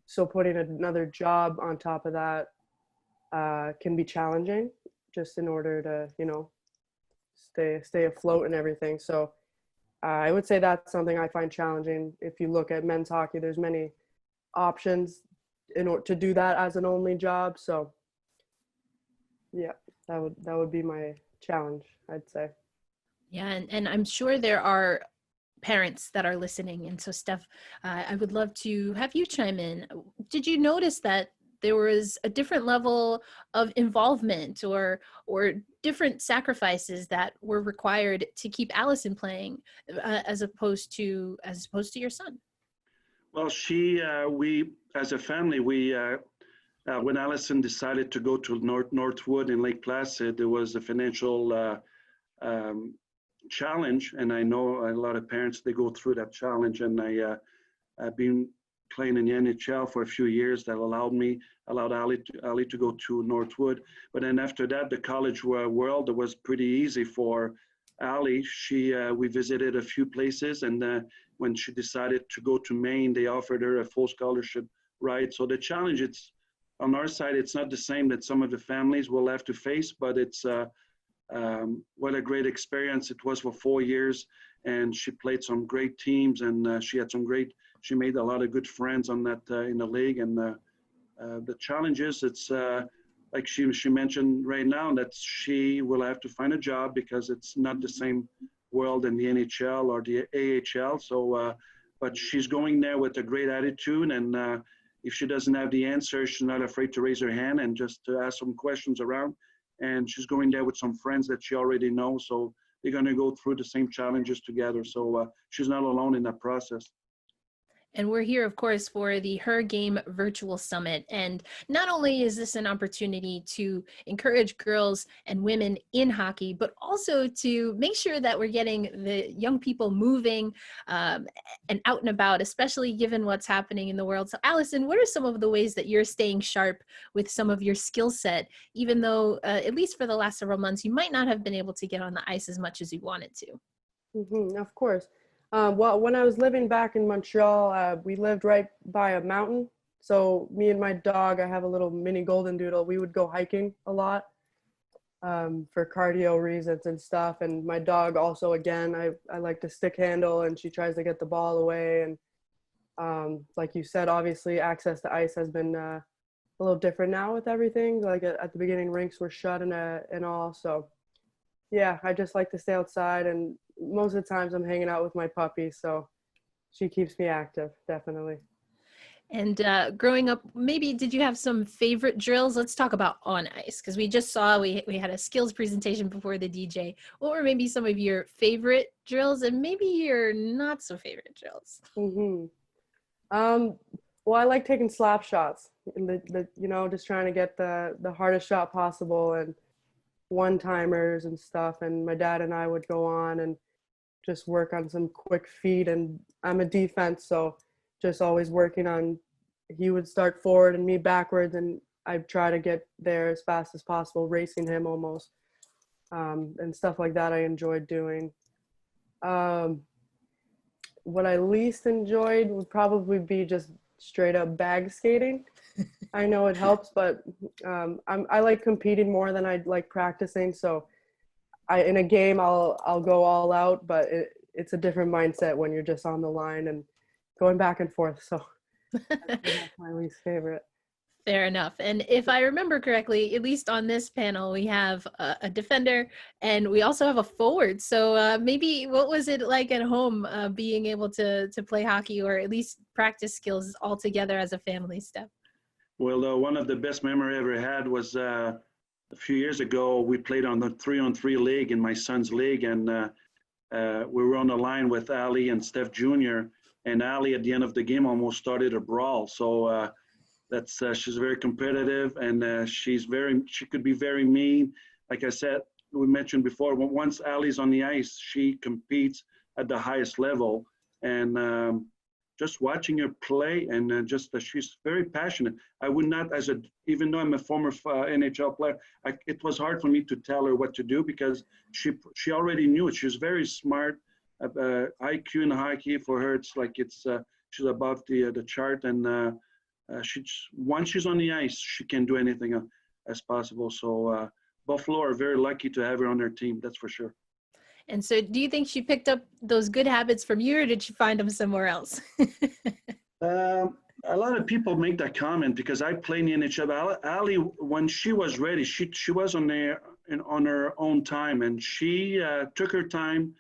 So putting another job on top of that can be challenging just in order to, stay afloat and everything. So I would say that's something I find challenging. If you look at men's hockey, there's many options in order to do that as an only job. So yeah, that would be my challenge, I'd say. Yeah, and I'm sure there are parents that are listening. And so Steph, I would love to have you chime in. Did you notice that there was a different level of involvement or different sacrifices that were required to keep Allison playing as opposed to your son? Well, we as a family, when Allison decided to go to Northwood in Lake Placid, there was a financial challenge, and I know a lot of parents, they go through that challenge, and I've been playing in the NHL for a few years. That allowed Ali to go to Northwood. But then after that, the college world, it was pretty easy for Ali. We visited a few places, and when she decided to go to Maine, they offered her a full scholarship, right? So the challenge, it's on our side, it's not the same that some of the families will have to face, but it's what a great experience it was for 4 years. And she played some great teams, and she made a lot of good friends on that in the league. And the challenge is, it's like she mentioned right now, that she will have to find a job because it's not the same world in the NHL or the AHL. So, but she's going there with a great attitude, and if she doesn't have the answer, she's not afraid to raise her hand and just to ask some questions around. And she's going there with some friends that she already knows, so they're going to go through the same challenges together. So she's not alone in that process. And we're here, of course, for the Her Game Virtual Summit. And not only is this an opportunity to encourage girls and women in hockey, but also to make sure that we're getting the young people moving and out and about, especially given what's happening in the world. So Allison, what are some of the ways that you're staying sharp with some of your skill set, even though, at least for the last several months, you might not have been able to get on the ice as much as you wanted to? Of course. Well, when I was living back in Montreal, we lived right by a mountain. So me and my dog, I have a little mini golden doodle, we would go hiking a lot for cardio reasons and stuff. And my dog also, again, I like to stick handle, and she tries to get the ball away. And like you said, obviously access to ice has been a little different now with everything. Like at the beginning, rinks were shut and all. So yeah, I just like to stay outside, and most of the times I'm hanging out with my puppy. So she keeps me active, definitely. And growing up, maybe did you have some favorite drills? Let's talk about on ice, because we just saw we had a skills presentation before the DJ. What were maybe some of your favorite drills and maybe your not so favorite drills? Well, I like taking slap shots, and just trying to get the hardest shot possible and one-timers and stuff. And my dad and I would go on and just work on some quick feet. And I'm a defense, so just always working on, he would start forward and me backwards, and I'd try to get there as fast as possible, racing him almost, and stuff like that I enjoyed doing. What I least enjoyed would probably be just straight up bag skating. I know it helps, but I like competing more than I like practicing. So in a game I'll go all out, but it's a different mindset when you're just on the line and going back and forth. So that's my least favorite. Fair enough. And if I remember correctly, at least on this panel, we have a defender and we also have a forward. So maybe what was it like at home being able to play hockey, or at least practice skills all together as a family step? Well, one of the best memory I ever had was a few years ago. We played on the 3-on-3 league in my son's league, and we were on the line with Ali and Steph Jr., and Ali at the end of the game almost started a brawl. So she's very competitive, and she could be very mean. Like I said, we mentioned before, once Ali's on the ice, she competes at the highest level. And just watching her play, and she's very passionate. I would not, even though I'm a former NHL player, it was hard for me to tell her what to do, because she already knew it. She was very smart. IQ in hockey for her, she's above the chart, and once she's on the ice, she can do anything as possible. So Buffalo are very lucky to have her on their team, that's for sure. And so do you think she picked up those good habits from you, or did she find them somewhere else? A lot of people make that comment because I play in the NHL. Ali, when she was ready, she was on her own time, and she took her time.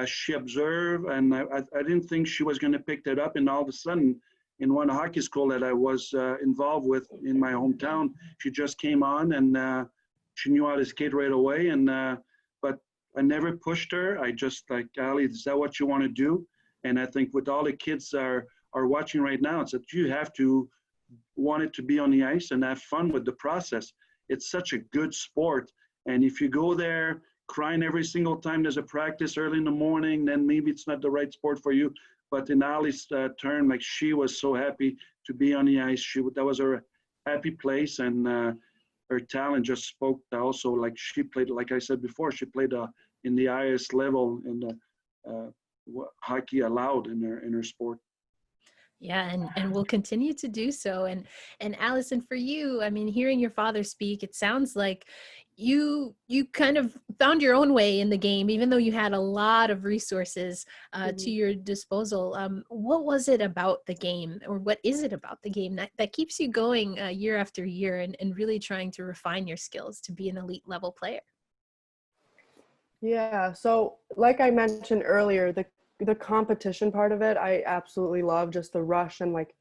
She observed, and I didn't think she was going to pick that up. And all of a sudden, in one hockey school that I was involved with in my hometown, she just came on, and she knew how to skate right away. And but I never pushed her. I just like, Ali, is that what you want to do? And I think with all the kids are watching right now, it's that you have to want it to be on the ice and have fun with the process. It's such a good sport. And if you go there crying every single time there's a practice early in the morning, then maybe it's not the right sport for you. But in Ali's turn, like, she was so happy to be on the ice. That was her happy place, and her talent just spoke. Also, like, she played, like I said before, she played in the highest level in the hockey allowed in her sport. Yeah, and will continue to do so. And Allison, for you, I mean, hearing your father speak, it sounds like you kind of found your own way in the game, even though you had a lot of resources to your disposal. What was it about the game, or what is it about the game that keeps you going year after year and really trying to refine your skills to be an elite level player? Yeah, so like I mentioned earlier, the competition part of it, I absolutely love, just the rush and like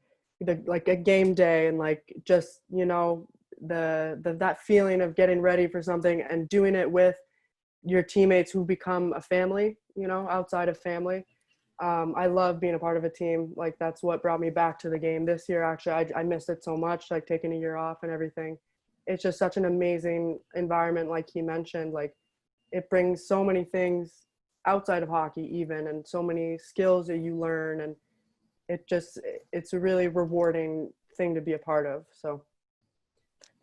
a game day, and like just, that feeling of getting ready for something and doing it with your teammates who become a family, outside of family. I love being a part of a team. Like, that's what brought me back to the game this year. Actually, I missed it so much, like taking a year off and everything. It's just such an amazing environment, like he mentioned. Like, it brings so many things outside of hockey even, and so many skills that you learn, and it's a really rewarding thing to be a part of. So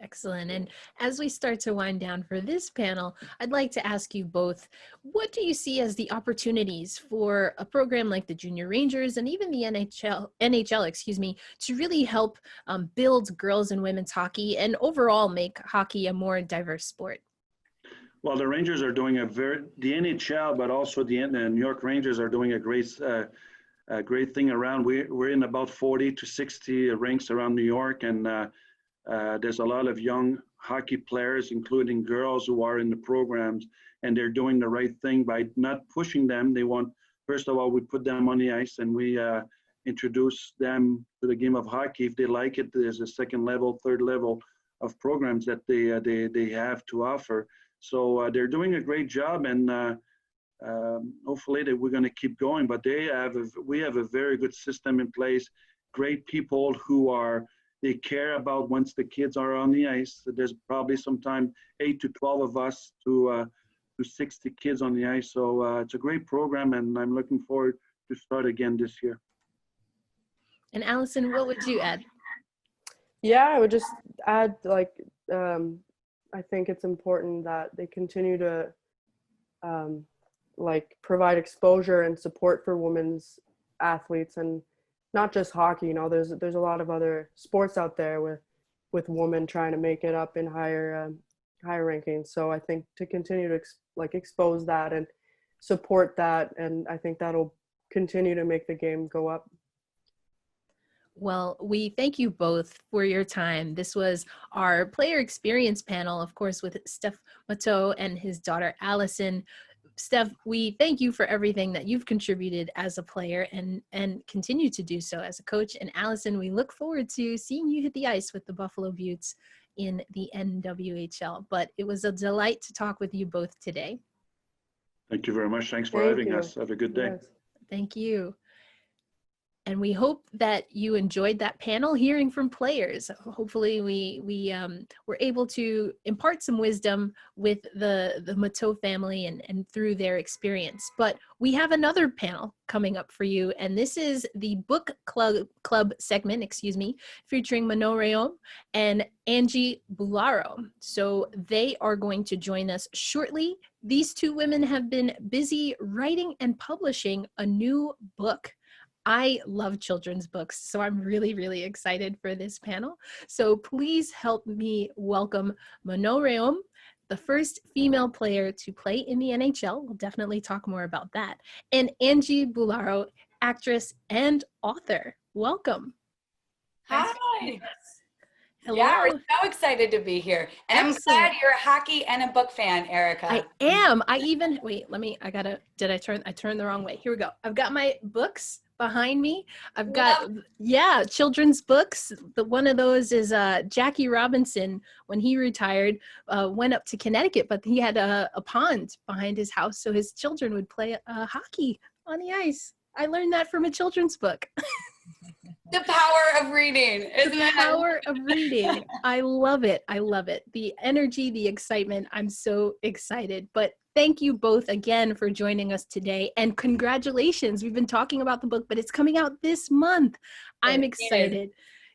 excellent. And as we start to wind down for this panel, I'd like to ask you both, what do you see as the opportunities for a program like the Junior Rangers and even the NHL, to really help build girls and women's hockey and overall make hockey a more diverse sport? Well, the Rangers are doing the NHL, but also the New York Rangers are doing a great thing around. We're in about 40 to 60 rinks around New York, and there's a lot of young hockey players, including girls, who are in the programs, and they're doing the right thing by not pushing them. They want, first of all, we put them on the ice and we introduce them to the game of hockey. If they like it, there's a second level, third level of programs that they have to offer. So they're doing a great job, and hopefully that we're going to keep going. But we have a very good system in place. Great people they care about once the kids are on the ice. There's probably sometime 8 to 12 of us to 60 kids on the ice. So it's a great program, and I'm looking forward to start again this year. And Allison, what would you add? Yeah, I would just add, I think it's important that they continue to provide exposure and support for women's athletes, and not just hockey. There's a lot of other sports out there with women trying to make it up in higher rankings. So I think to continue to expose that and support that, and I think that'll continue to make the game go up. Well, we thank you both for your time. This was our player experience panel, of course, with Steph Matteau and his daughter, Allison. Steph, we thank you for everything that you've contributed as a player and continue to do so as a coach. And Allison, we look forward to seeing you hit the ice with the Buffalo Beauts in the NWHL. But it was a delight to talk with you both today. Thank you very much. Thanks for having us. Have a good day. Yes. Thank you. And we hope that you enjoyed that panel hearing from players. Hopefully we were able to impart some wisdom with the Matteau family and through their experience. But we have another panel coming up for you, and this is the book club segment, featuring Manon Rhéaume and Angie Boularo. So they are going to join us shortly. These two women have been busy writing and publishing a new book. I love children's books, so I'm really, really excited for this panel. So please help me welcome Manon Rhéaume, the first female player to play in the NHL. We'll definitely talk more about that. And Angie Boularo, actress and author. Welcome. Hi. Hello. Yeah, we're so excited to be here. And I'm glad you're a hockey and a book fan, Erica. I am. I turned the wrong way. Here we go. I've got my books behind me. I've got, children's books. One of those is Jackie Robinson, when he retired, went up to Connecticut, but he had a pond behind his house, so his children would play hockey on the ice. I learned that from a children's book. The power of reading, isn't it? The power of reading. I love it. I love it. The energy, the excitement. I'm so excited. But thank you both again for joining us today. And congratulations. We've been talking about the book, but it's coming out this month. I'm excited.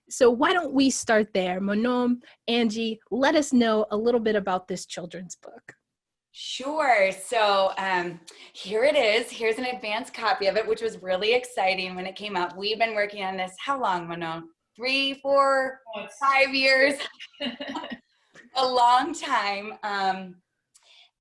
So why don't we start there? Manon, Angie, let us know a little bit about this children's book. Sure. So here it is. Here's an advanced copy of it, which was really exciting when it came out. We've been working on this, how long, Manon? 3, 4, 5 years? A long time.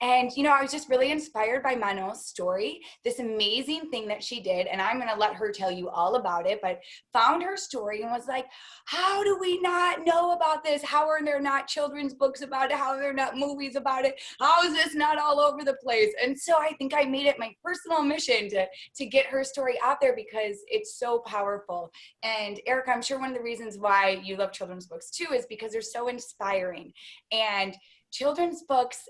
And, I was just really inspired by Manon's story, this amazing thing that she did. And I'm going to let her tell you all about it, but found her story and was like, how do we not know about this? How are there not children's books about it? How are there not movies about it? How is this not all over the place? And so I think I made it my personal mission to get her story out there because it's so powerful. And Erica, I'm sure one of the reasons why you love children's books too is because they're so inspiring. And children's books,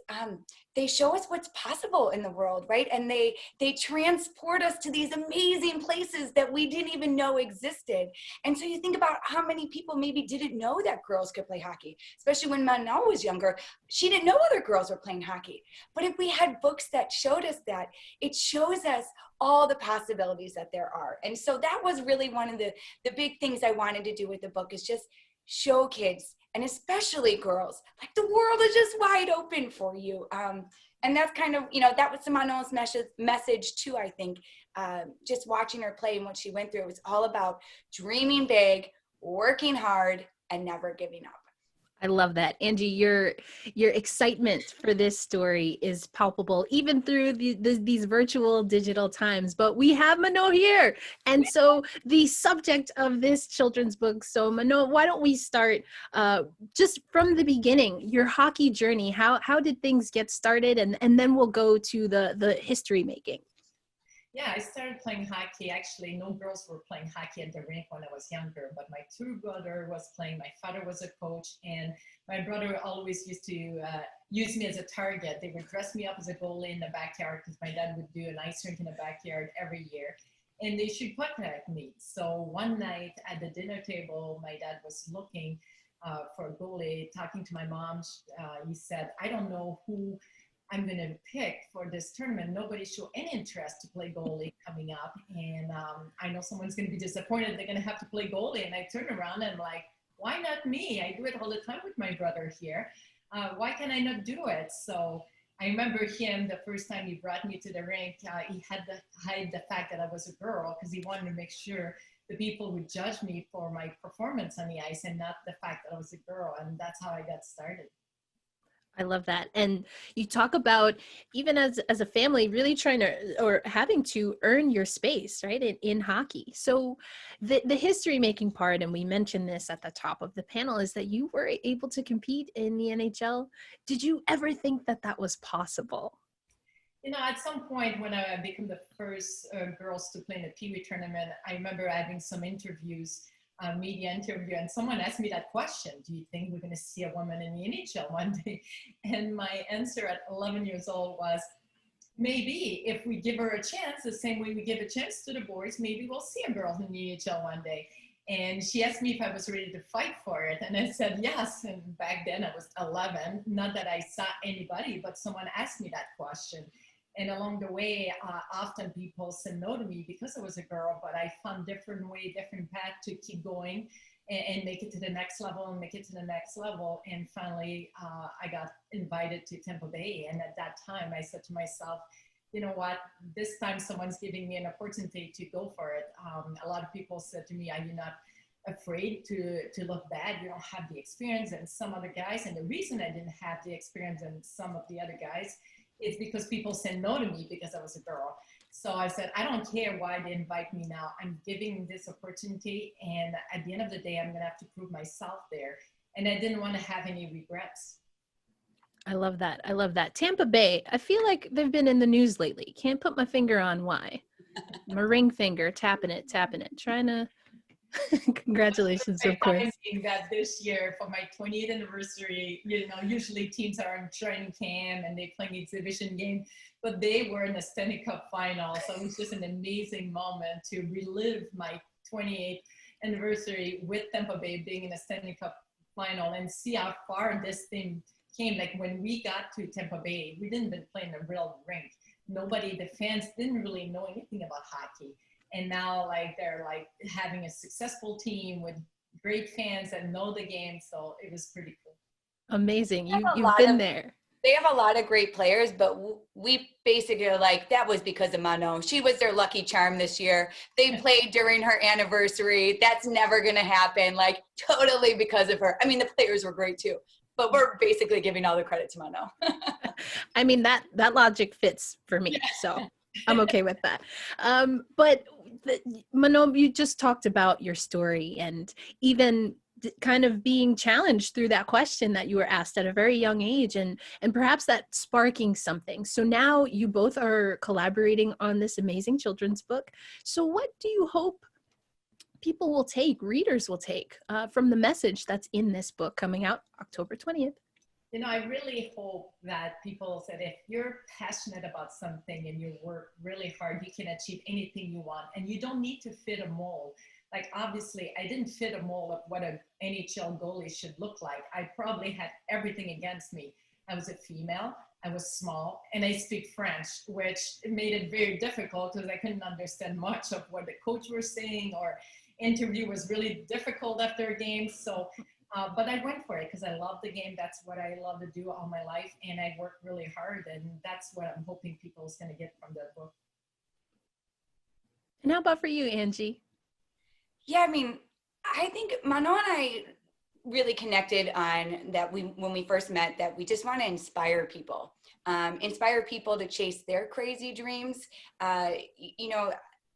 they show us what's possible in the world, right? And they transport us to these amazing places that we didn't even know existed. And so you think about how many people maybe didn't know that girls could play hockey, especially when Manon was younger. She didn't know other girls were playing hockey. But if we had books that showed us that, it shows us all the possibilities that there are. And so that was really one of the big things I wanted to do with the book, is just show kids, and especially girls, like the world is just wide open for you. And that's kind of, that was Manon's message too, I think. Just watching her play and what she went through, it was all about dreaming big, working hard, and never giving up. I love that. Angie, your excitement for this story is palpable, even through these virtual digital times. But we have Manon here. And so the subject of this children's book, so Manon, why don't we start just from the beginning, your hockey journey. How did things get started? And then we'll go to the history making. Yeah, I started playing hockey. Actually, no girls were playing hockey at the rink when I was younger, but my two brother was playing. My father was a coach, and my brother always used to use me as a target. They would dress me up as a goalie in the backyard because my dad would do an ice rink in the backyard every year, and they should puck at me. So one night at the dinner table, my dad was looking for a goalie, talking to my mom. He said, "I don't know who I'm going to pick for this tournament. Nobody showed any interest to play goalie coming up. And I know someone's going to be disappointed. They're going to have to play goalie." And I turn around and I'm like, why not me? I do it all the time with my brother here. Why can I not do it? So I remember him, the first time he brought me to the rink, he had to hide the fact that I was a girl because he wanted to make sure the people would judge me for my performance on the ice and not the fact that I was a girl. And that's how I got started. I love that. And you talk about even as a family really trying to, or having to earn your space, right, in hockey. So the history making part, and we mentioned this at the top of the panel, is that you were able to compete in the NHL. Did you ever think that that was possible? You know, at some point when I became the first girls to play in the Pee Wee tournament, I remember having some interviews, media interview, and someone asked me that question: do you think we're going to see a woman in the NHL one day? And my answer at 11 years old was, maybe if we give her a chance, the same way we give a chance to the boys, maybe we'll see a girl in the NHL one day. And she asked me if I was ready to fight for it. And I said, yes. And back then I was 11, not that I saw anybody, but someone asked me that question. And along the way, often people said no to me because I was a girl, but I found different way, different path to keep going and make it to the next level and make it to the next level. And finally, I got invited to Tampa Bay. And at that time, I said to myself, you know what, this time someone's giving me an opportunity to go for it. A lot of people said to me, are you not afraid to look bad? You don't have the experience. And some other guys, and the reason I didn't have the experience and some of the other guys, it's because people said no to me because I was a girl. So I said, I don't care why they invite me now. I'm giving this opportunity. And at the end of the day, I'm going to have to prove myself there. And I didn't want to have any regrets. I love that. I love that. Tampa Bay, I feel like they've been in the news lately. Can't put my finger on why. My ring finger, tapping it, trying to. Congratulations, of course. That this year for my 20th anniversary, you know, usually teams are in training camp and they playing exhibition game, but they were in the Stanley Cup final. So it was just an amazing moment to relive my 28th anniversary with Tampa Bay being in the Stanley Cup final and see how far this thing came. Like when we got to Tampa Bay, we didn't even play in a real rink. Nobody, the fans didn't really know anything about hockey. And now like they're like having a successful team with great fans that know the game. So it was pretty cool. Amazing. You've been there. They have a lot of great players, but we basically are like, that was because of Manon. She was their lucky charm this year. They played during her anniversary. That's never going to happen. Like totally because of her. I mean, the players were great too, but we're basically giving all the credit to Manon. I mean, that logic fits for me. So I'm okay with that. But Manon, you just talked about your story and even kind of being challenged through that question that you were asked at a very young age and perhaps that sparking something. So now you both are collaborating on this amazing children's book. So what do you hope people will take, readers will take from the message that's in this book coming out October 20th? You know, I really hope that people said if you're passionate about something and you work really hard, you can achieve anything you want. And you don't need to fit a mold. Like, obviously, I didn't fit a mold of what an NHL goalie should look like. I probably had everything against me. I was a female, I was small, and I speak French, which made it very difficult because I couldn't understand much of what the coach was saying, or interview was really difficult after a game. So. But I went for it because I love the game. That's what I love to do all my life. And I work really hard. And that's what I'm hoping people is going to get from the book. And how about for you, Angie? Yeah, I mean, I think Manon and I really connected on that when we first met, that we just want to inspire people to chase their crazy dreams. You know,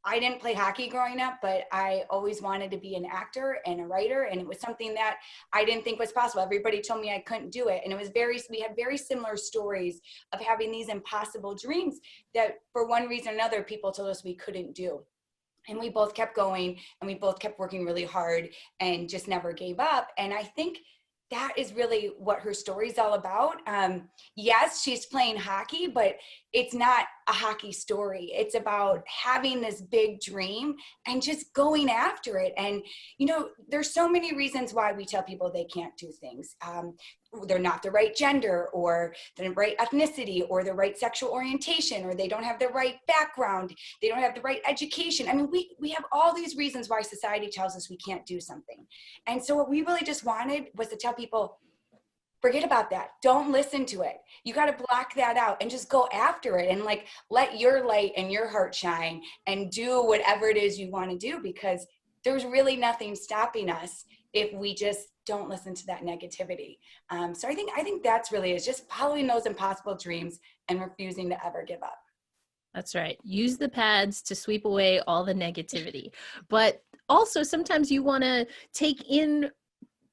I didn't play hockey growing up, but I always wanted to be an actor and a writer. And it was something that I didn't think was possible. Everybody told me I couldn't do it. And it was we had very similar stories of having these impossible dreams that for one reason or another, people told us we couldn't do. And we both kept going and we both kept working really hard and just never gave up. And I think that is really what her story is all about. Yes, she's playing hockey, but it's not a hockey story. It's about having this big dream and just going after it. And, you know, there's so many reasons why we tell people they can't do things. They're not the right gender, or the right ethnicity, or the right sexual orientation, or they don't have the right background, they don't have the right education. I mean, we have all these reasons why society tells us we can't do something. And so what we really just wanted was to tell people, forget about that. Don't listen to it. You got to block that out and just go after it, and like let your light and your heart shine and do whatever it is you want to do, because there's really nothing stopping us if we just don't listen to that negativity. So I think that's really is just following those impossible dreams and refusing to ever give up. That's right. Use the pads to sweep away all the negativity. But also sometimes you want to take in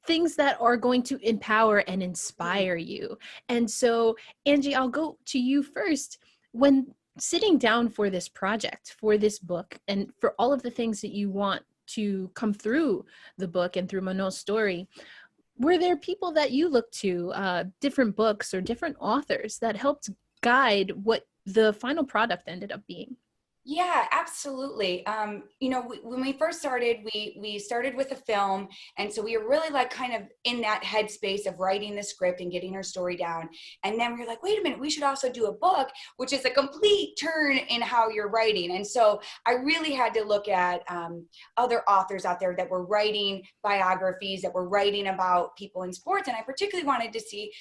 things that are going to empower and inspire you. And so, Angie, I'll go to you first. When sitting down for this project, for this book, and for all of the things that you want to come through the book and through Manon's story, were there people that you looked to, different books or different authors that helped guide what the final product ended up being? Yeah, absolutely. You know, when we first started, we started with a film. And so we were really like kind of in that headspace of writing the script and getting our story down. And then we were like, wait a minute, we should also do a book, which is a complete turn in how you're writing. And so I really had to look at other authors out there that were writing biographies, that were writing about people in sports. And I particularly wanted to see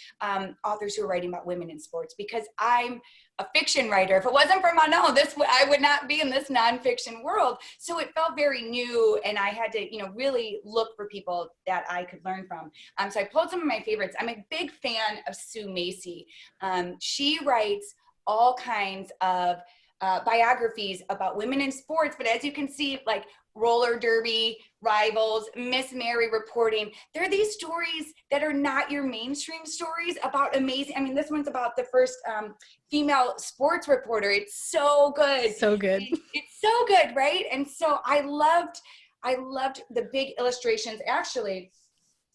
authors who are writing about women in sports, because I'm a fiction writer. If it wasn't for Manon, I would not be in this nonfiction world. So it felt very new, and I had to, you know, really look for people that I could learn from. So I pulled some of my favorites. I'm a big fan of Sue Macy. She writes all kinds of biographies about women in sports, but as you can see, like roller derby rivals, Miss Mary reporting. There are these stories that are not your mainstream stories about amazing. I mean, this one's about the first female sports reporter. It's so good. So good. It's so good, right? And so I loved the big illustrations. Actually,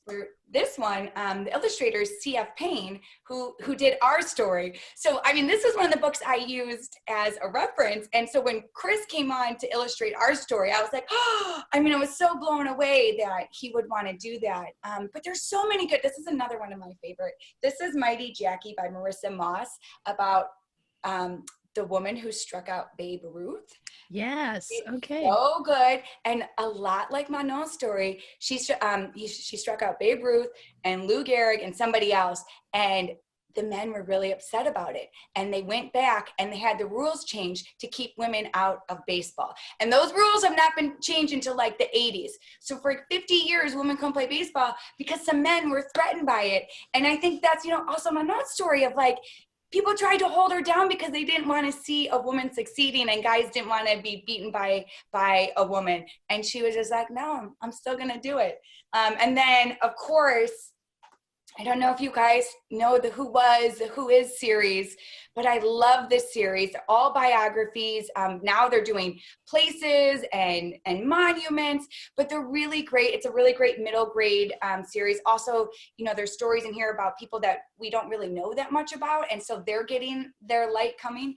for this one, the illustrator is C.F. Payne, who did our story. So, I mean, this is one of the books I used as a reference. And so when Chris came on to illustrate our story, I was like, oh, I mean, I was so blown away that he would want to do that. But there's so many good. This is another one of my favorite. This is Mighty Jackie by Marissa Moss, about the woman who struck out Babe Ruth. Yes. Okay. So good. And a lot like Manon's story, she struck out Babe Ruth and Lou Gehrig and somebody else. And the men were really upset about it. And they went back and they had the rules changed to keep women out of baseball. And those rules have not been changed until like the 80s. So for 50 years, women couldn't play baseball because some men were threatened by it. And I think that's, you know, also Manon's story of like, people tried to hold her down because they didn't want to see a woman succeeding, and guys didn't want to be beaten by a woman. And she was just like, no, I'm still going to do it. And then, of course, I don't know if you guys know the Who Was, the Who Is series, but I love this series. They're all biographies. Now they're doing places and monuments, but they're really great. It's a really great middle grade series. Also, you know, there's stories in here about people that we don't really know that much about, and so they're getting their light coming.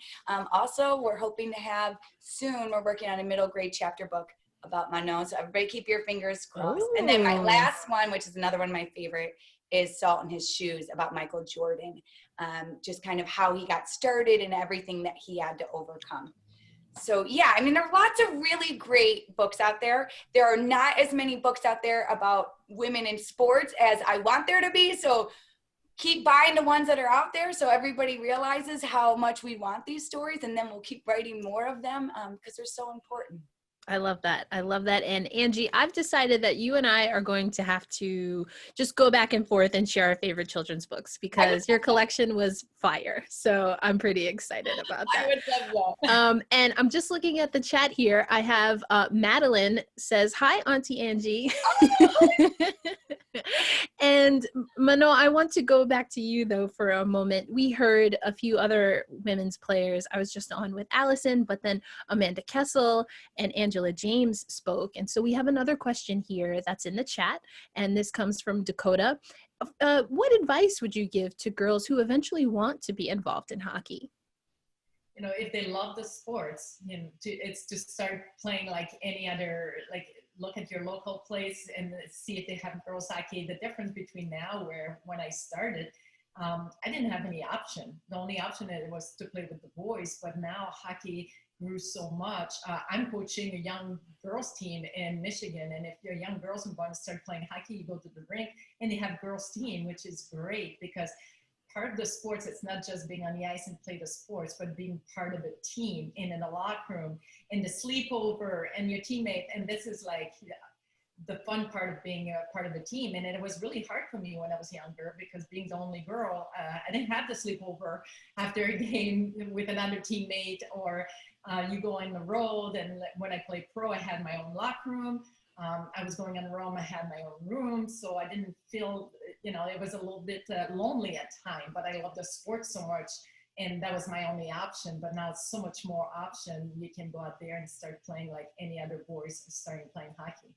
Also, we're hoping to have soon, we're working on a middle grade chapter book about Manon, so everybody keep your fingers crossed. Ooh. And then my last one, which is another one of my favorite, is Salt in His Shoes, about Michael Jordan, just kind of how he got started and everything that he had to overcome. So yeah, I mean, there are lots of really great books out there. There are not as many books out there about women in sports as I want there to be. So keep buying the ones that are out there so everybody realizes how much we want these stories, and then we'll keep writing more of them because they're so important. I love that. I love that. And Angie, I've decided that you and I are going to have to just go back and forth and share our favorite children's books because your collection was fire. So I'm pretty excited about that. I would love that. And I'm just looking at the chat here. I have Madeline says, hi, Auntie Angie. And Mano, I want to go back to you though for a moment. We heard a few other women's players. I was just on with Allison, but then Amanda Kessel and Angela James spoke. And so we have another question here that's in the chat. And this comes from Dakota. What advice would you give to girls who eventually want to be involved in hockey? You know, if they love the sports, you know, it's to start playing like any other, like look at your local place and see if they have girls hockey. The difference between now where when I started, I didn't have any option. The only option was to play with the boys, but now hockey grew so much. I'm coaching a young girls team in Michigan, and if you're young girls who want to start playing hockey, you go to the rink and they have girls team, which is great because part of the sports, it's not just being on the ice and play the sports, but being part of a team and in a locker room and the sleepover and your teammate. And this is like the fun part of being a part of a team. And it was really hard for me when I was younger because being the only girl, I didn't have the sleepover after a game with another teammate, or you go on the road. And when I played pro, I had my own locker room. I was going on the road, I had my own room, so I didn't feel, you know, it was a little bit lonely at time, but I love the sport so much, and that was my only option. But now it's so much more option. You can go out there and start playing like any other boys starting playing hockey.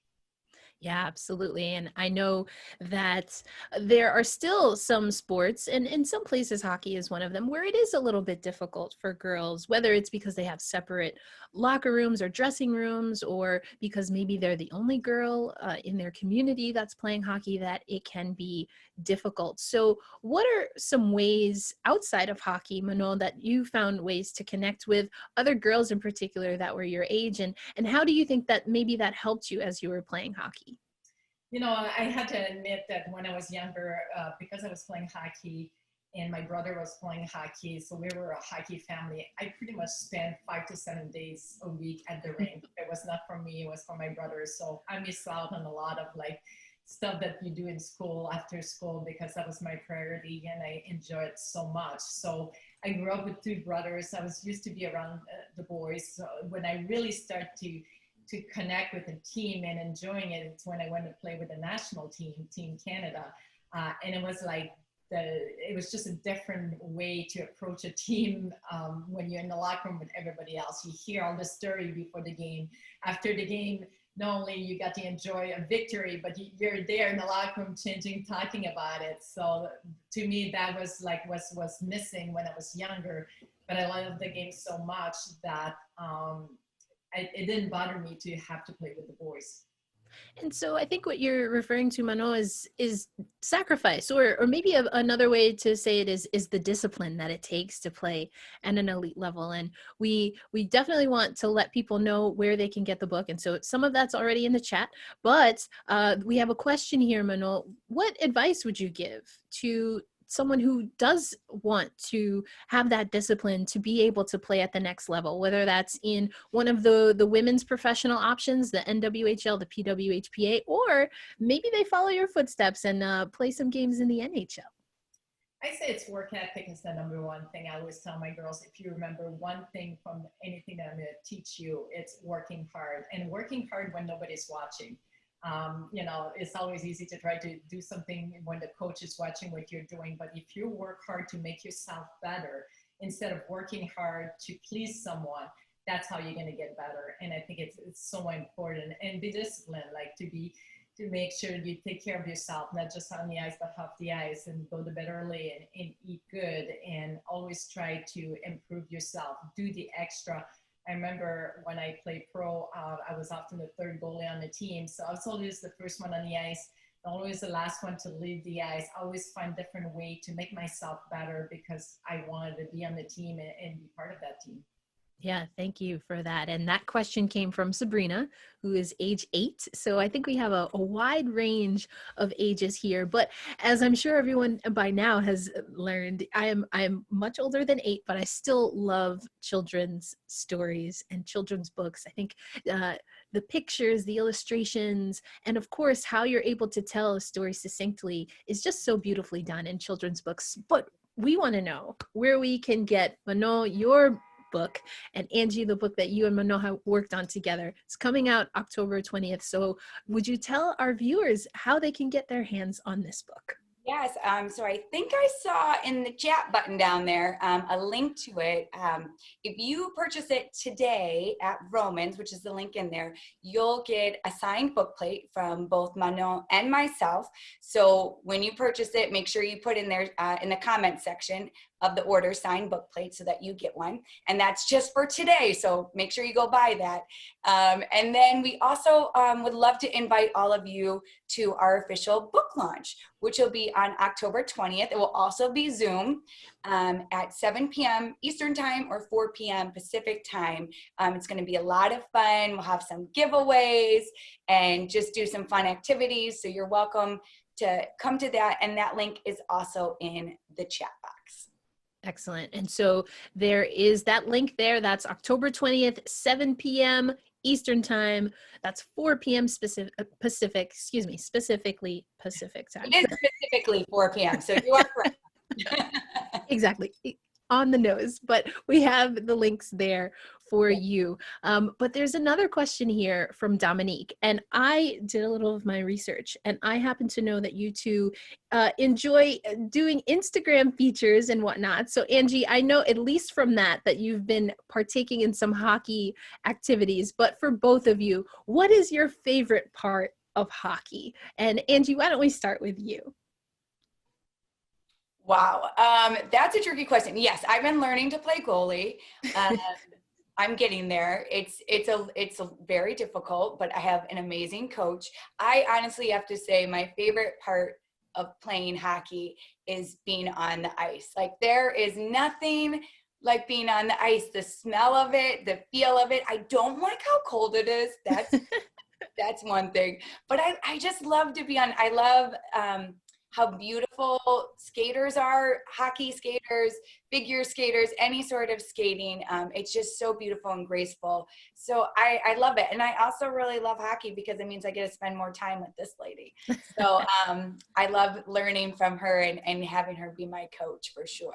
Yeah, absolutely. And I know that there are still some sports, and in some places hockey is one of them, where it is a little bit difficult for girls, whether it's because they have separate locker rooms or dressing rooms, or because maybe they're the only girl in their community that's playing hockey, that it can be difficult. So what are some ways outside of hockey, Manon, that you found ways to connect with other girls in particular that were your age, and how do you think that maybe that helped you as you were playing hockey? You know, I had to admit that when I was younger, because I was playing hockey and my brother was playing hockey, so we were a hockey family, I pretty much spent 5 to 7 days a week at the rink. It was not for me, it was for my brother. So I missed out on a lot of like stuff that you do in school, after school, because that was my priority and I enjoyed it so much. So I grew up with 2 brothers. I was used to be around the boys. So when I really started to connect with a team and enjoying it, it's when I went to play with the national team, Team Canada. And it was like, it was just a different way to approach a team when you're in the locker room with everybody else. You hear all the story before the game. After the game, not only you got to enjoy a victory, but you're there in the locker room changing, talking about it. So to me, that was like was missing when I was younger. But I loved the game so much that it didn't bother me to have to play with the boys. And so I think what you're referring to, Mano, is sacrifice, or maybe another way to say it is the discipline that it takes to play at an elite level. And we definitely want to let people know where they can get the book. And so some of that's already in the chat, but we have a question here, Mano. What advice would you give to someone who does want to have that discipline to be able to play at the next level, whether that's in one of the women's professional options, the NWHL, the PWHPA, or maybe they follow your footsteps and play some games in the NHL? I say it's work ethic is the number one thing. I always tell my girls, if you remember one thing from anything that I'm going to teach you, it's working hard, and working hard when nobody's watching. You know, it's always easy to try to do something when the coach is watching what you're doing. But if you work hard to make yourself better, instead of working hard to please someone, that's how you're going to get better. And I think it's so important. And be disciplined, like to make sure you take care of yourself, not just on the ice, but off the ice, and go to bed early and eat good, and always try to improve yourself. Do the extra. I remember when I played pro, I was often the 3rd goalie on the team. So I was always the first one on the ice, always the last one to leave the ice. I always find different way to make myself better because I wanted to be on the team and be part of that team. Yeah, thank you for that. And that question came from Sabrina, who is age 8. So I think we have a wide range of ages here. But as I'm sure everyone by now has learned, I am much older than 8, but I still love children's stories and children's books. I think the pictures, the illustrations, and of course, how you're able to tell a story succinctly is just so beautifully done in children's books. But we want to know where we can get, Manon, your book, and Angie, the book that you and Manon have worked on together. It's coming out October 20th. So would you tell our viewers how they can get their hands on this book? Yes, so I think I saw in the chat button down there a link to it. If you purchase it today at Romans, which is the link in there, you'll get a signed book plate from both Manon and myself. So when you purchase it, make sure you put in there in the comment section of the order signed book plate so that you get one. And that's just for today, so make sure you go buy that. And then we also would love to invite all of you to our official book launch, which will be on October 20th. It will also be Zoom at 7 p.m. Eastern Time or 4 p.m. Pacific Time. It's going to be a lot of fun. We'll have some giveaways and just do some fun activities. So you're welcome to come to that. And that link is also in the chat box. Excellent. And so there is that link there. That's October 20th, 7 p.m. Eastern Time. That's 4 p.m. Pacific, specifically Pacific Time. It is specifically 4 p.m., so you are correct. Exactly. On the nose, but we have the links there for you. But there's another question here from Dominique, and I did a little of my research, and I happen to know that you two enjoy doing Instagram features and whatnot. So Angie, I know at least from that you've been partaking in some hockey activities, but for both of you, what is your favorite part of hockey? And Angie, why don't we start with you? Wow, that's a tricky question. Yes, I've been learning to play goalie. I'm getting there. It's a very difficult, but I have an amazing coach. I honestly have to say my favorite part of playing hockey is being on the ice. Like, there is nothing like being on the ice. The smell of it, the feel of it. I don't like how cold it is. That's one thing. But I just love to be on. I love how beautiful skaters are, hockey skaters, figure skaters, any sort of skating. It's just so beautiful and graceful. So I love it. And I also really love hockey because it means I get to spend more time with this lady. So I love learning from her and having her be my coach for sure.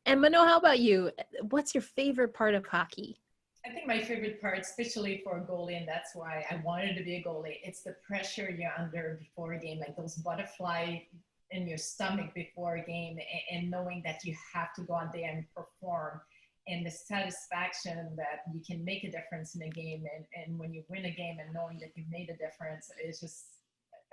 And Manon, how about you? What's your favorite part of hockey? I think my favorite part, especially for a goalie, and that's why I wanted to be a goalie, it's the pressure you're under before a game, like those butterflies in your stomach before a game, and knowing that you have to go out there and perform, and the satisfaction that you can make a difference in a game, and when you win a game and knowing that you've made a difference is just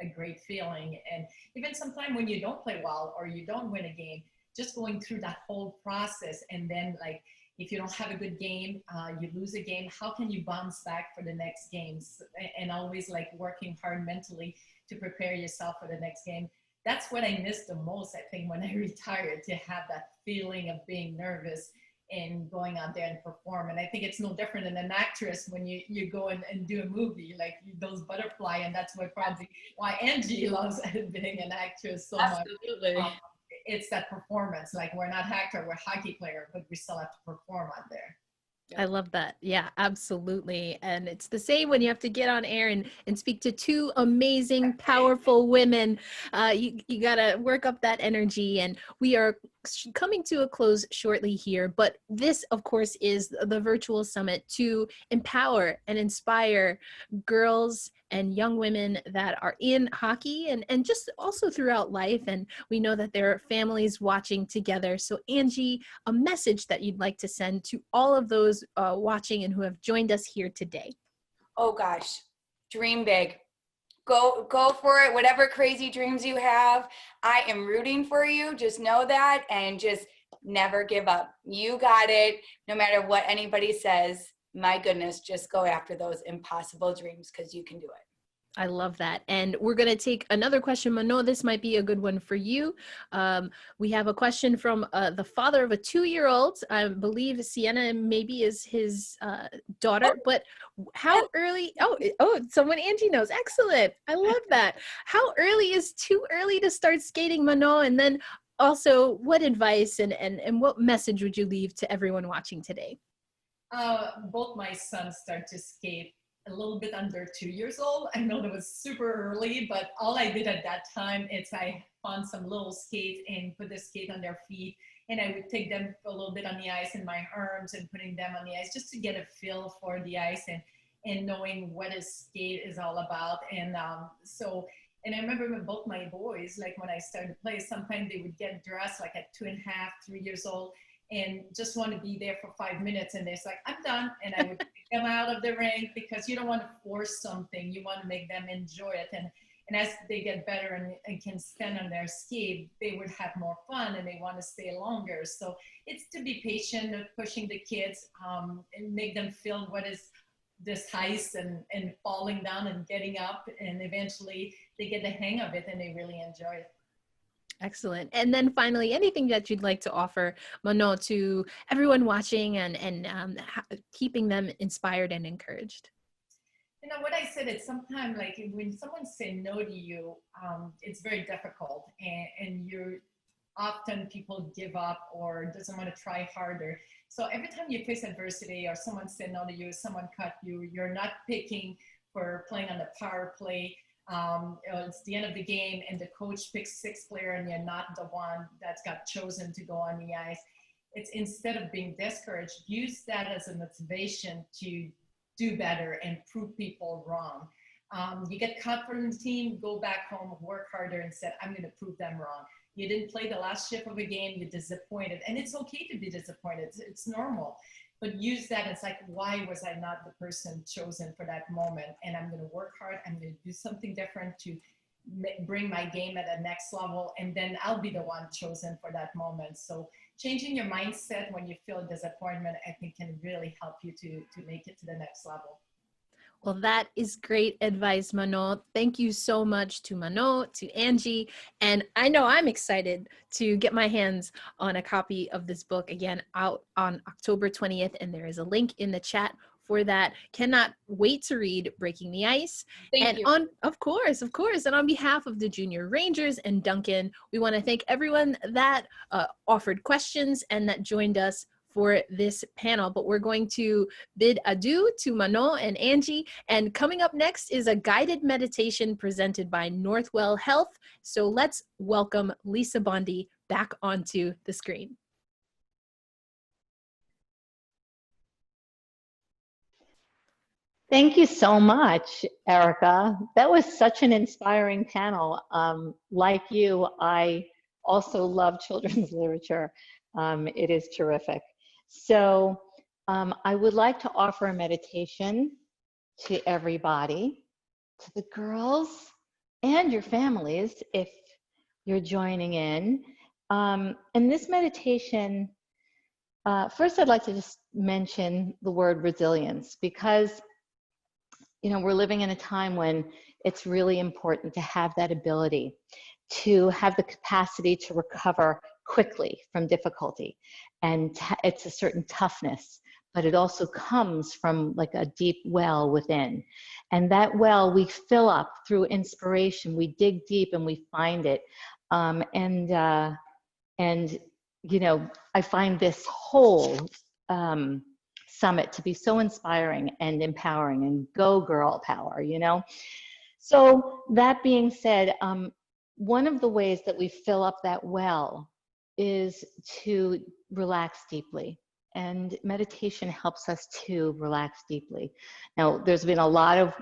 a great feeling. And even sometimes when you don't play well or you don't win a game, just going through that whole process, and then like, if you don't have a good game, you lose a game, how can you bounce back for the next games? And always like working hard mentally to prepare yourself for the next game. That's what I missed the most, I think, when I retired, to have that feeling of being nervous and going out there and perform. And I think it's no different than an actress when you go and do a movie, like those butterflies, and that's probably why Angie loves being an actress so much. Absolutely. It's that performance. Like, we're not actor, we're hockey player, but we still have to perform out there. I love that. Yeah, absolutely. And it's the same when you have to get on air and speak to two amazing, powerful women. You got to work up that energy. And we are coming to a close shortly here. But this, of course, is the virtual summit to empower and inspire girls and young women that are in hockey and just also throughout life. And we know that there are families watching together. So Angie, a message that you'd like to send to all of those watching and who have joined us here today. Oh gosh, dream big. Go for it. Whatever crazy dreams you have, I am rooting for you. Just know that, and just never give up. You got it. No matter what anybody says, my goodness, just go after those impossible dreams, because you can do it. I love that. And we're going to take another question. Manon, this might be a good one for you. We have a question from the father of a 2-year-old. I believe Sienna maybe is his daughter, but how early? Oh, someone Angie knows. Excellent. I love that. How early is too early to start skating, Manon? And then also, what advice and what message would you leave to everyone watching today? Both my sons start to skate a little bit under 2 years old. I know that was super early, but all I did at that time is I found some little skates and put the skate on their feet. And I would take them a little bit on the ice in my arms and putting them on the ice just to get a feel for the ice and knowing what a skate is all about. And and I remember with both my boys, like when I started to play, sometimes they would get dressed like at 2.5, 3 years old and just want to be there for 5 minutes. And they're like, I'm done. And I would pick them out of the rink because you don't want to force something. You want to make them enjoy it. And as they get better and can stand on their skate, they would have more fun and they want to stay longer. So it's to be patient, pushing the kids and make them feel what is this heist and falling down and getting up, and eventually they get the hang of it and they really enjoy it. Excellent. And then finally, anything that you'd like to offer, Manon, to everyone watching and keeping them inspired and encouraged? You know, what I said is sometimes like when someone say no to you, it's very difficult and you're often people give up or doesn't want to try harder. So every time you face adversity or someone said no to you, someone cut you, you're not picking for playing on the power play. It's the end of the game and the coach picks 6th player and you're not the one that's got chosen to go on the ice. It's instead of being discouraged, use that as a motivation to do better and prove people wrong. You get cut from the team, go back home, work harder and say, I'm going to prove them wrong. You didn't play the last shift of a game, you're disappointed. And it's okay to be disappointed, it's normal. But use that as like, why was I not the person chosen for that moment? And I'm going to work hard, I'm going to do something different to bring my game at the next level, and then I'll be the one chosen for that moment. So changing your mindset when you feel disappointment, I think can really help you to make it to the next level. Well, that is great advice, Manon. Thank you so much to Manon, to Angie. And I know I'm excited to get my hands on a copy of this book, again, out on October 20th. And there is a link in the chat for that. Cannot wait to read Breaking the Ice. Thank you. Of course. And on behalf of the Junior Rangers and Dunkin, we want to thank everyone that offered questions and that joined us for this panel. But we're going to bid adieu to Manon and Angie. And coming up next is a guided meditation presented by Northwell Health. So let's welcome Lisa Bondi back onto the screen. Thank you so much, Erica. That was such an inspiring panel. Like you, I also love children's literature. It is terrific. So I would like to offer a meditation to everybody, to the girls and your families if you're joining in. And this meditation, first I'd like to just mention the word resilience, because we're living in a time when it's really important to have that ability, to have the capacity to recover quickly from difficulty. And it's a certain toughness, but it also comes from like a deep well within. And that well we fill up through inspiration. We dig deep and we find it. I find this whole summit to be so inspiring and empowering, and go girl power, So that being said, one of the ways that we fill up that well is to relax deeply, and meditation helps us to relax deeply. Now, there's been a lot of,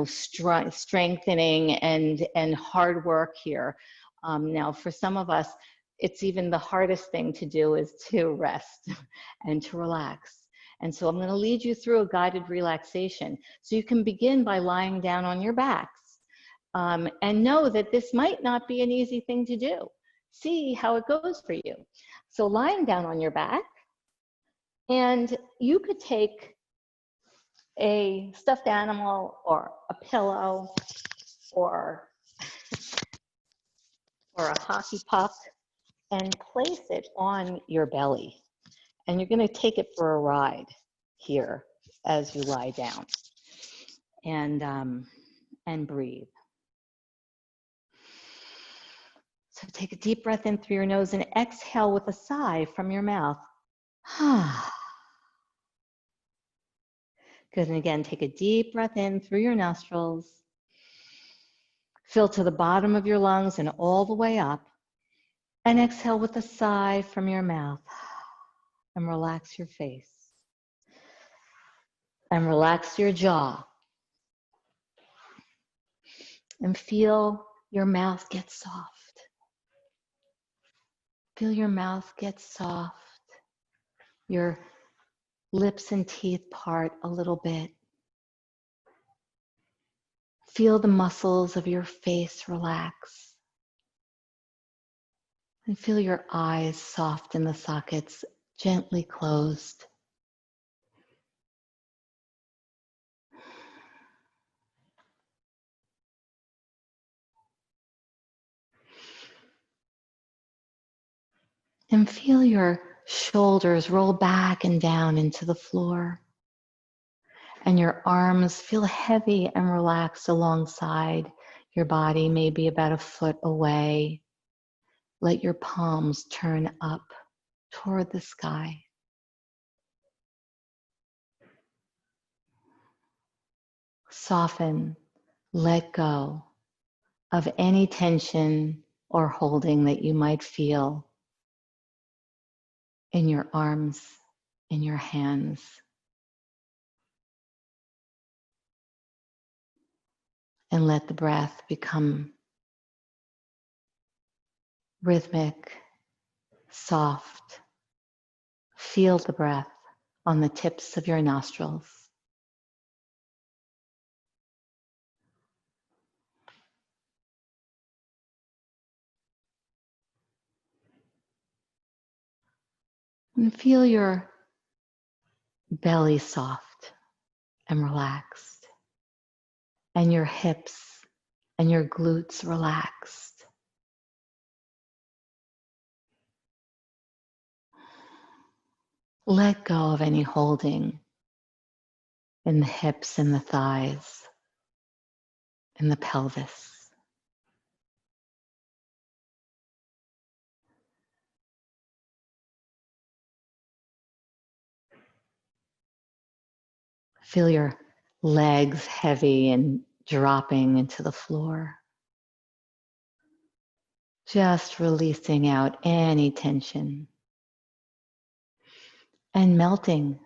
strengthening and hard work here. Now, for some of us, it's even the hardest thing to do is to rest and to relax. And so I'm going to lead you through a guided relaxation. So you can begin by lying down on your backs, and know that this might not be an easy thing to do. See how it goes for you. So lying down on your back, and you could take a stuffed animal or a pillow or a hockey puck and place it on your belly. And you're going to take it for a ride here as you lie down, and breathe. So take a deep breath in through your nose and exhale with a sigh from your mouth. Good, and again, take a deep breath in through your nostrils. Fill to the bottom of your lungs and all the way up. And exhale with a sigh from your mouth. And relax your face. And relax your jaw. And feel your mouth get soft. Feel your mouth get soft. Your lips and teeth part a little bit. Feel the muscles of your face relax. And feel your eyes soft in the sockets, gently closed. And feel your shoulders roll back and down into the floor. And your arms feel heavy and relaxed alongside your body, maybe about a foot away. Let your palms turn up toward the sky. Soften, let go of any tension or holding that you might feel in your arms, in your hands. And let the breath become rhythmic, soft. Feel the breath on the tips of your nostrils. And feel your belly soft and relaxed, and your hips and your glutes relaxed. Let go of any holding in the hips and the thighs and the pelvis. Feel your legs heavy and dropping into the floor. Just releasing out any tension and melting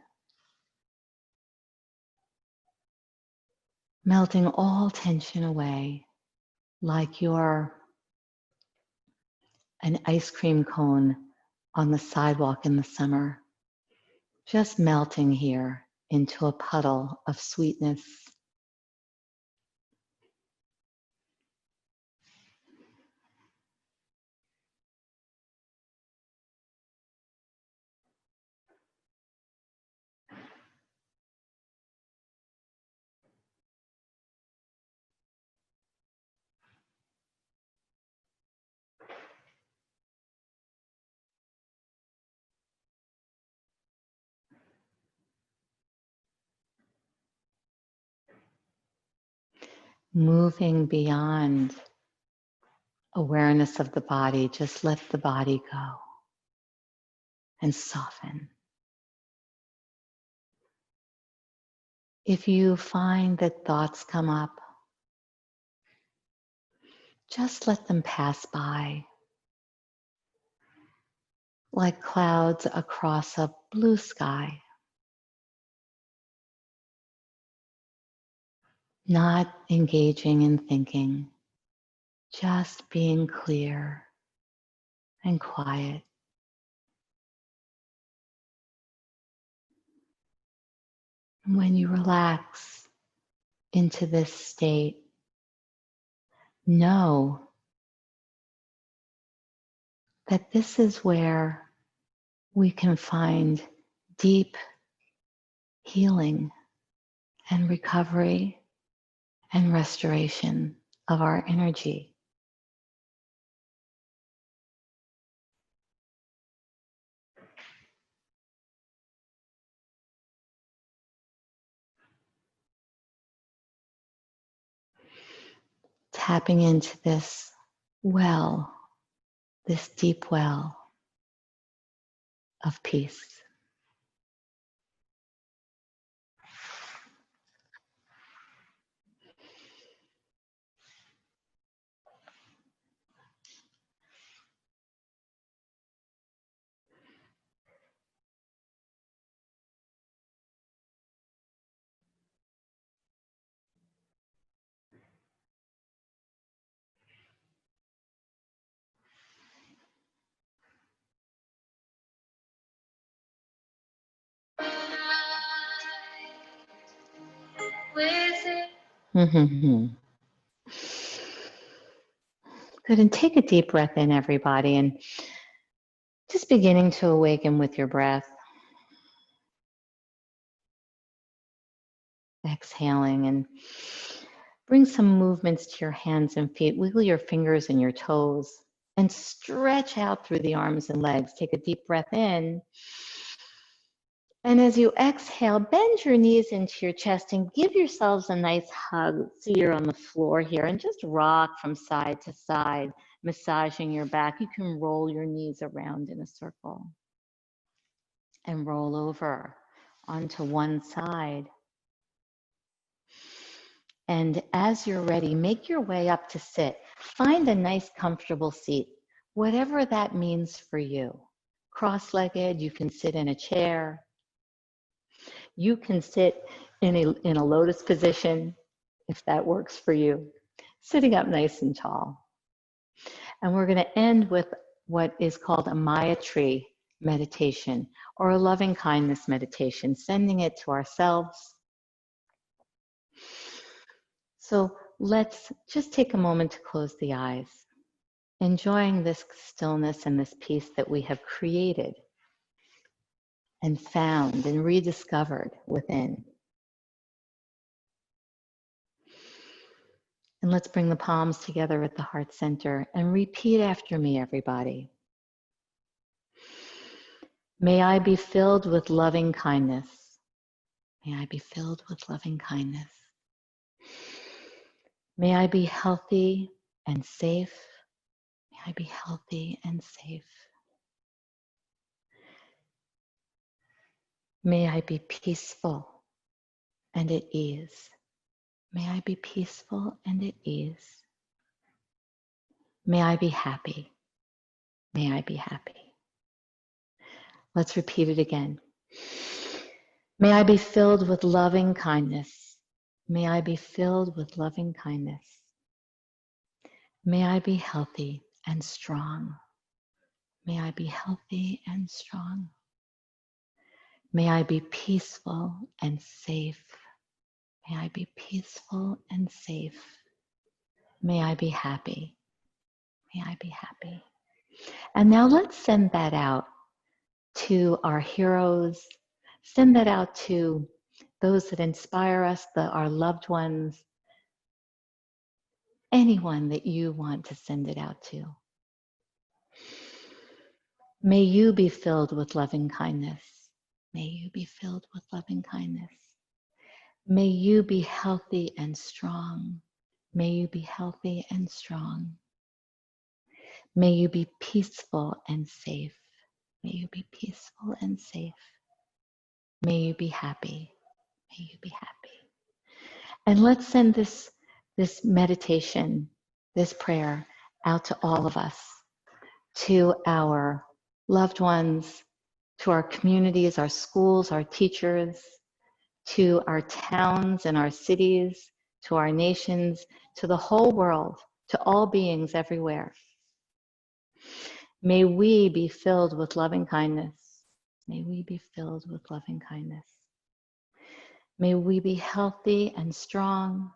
all tension away like you're an ice cream cone on the sidewalk in the summer. Just melting here into a puddle of sweetness. Moving beyond awareness of the body, just let the body go and soften. If you find that thoughts come up, just let them pass by like clouds across a blue sky. Not engaging in thinking, just being clear and quiet. And when you relax into this state, know that this is where we can find deep healing and recovery and restoration of our energy. Tapping into this well, this deep well of peace. Mm-hmm. Good, and take a deep breath in, everybody, and just beginning to awaken with your breath. Exhaling and bring some movements to your hands and feet. Wiggle your fingers and your toes and stretch out through the arms and legs. Take a deep breath in. And as you exhale, bend your knees into your chest and give yourselves a nice hug. So you're on the floor here and just rock from side to side, massaging your back. You can roll your knees around in a circle and roll over onto one side. And as you're ready, make your way up to sit. Find a nice, comfortable seat, whatever that means for you. Cross-legged, you can sit in a chair. You can sit in a lotus position, if that works for you. Sitting up nice and tall. And we're going to end with what is called a Maitri meditation, or a loving kindness meditation, sending it to ourselves. So let's just take a moment to close the eyes, enjoying this stillness and this peace that we have created and found and rediscovered within. And let's bring the palms together at the heart center and repeat after me, everybody. May I be filled with loving kindness. May I be filled with loving kindness. May I be healthy and safe. May I be healthy and safe. May I be peaceful and at ease. May I be peaceful and at ease. May I be happy. May I be happy. Let's repeat it again. May I be filled with loving kindness. May I be filled with loving kindness. May I be healthy and strong. May I be healthy and strong. May I be peaceful and safe. May I be peaceful and safe. May I be happy. May I be happy. And now let's send that out to our heroes. Send that out to those that inspire us, our loved ones, anyone that you want to send it out to. May you be filled with loving kindness. May you be filled with loving kindness. May you be healthy and strong. May you be healthy and strong. May you be peaceful and safe. May you be peaceful and safe. May you be happy. May you be happy. And let's send this meditation, this prayer out to all of us, to our loved ones, to our communities, our schools, our teachers, to our towns and our cities, to our nations, to the whole world, to all beings everywhere. May we be filled with loving kindness. May we be filled with loving kindness. May we be healthy and strong.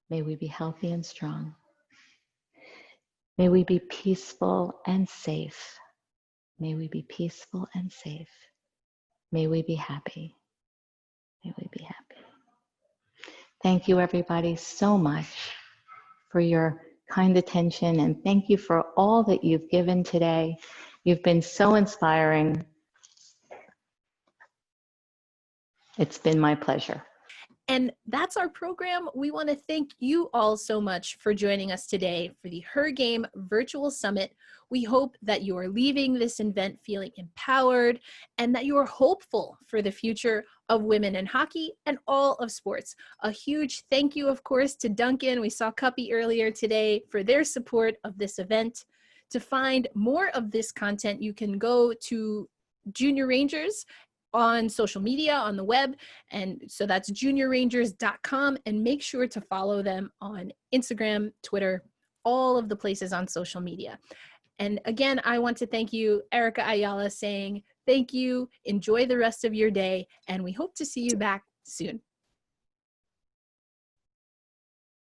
May we be healthy and strong. May we be peaceful and safe. May we be peaceful and safe. May we be happy. May we be happy. Thank you, everybody, so much for your kind attention, and thank you for all that you've given today. You've been so inspiring. It's been my pleasure. And that's our program. We want to thank you all so much for joining us today for the Her Game Virtual Summit. We hope that you are leaving this event feeling empowered and that you are hopeful for the future of women in hockey and all of sports. A huge thank you, of course, to Dunkin. We saw Cuppy earlier today for their support of this event. To find more of this content, you can go to Junior Rangers on social media, on the web, and so that's juniorrangers.com, and make sure to follow them on Instagram, Twitter, all of the places on social media. And again, I want to thank you, Erica Ayala, saying thank you, enjoy the rest of your day, and we hope to see you back soon.